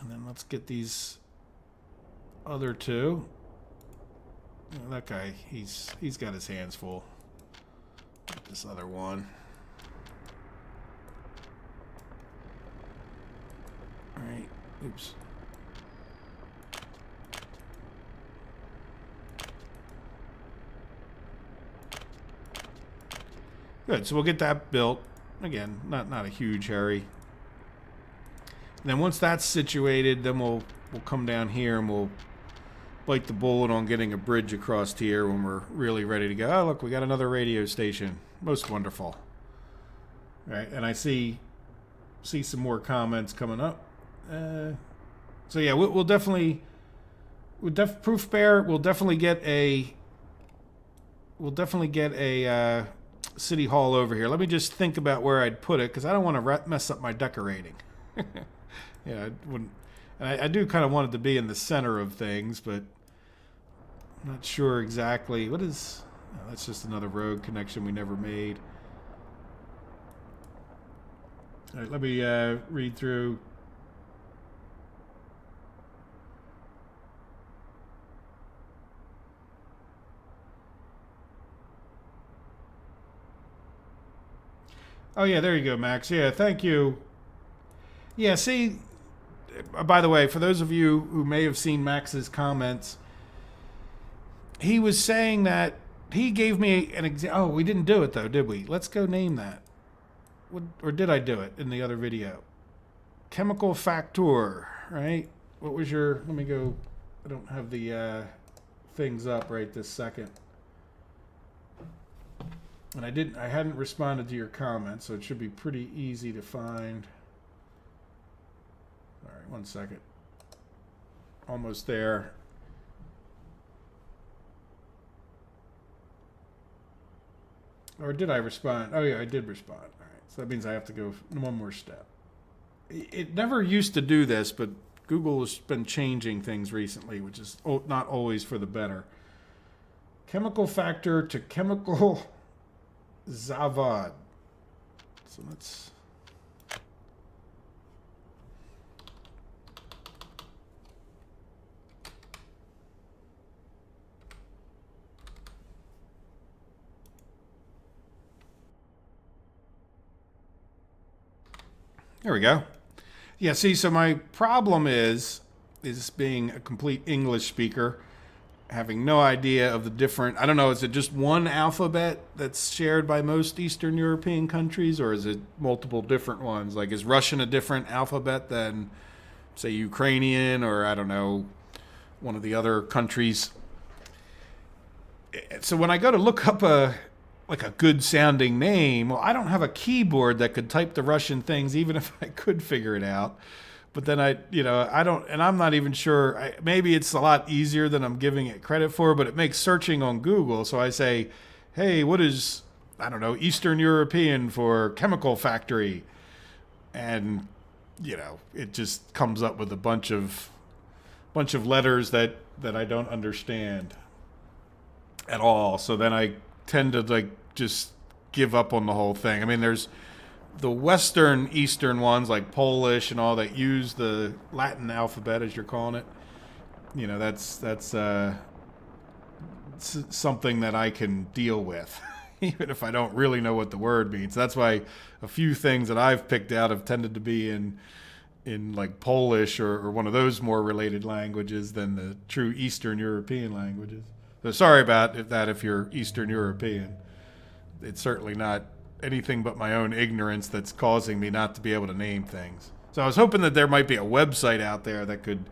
And then let's get these other two. That guy, he's got his hands full. Get this other one. All right. Oops. Good, so we'll get that built. Again, not a huge hurry. And then once that's situated, then we'll come down here and we'll bite the bullet on getting a bridge across here when we're really ready to go. Oh, look, we got another radio station. Most wonderful. All right, and I see some more comments coming up. So yeah, we'll definitely Proof Bear. We'll definitely get a city hall over here. Let me just think about where I'd put it, because I don't want to mess up my decorating. Yeah, I wouldn't. And I do kind of want it to be in the center of things, but I'm not sure exactly. What is... Oh, that's just another road connection we never made. All right, let me read through. Oh, yeah, there you go, Max. Yeah, thank you. Yeah, see, by the way, for those of you who may have seen Max's comments, he was saying that he gave me an example. Oh, we didn't do it, though, did we? Let's go name that. Or did I do it in the other video? Chemical factor, right? What was your... Let me go... I don't have the things up right this second. And I hadn't responded to your comment, so it should be pretty easy to find. All right, one second. Almost there. Or did I respond? Oh yeah, I did respond. All right, so that means I have to go one more step. It never used to do this, but Google has been changing things recently, which is not always for the better. Chemical factor to chemical... Zavad. So let's... There we go. Yeah, see, so my problem is being a complete English speaker, having no idea of the different... I don't know, is it just one alphabet that's shared by most Eastern European countries, or is it multiple different ones? Like, is Russian a different alphabet than, say, Ukrainian, or, I don't know, one of the other countries. So when I go to look up a good sounding name, well, I don't have a keyboard that could type the Russian things, even if I could figure it out. But then I don't, and I'm not even sure. Maybe it's a lot easier than I'm giving it credit for, but it makes searching on Google. So I say, hey, what is, I don't know, Eastern European for chemical factory? And, it just comes up with a bunch of letters that I don't understand at all. So then I tend to just give up on the whole thing. I mean, there's the Western Eastern ones like Polish and all that use the Latin alphabet, as you're calling it. That's something that I can deal with, even if I don't really know what the word means. That's why a few things that I've picked out have tended to be in like Polish or one of those more related languages than the true Eastern European languages. So sorry about that if you're Eastern European. It's certainly not anything but my own ignorance that's causing me not to be able to name things. So I was hoping that there might be a website out there that could,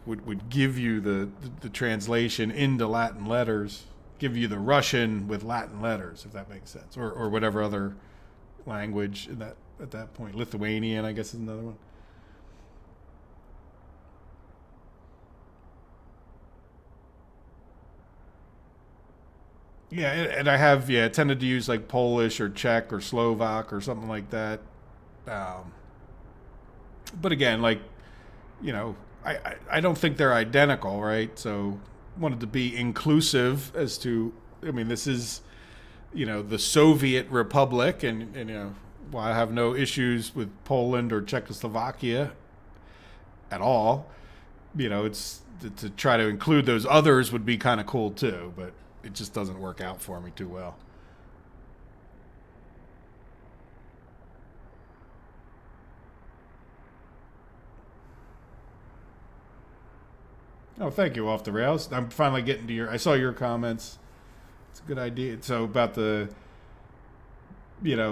would give you the translation into Latin letters, give you the Russian with Latin letters, if that makes sense, or whatever other language at that point. Lithuanian, I guess, is another one. Yeah, and I have tended to use like Polish or Czech or Slovak or something like that. Um, but again, I don't think they're identical, right? So wanted to be inclusive as to, I mean, this is, the Soviet Republic, and while I have no issues with Poland or Czechoslovakia at all, it's to try to include those others would be kind of cool too, but it just doesn't work out for me too well. Oh, thank you, Off the Rails. I'm finally getting to I saw your comments. It's a good idea. So about the,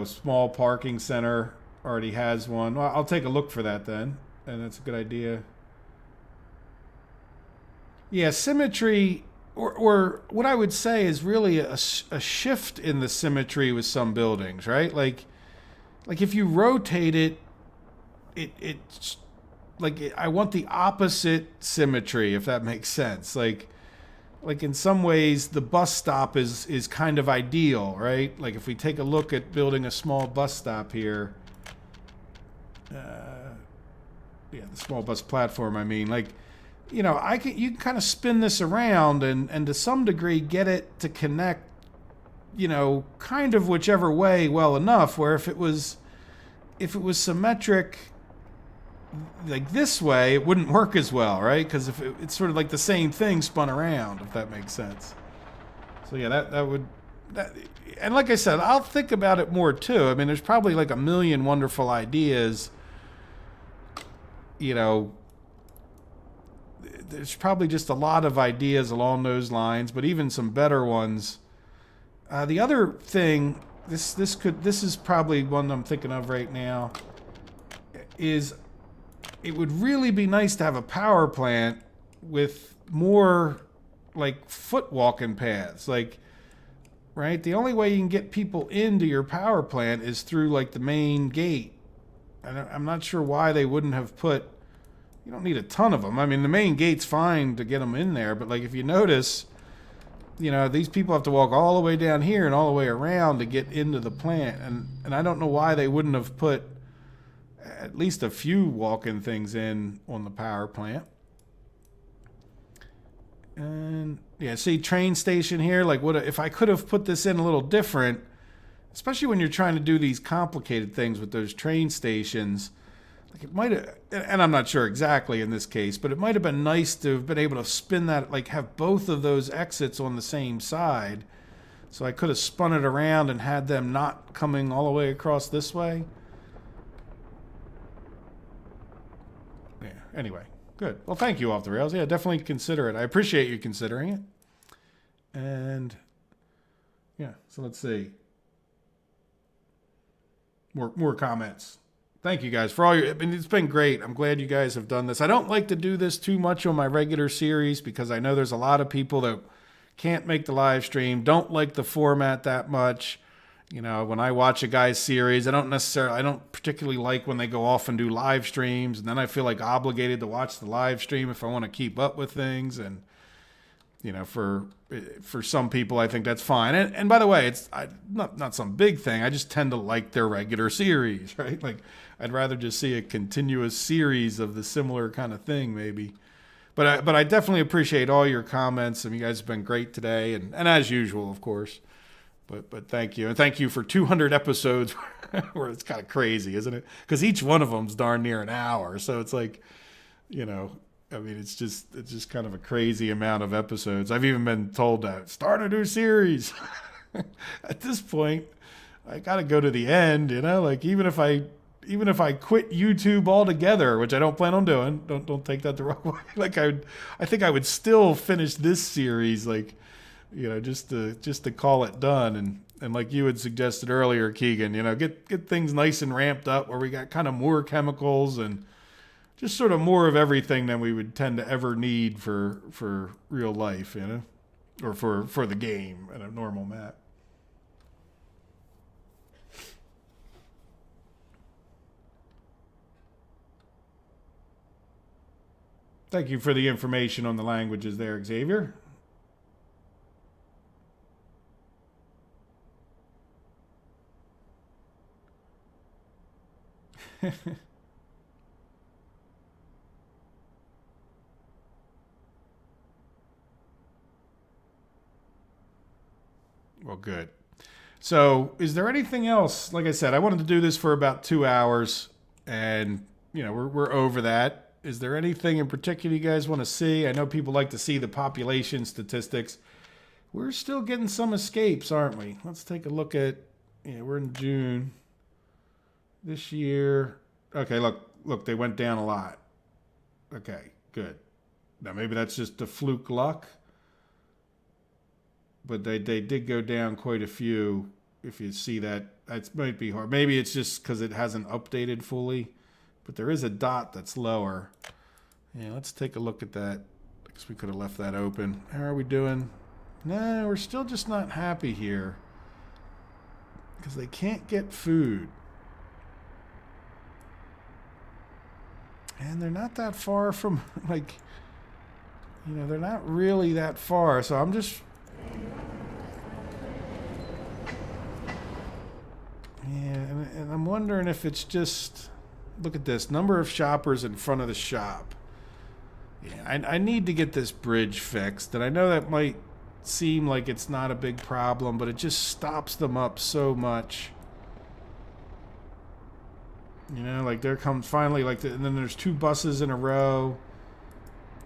small parking center already has one. Well, I'll take a look for that then. And that's a good idea. Yeah, symmetry, or what I would say is really a shift in the symmetry with some buildings, right? Like if you rotate it, it's I want the opposite symmetry, if that makes sense. Like in some ways, the bus stop is kind of ideal, right? Like if we take a look at building a small bus stop here, the small bus platform. I mean, you can kind of spin this around and to some degree get it to connect, kind of whichever way well enough. Where if it was symmetric, like this way, it wouldn't work as well, right? Because if it's sort of like the same thing spun around, if that makes sense. So yeah, that would, and like I said, I'll think about it more too. I mean, there's probably like a million wonderful ideas. There's probably just a lot of ideas along those lines, but even some better ones. The other thing, this is probably one I'm thinking of right now, is it would really be nice to have a power plant with more like foot walking paths, right? The only way you can get people into your power plant is through like the main gate. And I'm not sure why they wouldn't have put, you don't need a ton of them. I mean, the main gate's fine to get them in there, but like if you notice, these people have to walk all the way down here and all the way around to get into the plant. And I don't know why they wouldn't have put at least a few walk-in things in on the power plant. And yeah, see, train station here, like what if I could have put this in a little different, especially when you're trying to do these complicated things with those train stations. Like it might have, and I'm not sure exactly in this case, but it might have been nice to have been able to spin that, like have both of those exits on the same side. So I could have spun it around and had them not coming all the way across this way. Yeah, anyway, good. Well, thank you, Off the Rails. Yeah, definitely consider it. I appreciate you considering it. And yeah, so let's see. More comments Thank you guys for all your. I mean, it's been great. I'm glad you guys have done this. I don't like to do this too much on my regular series because I know there's a lot of people that can't make the live stream, don't like the format that much. You know, when I watch a guy's series, I don't particularly like when they go off and do live streams, and then I feel like obligated to watch the live stream if I want to keep up with things. And you know, for some people, I think that's fine. And by the way, it's not some big thing. I just tend to like their regular series, right? Like, I'd rather just see a continuous series of the similar kind of thing, maybe. But I definitely appreciate all your comments. I mean, you guys have been great today, and as usual, of course. But thank you. And thank you for 200 episodes where it's kind of crazy, isn't it? Because each one of them's darn near an hour. So it's like, you know, I mean, it's just kind of a crazy amount of episodes. I've even been told to start a new series. At this point, I got to go to the end, you know, like even if I quit YouTube altogether, which I don't plan on doing, don't take that the wrong way. Like I think I would still finish this series, like, you know, just to call it done. And like you had suggested earlier, Keegan, you know, get things nice and ramped up where we got kind of more chemicals and just sort of more of everything than we would tend to ever need for real life, you know, or for the game at a normal map. Thank you for the information on the languages there, Xavier. Well, good. So, is there anything else? Like I said, I wanted to do this for about 2 hours, and you know we're over that. Is there anything in particular you guys want to see? I know people like to see the population statistics. We're still getting some escapes, aren't we? Let's take a look at. Yeah, we're in June this year. Okay, look, they went down a lot. Okay, good. Now maybe that's just a fluke luck. But they did go down quite a few. If you see that, that might be hard. Maybe it's just because it hasn't updated fully. But there is a dot that's lower. Yeah, let's take a look at that. Because we could have left that open. How are we doing? No, we're still just not happy here. Because they can't get food. And they're not that far from, like, you know, they're not really that far. So I'm just... Yeah, and I'm wondering if it's just... Look at this. Number of shoppers in front of the shop. Yeah, I need to get this bridge fixed. And I know that might seem like it's not a big problem, but it just stops them up so much. You know, like there comes finally, like, and then there's 2 buses in a row.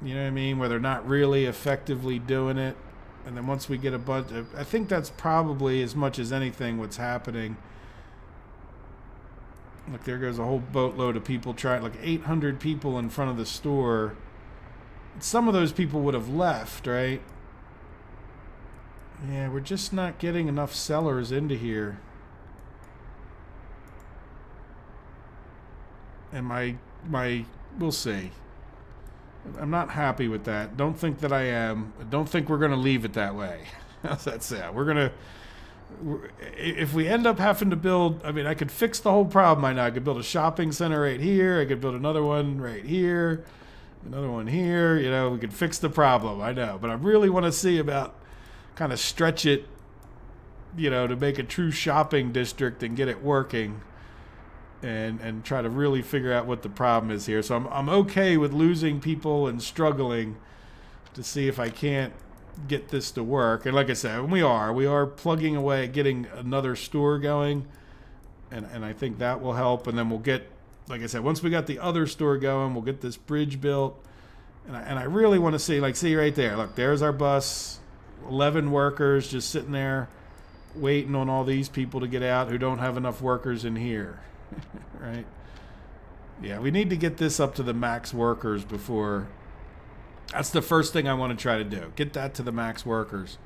You know what I mean? Where they're not really effectively doing it. And then once we get a bunch of, I think that's probably as much as anything what's happening. Look, there goes a whole boatload of people trying, like 800 people in front of the store. Some of those people would have left, right? Yeah, we're just not getting enough sellers into here. And we'll see. I'm not happy with that. Don't think that I am. Don't think we're going to leave it that way. How's that sound? If we end up having to build, I mean, I could fix the whole problem right now. I could build a shopping center right here. I could build another one right here. Another one here. You know, we could fix the problem. I know. But I really want to see about kind of stretch it, you know, to make a true shopping district and get it working. And try to really figure out what the problem is here. So I'm okay with losing people and struggling to see if I can't get this to work. And like I said, we are plugging away at getting another store going, and I think that will help. And then we'll get, like I said, once we got the other store going, we'll get this bridge built. And I really want to see, like, see right there. Look, there's our bus. 11 workers just sitting there waiting on all these people to get out who don't have enough workers in here. Right? Yeah, we need to get this up to the max workers before. That's the first thing I want to try to do. Get that to the max workers.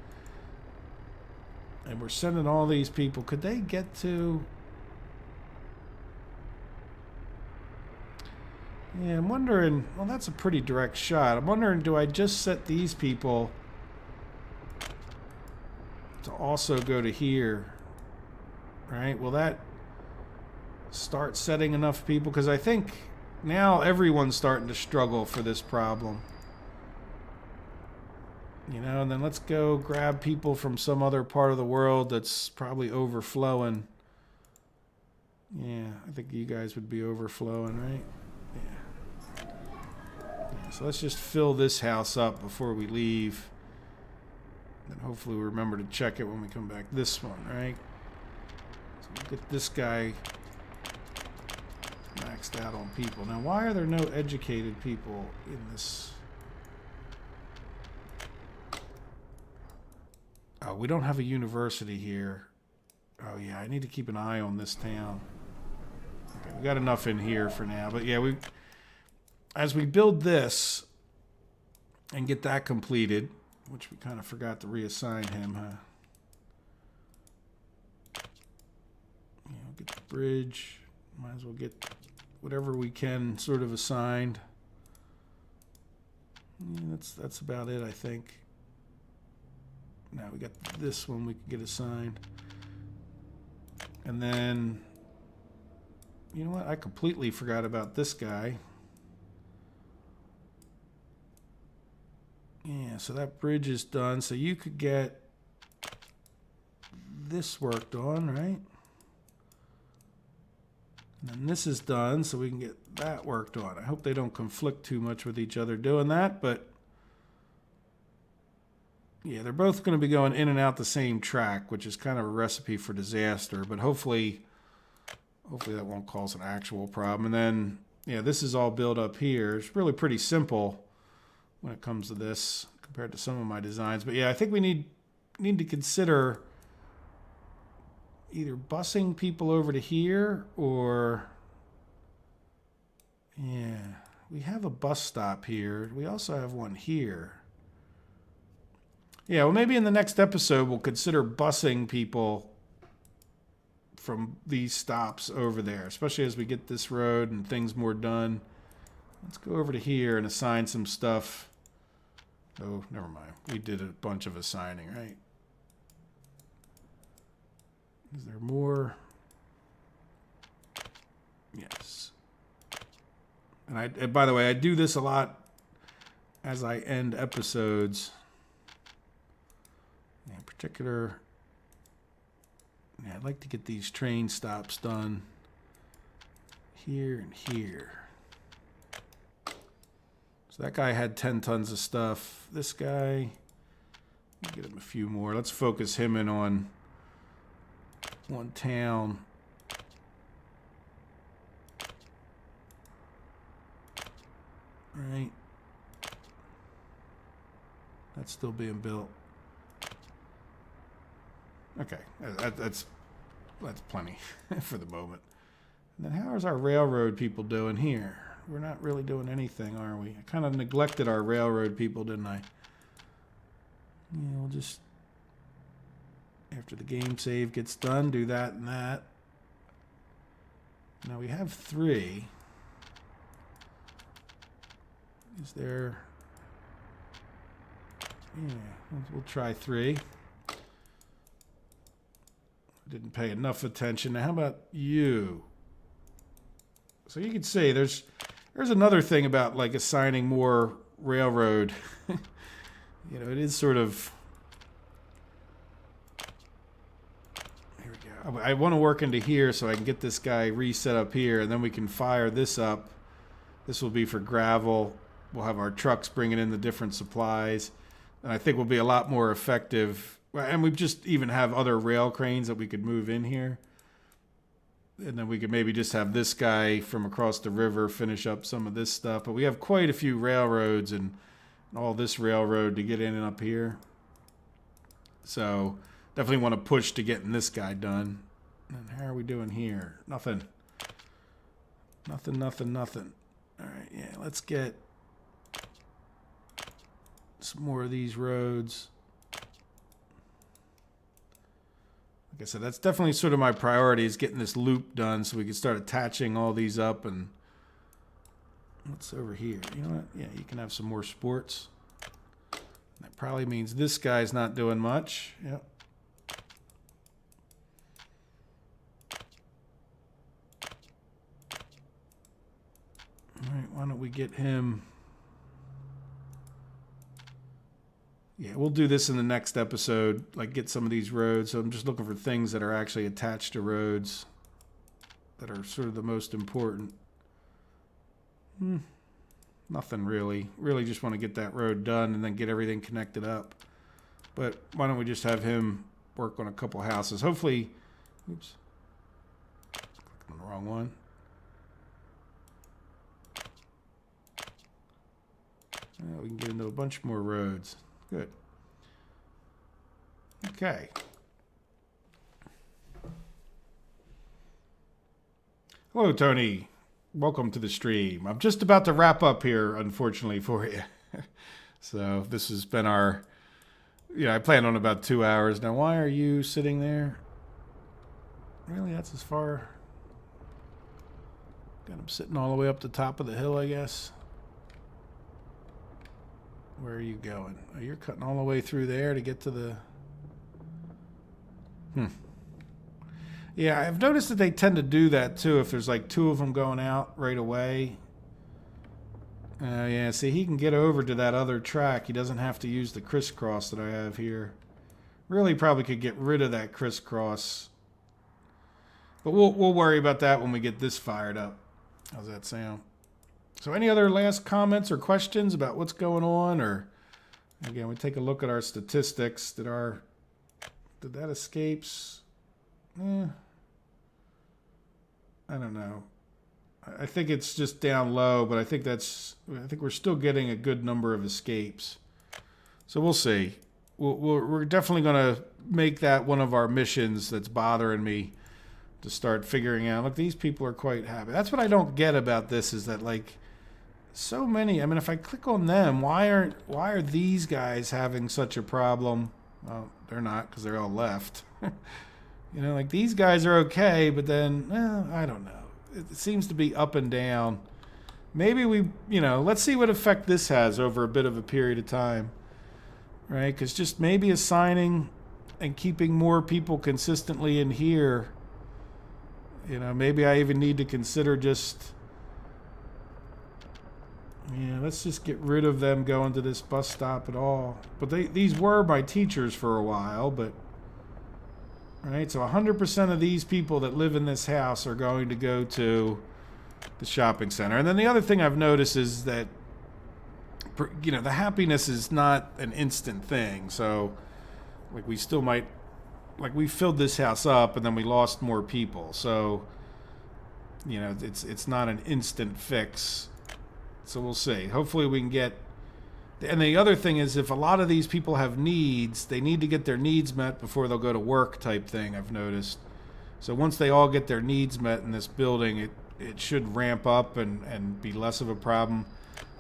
And we're sending all these people. Could they get to... Yeah, I'm wondering, well, that's a pretty direct shot. I'm wondering, do I just set these people to also go to here? Right? Will that start setting enough people? Because I think now everyone's starting to struggle for this problem. You know, and then let's go grab people from some other part of the world that's probably overflowing. Yeah, I think you guys would be overflowing, right? Yeah. Yeah, so let's just fill this house up before we leave. And hopefully we remember to check it when we come back. This one, right? So we'll get this guy maxed out on people. Now, why are there no educated people in this? Oh, we don't have a university here. Oh, yeah, I need to keep an eye on this town. Okay, we got enough in here for now. But, yeah, as we build this and get that completed, which we kind of forgot to reassign him, huh? Yeah, we'll get the bridge. Might as well get whatever we can sort of assigned. Yeah, that's about it, I think. Now we got this one we can get assigned. And then, you know what? I completely forgot about this guy. Yeah, so that bridge is done. So you could get this worked on, right? And then this is done, so we can get that worked on. I hope they don't conflict too much with each other doing that, but yeah, they're both going to be going in and out the same track, which is kind of a recipe for disaster, but hopefully that won't cause an actual problem. And then, yeah, this is all built up here. It's really pretty simple when it comes to this compared to some of my designs. But yeah, I think we need to consider either busing people over to here or, yeah, we have a bus stop here. We also have one here. Yeah, well, maybe in the next episode we'll consider busing people from these stops over there, especially as we get this road and things more done. Let's go over to here and assign some stuff. Oh, never mind. We did a bunch of assigning, right? Is there more? Yes. And by the way, I do this a lot as I end episodes. In particular, yeah, I'd like to get these train stops done here and here. So that guy had 10 tons of stuff. This guy, get him a few more. Let's focus him in on one town. Right. That's still being built. Okay, that's plenty for the moment. And then how is our railroad people doing here? We're not really doing anything, are we? I kind of neglected our railroad people, didn't I? Yeah, we'll just, after the game save gets done, do that and that. Now we have 3. Is there... Yeah, we'll try 3. Didn't pay enough attention. Now, how about you? So you can see there's another thing about like assigning more railroad. You know, it is sort of. Here we go. I want to work into here so I can get this guy reset up here, and then we can fire this up. This will be for gravel. We'll have our trucks bringing in the different supplies, and I think we'll be a lot more effective. And we just even have other rail cranes that we could move in here. And then we could maybe just have this guy from across the river finish up some of this stuff. But we have quite a few railroads and all this railroad to get in and up here. So definitely want to push to getting this guy done. And how are we doing here? Nothing. Nothing. All right, yeah, let's get some more of these roads. Like I said, that's definitely sort of my priority is getting this loop done so we can start attaching all these up and What's over here? You know what? Yeah, you can have some more sports. That probably means this guy's not doing much. Yep. All right, why don't we get him? Yeah, we'll do this in the next episode, like get some of these roads. So I'm just looking for things that are actually attached to roads that are sort of the most important. Nothing really. Really just want to get that road done and then get everything connected up. But why don't we just have him work on a couple houses? Hopefully, oops, clicked on the wrong one. We can get into a bunch more roads. Good. Okay. Hello, Tony. Welcome to the stream. I'm just about to wrap up here, unfortunately, for you. So this has been our... I planned on about 2 hours. Now, why are you sitting there? Really? That's as far... Got him sitting all the way up the top of the hill, I guess. Where are you going? Oh, you're cutting all the way through there to get to the... Yeah, I've noticed that they tend to do that, too, if there's like two of them going out right away. Yeah, see, he can get over to that other track. He doesn't have to use the crisscross that I have here. Really probably could get rid of that crisscross. But we'll worry about that when we get this fired up. How's that sound? So any other last comments or questions about what's going on? Or, again, we take a look at our statistics. Did that escapes? I don't know. I think it's just down low, but I think we're still getting a good number of escapes. So we'll see. We're definitely going to make that one of our missions that's bothering me, to start figuring out, look, these people are quite happy. That's what I don't get about this, is that, like, so many, I mean, if I click on them, why are these guys having such a problem? Well, they're not, because they're all left. Like, these guys are okay, but then, I don't know. It seems to be up and down. Maybe let's see what effect this has over a bit of a period of time, right? Because just maybe assigning and keeping more people consistently in here, maybe I even need to consider just, let's just get rid of them going to this bus stop at all. But these were my teachers for a while, but... Right, so 100% of these people that live in this house are going to go to the shopping center. And then the other thing I've noticed is that, the happiness is not an instant thing. So, like, we still might, like, we filled this house up and then we lost more people. So, it's not an instant fix. So we'll see. Hopefully we can get... And the other thing is, if a lot of these people have needs, they need to get their needs met before they'll go to work type thing, I've noticed. So once they all get their needs met in this building, it should ramp up and be less of a problem.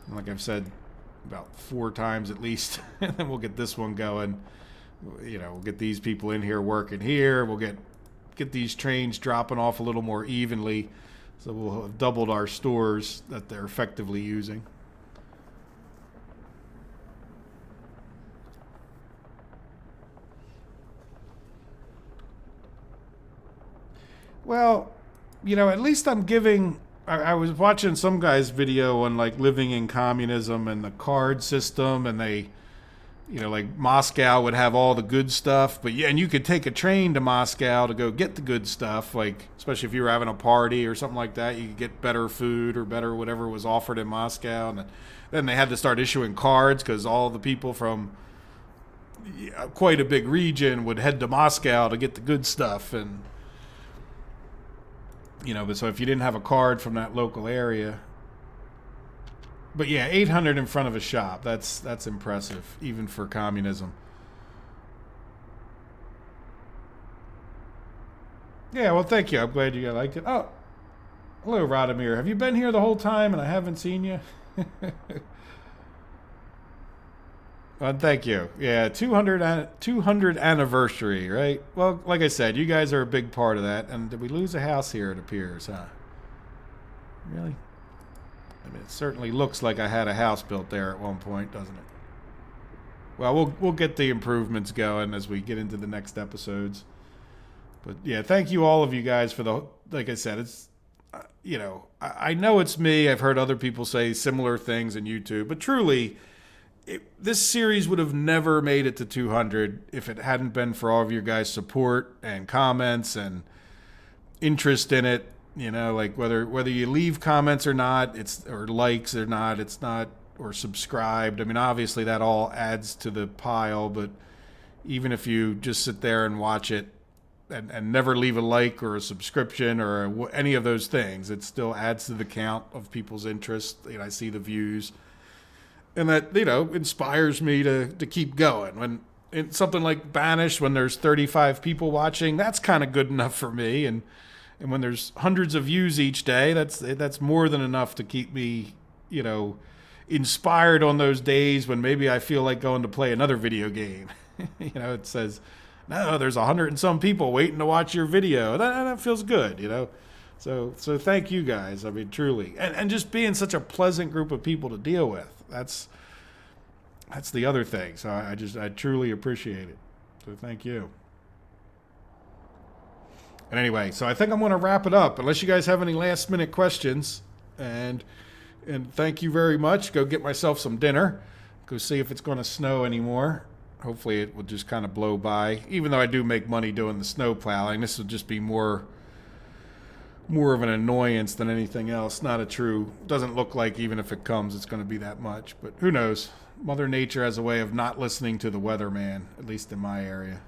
And like I've said about 4 times at least, and then we'll get this one going. We'll get these people in here working here. We'll get these trains dropping off a little more evenly. So we'll have doubled our stores that they're effectively using. Well, at least I'm giving... I was watching some guy's video on, like, living in communism and the card system, and they, like, Moscow would have all the good stuff, but yeah, and you could take a train to Moscow to go get the good stuff, like, especially if you were having a party or something like that, you could get better food or better whatever was offered in Moscow, and then they had to start issuing cards because all the people from quite a big region would head to Moscow to get the good stuff, and... but so if you didn't have a card from that local area. But yeah, 800 in front of a shop. That's impressive, even for communism. Yeah, well, thank you. I'm glad you liked it. Oh, hello, Radomir. Have you been here the whole time and I haven't seen you? Thank you. Yeah, 200 anniversary, right? Well, like I said, you guys are a big part of that. And did we lose a house here, it appears, huh? Really? I mean, it certainly looks like I had a house built there at one point, doesn't it? Well, we'll get the improvements going as we get into the next episodes. But yeah, thank you all of you guys for the, like I said, it's, you know, I know it's me. I've heard other people say similar things in YouTube, but truly, this series would have never made it to 200 if it hadn't been for all of your guys' support and comments and interest in it. You know, like whether you leave comments or not, or likes or not, it's not, or subscribed. I mean, obviously that all adds to the pile, but even if you just sit there and watch it and never leave a like or a subscription or any of those things, it still adds to the count of people's interest. You know, I see the views. And that, you know, inspires me to keep going. When it's something like Banished, when there's 35 people watching, that's kind of good enough for me. And when there's hundreds of views each day, that's more than enough to keep me, you know, inspired on those days when maybe I feel like going to play another video game. You know, it says, no, there's 100 and some people waiting to watch your video. That feels good, you know. So thank you guys. I mean, truly. And just being such a pleasant group of people to deal with. That's the other thing. So I truly appreciate it. So thank you. And anyway, so I think I'm going to wrap it up. Unless you guys have any last minute questions. And thank you very much. Go get myself some dinner. Go see if it's going to snow anymore. Hopefully it will just kind of blow by. Even though I do make money doing the snow plowing, this will just be more of an annoyance than anything else. Doesn't look like even if it comes, it's going to be that much. But who knows? Mother Nature has a way of not listening to the weatherman, at least in my area.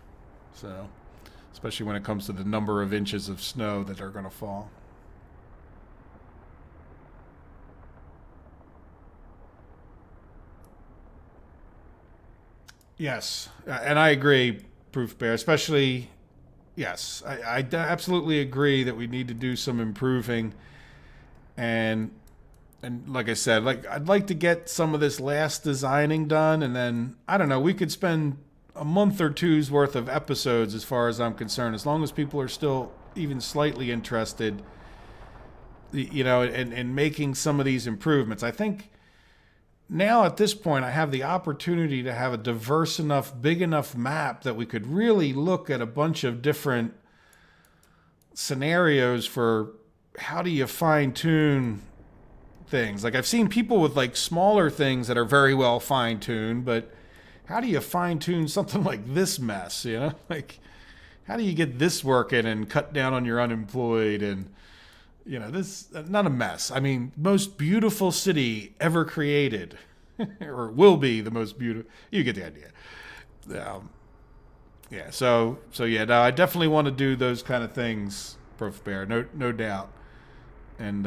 So, especially when it comes to the number of inches of snow that are going to fall. Yes, and I agree, Proof Bear, especially... Yes, I absolutely agree that we need to do some improving, and like I said, I'd like to get some of this last designing done, and then I don't know, we could spend a month or two's worth of episodes as far as I'm concerned, as long as people are still even slightly interested, you know, in making some of these improvements. I think now at this point I have the opportunity to have a diverse enough, big enough map that we could really look at a bunch of different scenarios for how do you fine tune things. Like I've seen people with like smaller things that are very well fine tuned, but how do you fine tune something like this mess, you know? Like how do you get this working and cut down on your unemployed and, you know, this, not a mess. I mean, most beautiful city ever created, or will be the most beautiful. You get the idea. Yeah. So yeah. No, I definitely want to do those kind of things, Prof. Bear. No doubt. And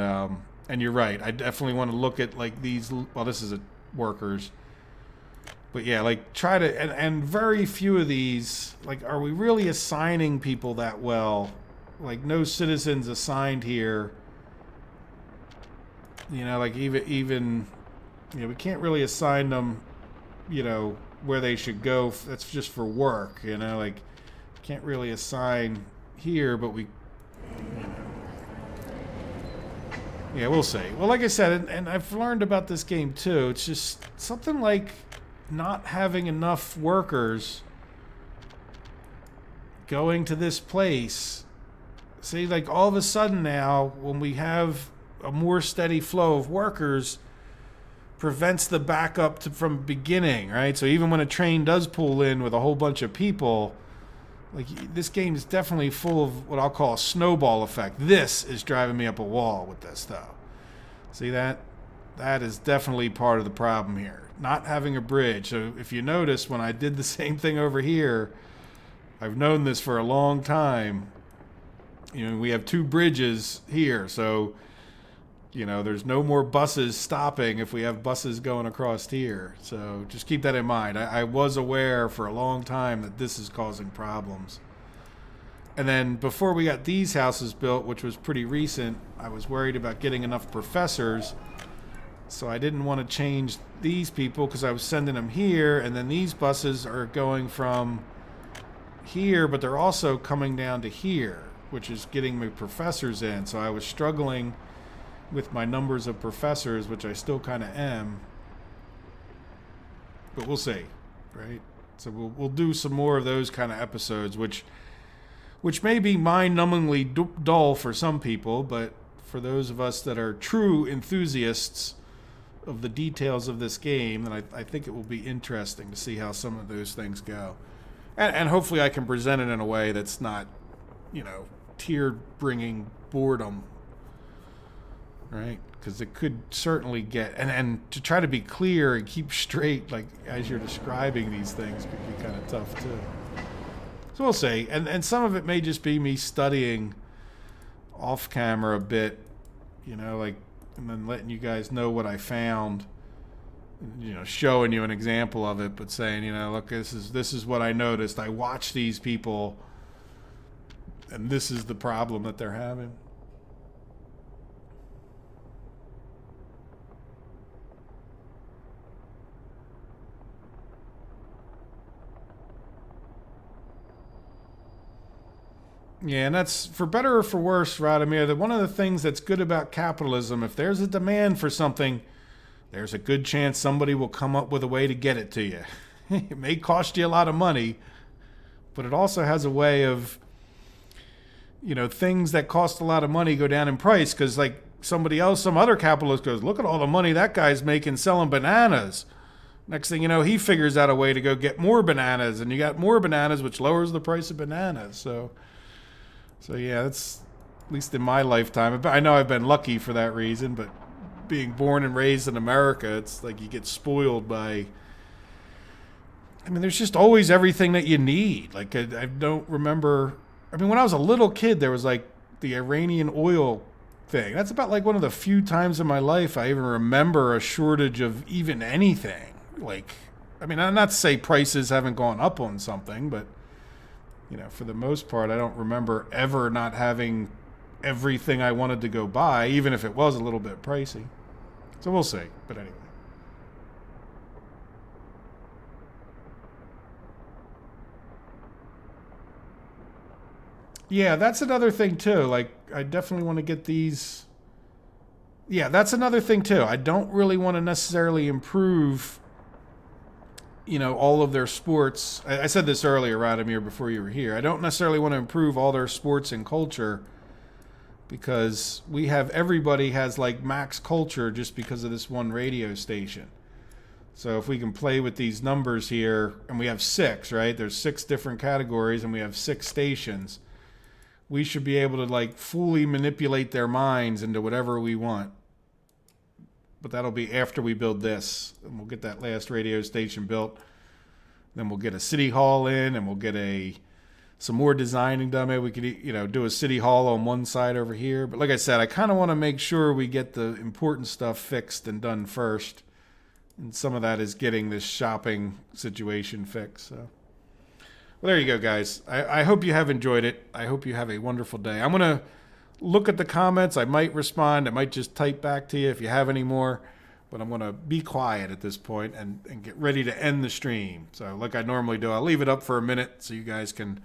you're right. I definitely want to look at like these. Well, this is a workers. But yeah, like try to, and very few of these. Like, are we really assigning people that well? Like no citizens assigned here. You know, like even you know, we can't really assign them, you know, where they should go. That's just for work, you know, like can't really assign here, but we, you know. Yeah, we'll see. Well, like I said, and I've learned about this game too. It's just something like not having enough workers going to this place. See, like all of a sudden now, when we have a more steady flow of workers, prevents the backup from beginning, right? So even when a train does pull in with a whole bunch of people, like this game is definitely full of what I'll call a snowball effect. This is driving me up a wall with this though. See that? That is definitely part of the problem here. Not having a bridge. So if you notice, when I did the same thing over here, I've known this for a long time. You know, we have two bridges here, so, you know, there's no more buses stopping if we have buses going across here. So just keep that in mind. I was aware for a long time that this is causing problems. And then before we got these houses built, which was pretty recent, I was worried about getting enough professors. So I didn't want to change these people because I was sending them here, and then these buses are going from here, but they're also coming down to here, which is getting my professors in. So I was struggling with my numbers of professors, which I still kind of am. But we'll see, right? So we'll do some more of those kind of episodes, which may be mind-numbingly dull for some people, but for those of us that are true enthusiasts of the details of this game, then I think it will be interesting to see how some of those things go. And hopefully I can present it in a way that's not, tear-bringing boredom, right? Because it could certainly get... And to try to be clear and keep straight, like, as you're describing these things could be kind of tough, too. So we'll see. And some of it may just be me studying off camera a bit, and then letting you guys know what I found, showing you an example of it, but saying, look, this is what I noticed. I watched these people, and this is the problem that they're having. Yeah, and that's for better or for worse, Radomir, that one of the things that's good about capitalism, if there's a demand for something, there's a good chance somebody will come up with a way to get it to you. It may cost you a lot of money, but it also has a way of, things that cost a lot of money go down in price because, like, some other capitalist goes, look at all the money that guy's making selling bananas. Next thing you know, he figures out a way to go get more bananas, and you got more bananas, which lowers the price of bananas. So yeah, that's, at least in my lifetime, I know I've been lucky for that reason, but being born and raised in America, it's like you get spoiled by, there's just always everything that you need. Like, I don't remember, when I was a little kid, there was like the Iranian oil thing. That's about like one of the few times in my life I even remember a shortage of even anything. Like, I'm not to say prices haven't gone up on something, but for the most part, I don't remember ever not having everything I wanted to go buy, even if it was a little bit pricey. So we'll see. But anyway. Yeah, that's another thing, too. Like, I definitely want to get these... Yeah, that's another thing, too. I don't really want to necessarily improve... all of their sports. I said this earlier, Radomir, before you were here. I don't necessarily want to improve all their sports and culture because everybody has like max culture just because of this one radio station. So if we can play with these numbers here, and we have 6, right? There's 6 different categories and we have 6 stations. We should be able to like fully manipulate their minds into whatever we want. But that'll be after we build this. And we'll get that last radio station built. Then we'll get a city hall in, and we'll get some more designing done. Maybe we could, do a city hall on one side over here. But like I said, I kind of want to make sure we get the important stuff fixed and done first. And some of that is getting this shopping situation fixed. So, well, there you go, guys. I hope you have enjoyed it. I hope you have a wonderful day. I'm going to look at the comments. I might respond. I might just type back to you if you have any more. But I'm going to be quiet at this point and get ready to end the stream. So like I normally do, I'll leave it up for a minute so you guys can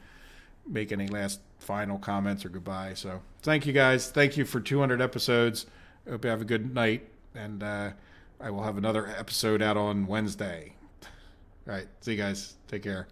make any last final comments or goodbye. So thank you, guys. Thank you for 200 episodes. I hope you have a good night. And I will have another episode out on Wednesday. All right. See you guys. Take care.